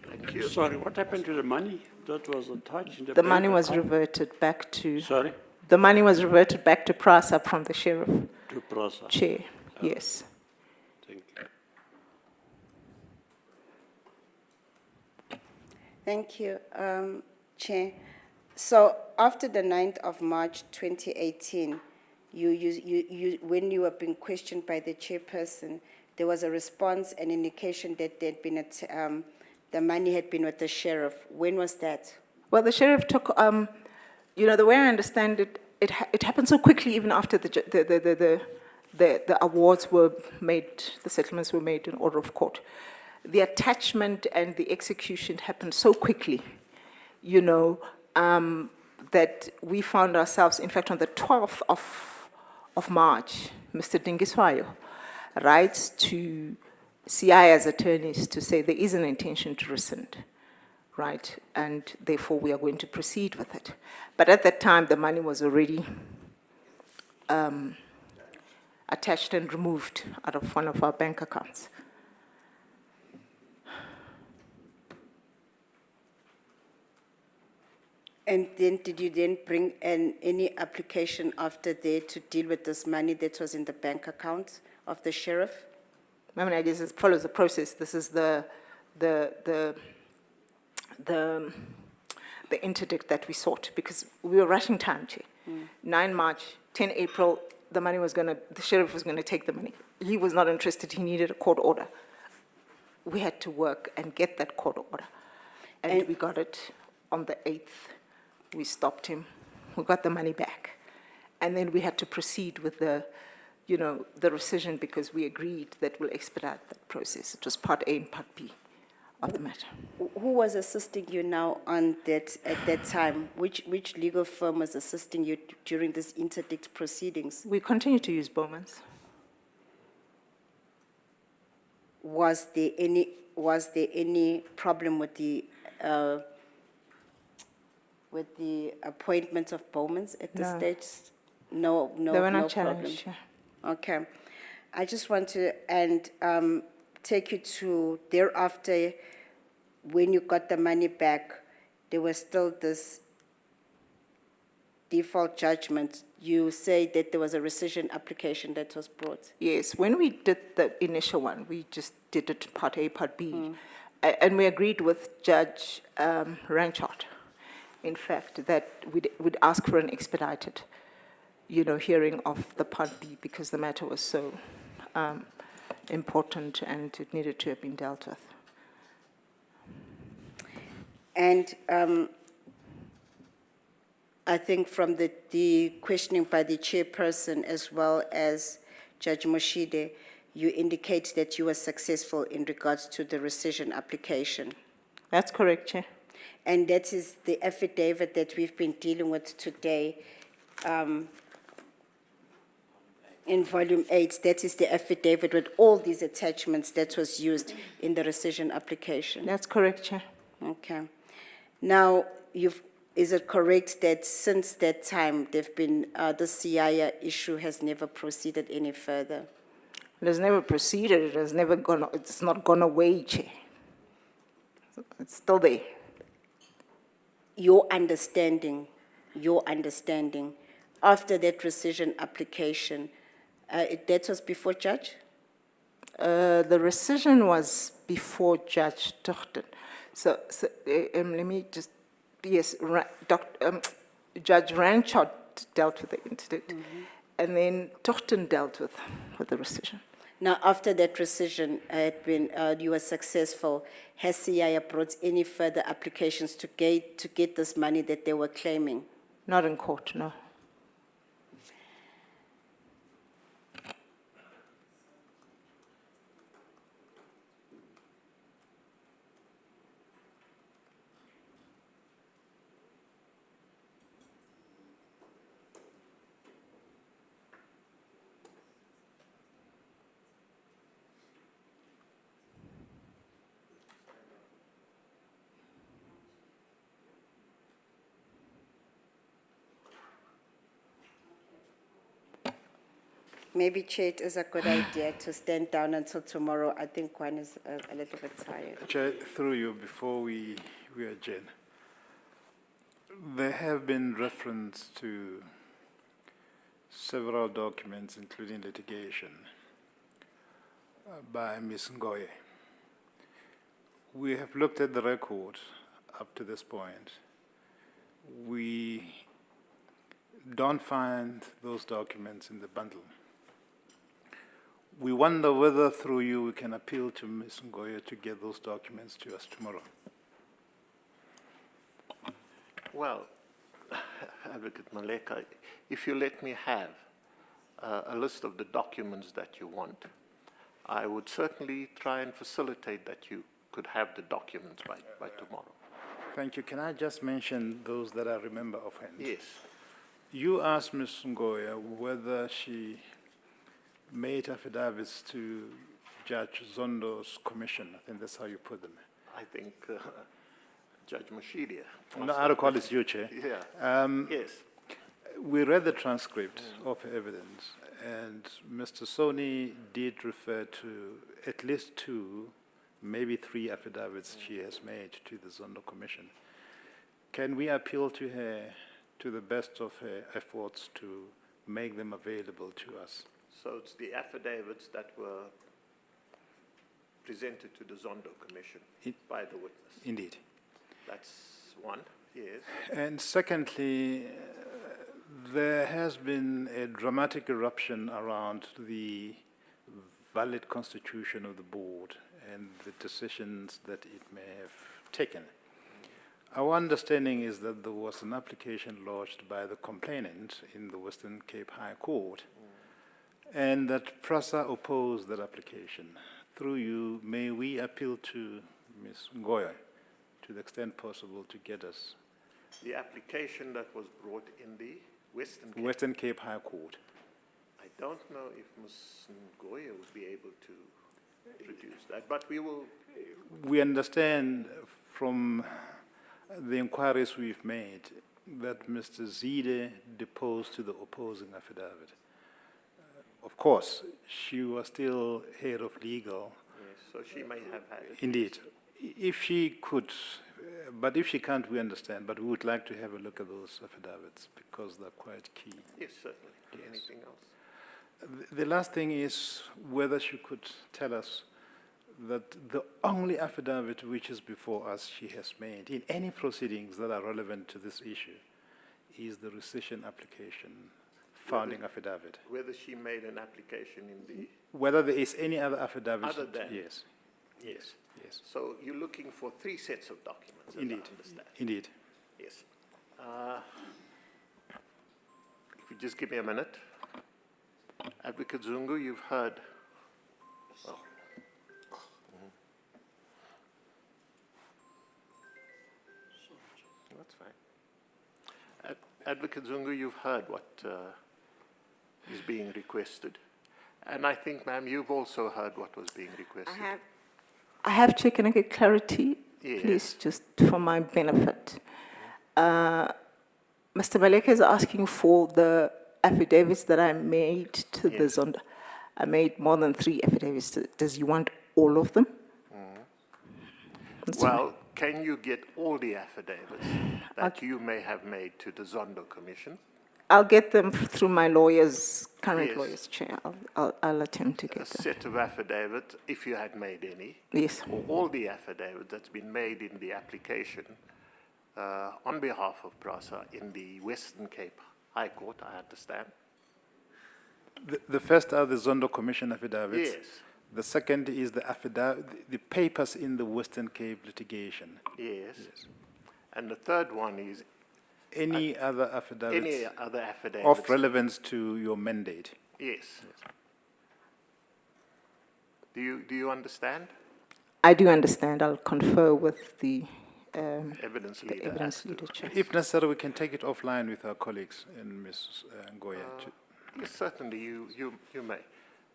Thank you. Sorry, what happened to the money that was attached in the The money bank was account? reverted back to, Sorry, the money was reverted back to PRASA from the sheriff to Prasa. chair, yes. Thank you. Thank you, Chair. So after the 9th of March 2018, when you were being questioned by the chairperson, there was a response, an indication that there'd been the money had been with the sheriff. When was that? Well, the sheriff took, the way I understand it, it happened so quickly, even after the awards were made, the settlements were made in order of court. The attachment and the execution happened so quickly, you know, that we found ourselves, in fact, on the 12th of March, Mr. Dingiswayo writes to CI's attorneys to say there is an intention to rescind, right? And therefore, we are going to proceed with it. But at that time, the money was already attached and removed out of one of our bank accounts. And then did you then bring in any application after that to deal with this money that was in the bank account of the sheriff? I mean, I guess it follows the process. This is the interdict that we sought because we were rushing time, Chair. 9 March, 10 April, the sheriff was gonna take the money. He was not interested, he needed a court order. We had to work and get that court order. And we got it on the 8th. We stopped him, we got the money back. And then we had to proceed with the rescission because we agreed that we'll expedite that process. It was part A and part B of the matter. Who was assisting you now on that at that time? Which legal firm was assisting you during this interdict proceedings? We continue to use Bowman's. Was there any problem with the appointment of Bowman's at this No. stage? No, They were not no problem. challenged. Yeah. Okay. I just want to take you to thereafter, when you got the money back, there was still this default judgment. You say that there was a rescission application that was brought. Yes, when we did the initial one, we just did it part A, part B. And we agreed with Judge Ranchard, in fact, that we'd ask for an expedited, hearing of the part B because the matter was so important and it needed to have been dealt with. And I think from the questioning by the chairperson as well as Judge Moshide, you indicate that you were successful in regards to the rescission application. That's correct, Chair. And that is the affidavit that we've been dealing with today. In volume 8, that is the affidavit with all these attachments that was used in the rescission application. That's correct, Chair. Okay. Now, is it correct that since that time, the CIA issue has never proceeded any further? It has never proceeded, it's not gone away, Chair. It's still there. Your understanding, after that rescission application, that was before Judge? The rescission was before Judge Tochten. So let me just, yes, Judge Ranchard dealt with the interdict, and then Tochten dealt with the rescission. Now, after that rescission had been, you were successful, has CIA brought any further applications to get this money that they were claiming? Not in court, no. Maybe, Chair, it is a good idea to stand down until tomorrow. I think one is a little bit tired. Chair, through you, before we adjourn, there have been reference to several documents, including litigation, by Ms. Ngoye. We have looked at the record up to this point. We don't find those documents in the bundle. We wonder whether through you we can appeal to Ms. Ngoye to get those documents to us tomorrow. Well, Advocate Maleka, if you let me have a list of the documents that you want, I would certainly try and facilitate that you could have the documents by tomorrow. Thank you. Can I just mention those that I remember offhand? Yes. You asked Ms. Ngoya whether she made affidavits to Judge Zondo's commission. I think that's how you put them. I think Judge Mashidia. No, I recall it's you, Chair. Yeah. Yes. We read the transcript of evidence, and Mr. Soni did refer to at least 2, maybe 3 affidavits she has made to the Zondo Commission. Can we appeal to her to the best of her efforts to make them available to us? So it's the affidavits that were presented to the Zondo Commission by the witness. Indeed. That's one, yes. And secondly, there has been a dramatic eruption around the valid constitution of the board and the decisions that it may have taken. Our understanding is that there was an application lodged by the complainant in the Western Cape High Court, and that PRASA opposed that application. Through you, may we appeal to Ms. Ngoya to the extent possible to get us The application that was brought in the Western Cape High Court. I don't know if Ms. Ngoya would be able to produce that, but we will. We understand from the inquiries we've made that Mr. Zide deposed to the opposing affidavit. Of course, she was still head of legal. Yes, so she may have had it. Indeed. If she could, but if she can't, we understand. But we would like to have a look at those affidavits because they're quite key. Yes, certainly. Yes. Anything else? The last thing is whether she could tell us that the only affidavit which is before us she has made in any proceedings that are relevant to this issue is the rescission application, founding affidavit. Whether she made an application in the. Whether there is any other affidavit. Other than. Yes. Yes. Yes. So you're looking for 3 sets of documents, as Indeed. I understand. Indeed. Yes. If you just give me a minute. Advocate Zungu, you've heard. Oh. That's fine. Advocate Zungu, you've heard what is being requested. And I think, ma'am, you've also heard what was being requested. I have to, can I get clarity, Yes. please, just for my benefit? Mr. Maleka is asking for the affidavits that I made to the Yes. Zondo. I made more than 3 affidavits. Does he want all of them? That's fine. Well, can you get all the affidavits that you may have made to the Zondo Commission? I'll get them through my lawyer's, current Yes. lawyer's chair. I'll attempt to A get them. set of affidavits, if you had made any, Yes. or all the affidavits that's been made in the application on behalf of PRASA in the Western Cape High Court, I understand. The first are the Zondo Commission affidavits. Yes. The second is the affidavit, the papers in the Western Cape litigation. Yes. And the third one is Any other affidavits any other affidavits. of relevance to your mandate. Yes. Do you understand? I do understand. I'll confer with the Evidence the leader. evidence as to- leader chair. If necessary, we can take it offline with our colleagues and Ms. Ngoya. Yes, certainly, you may.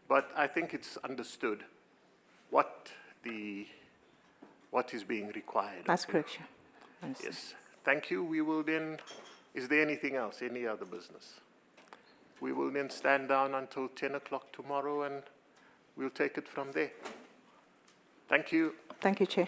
But I think it's understood what is being required. That's of you. correct, Chair. I understand. Yes, thank you. We will then, is there anything else, any other business? We will then stand down until 10 o'clock tomorrow and we'll take it from there. Thank you. Thank you, Chair.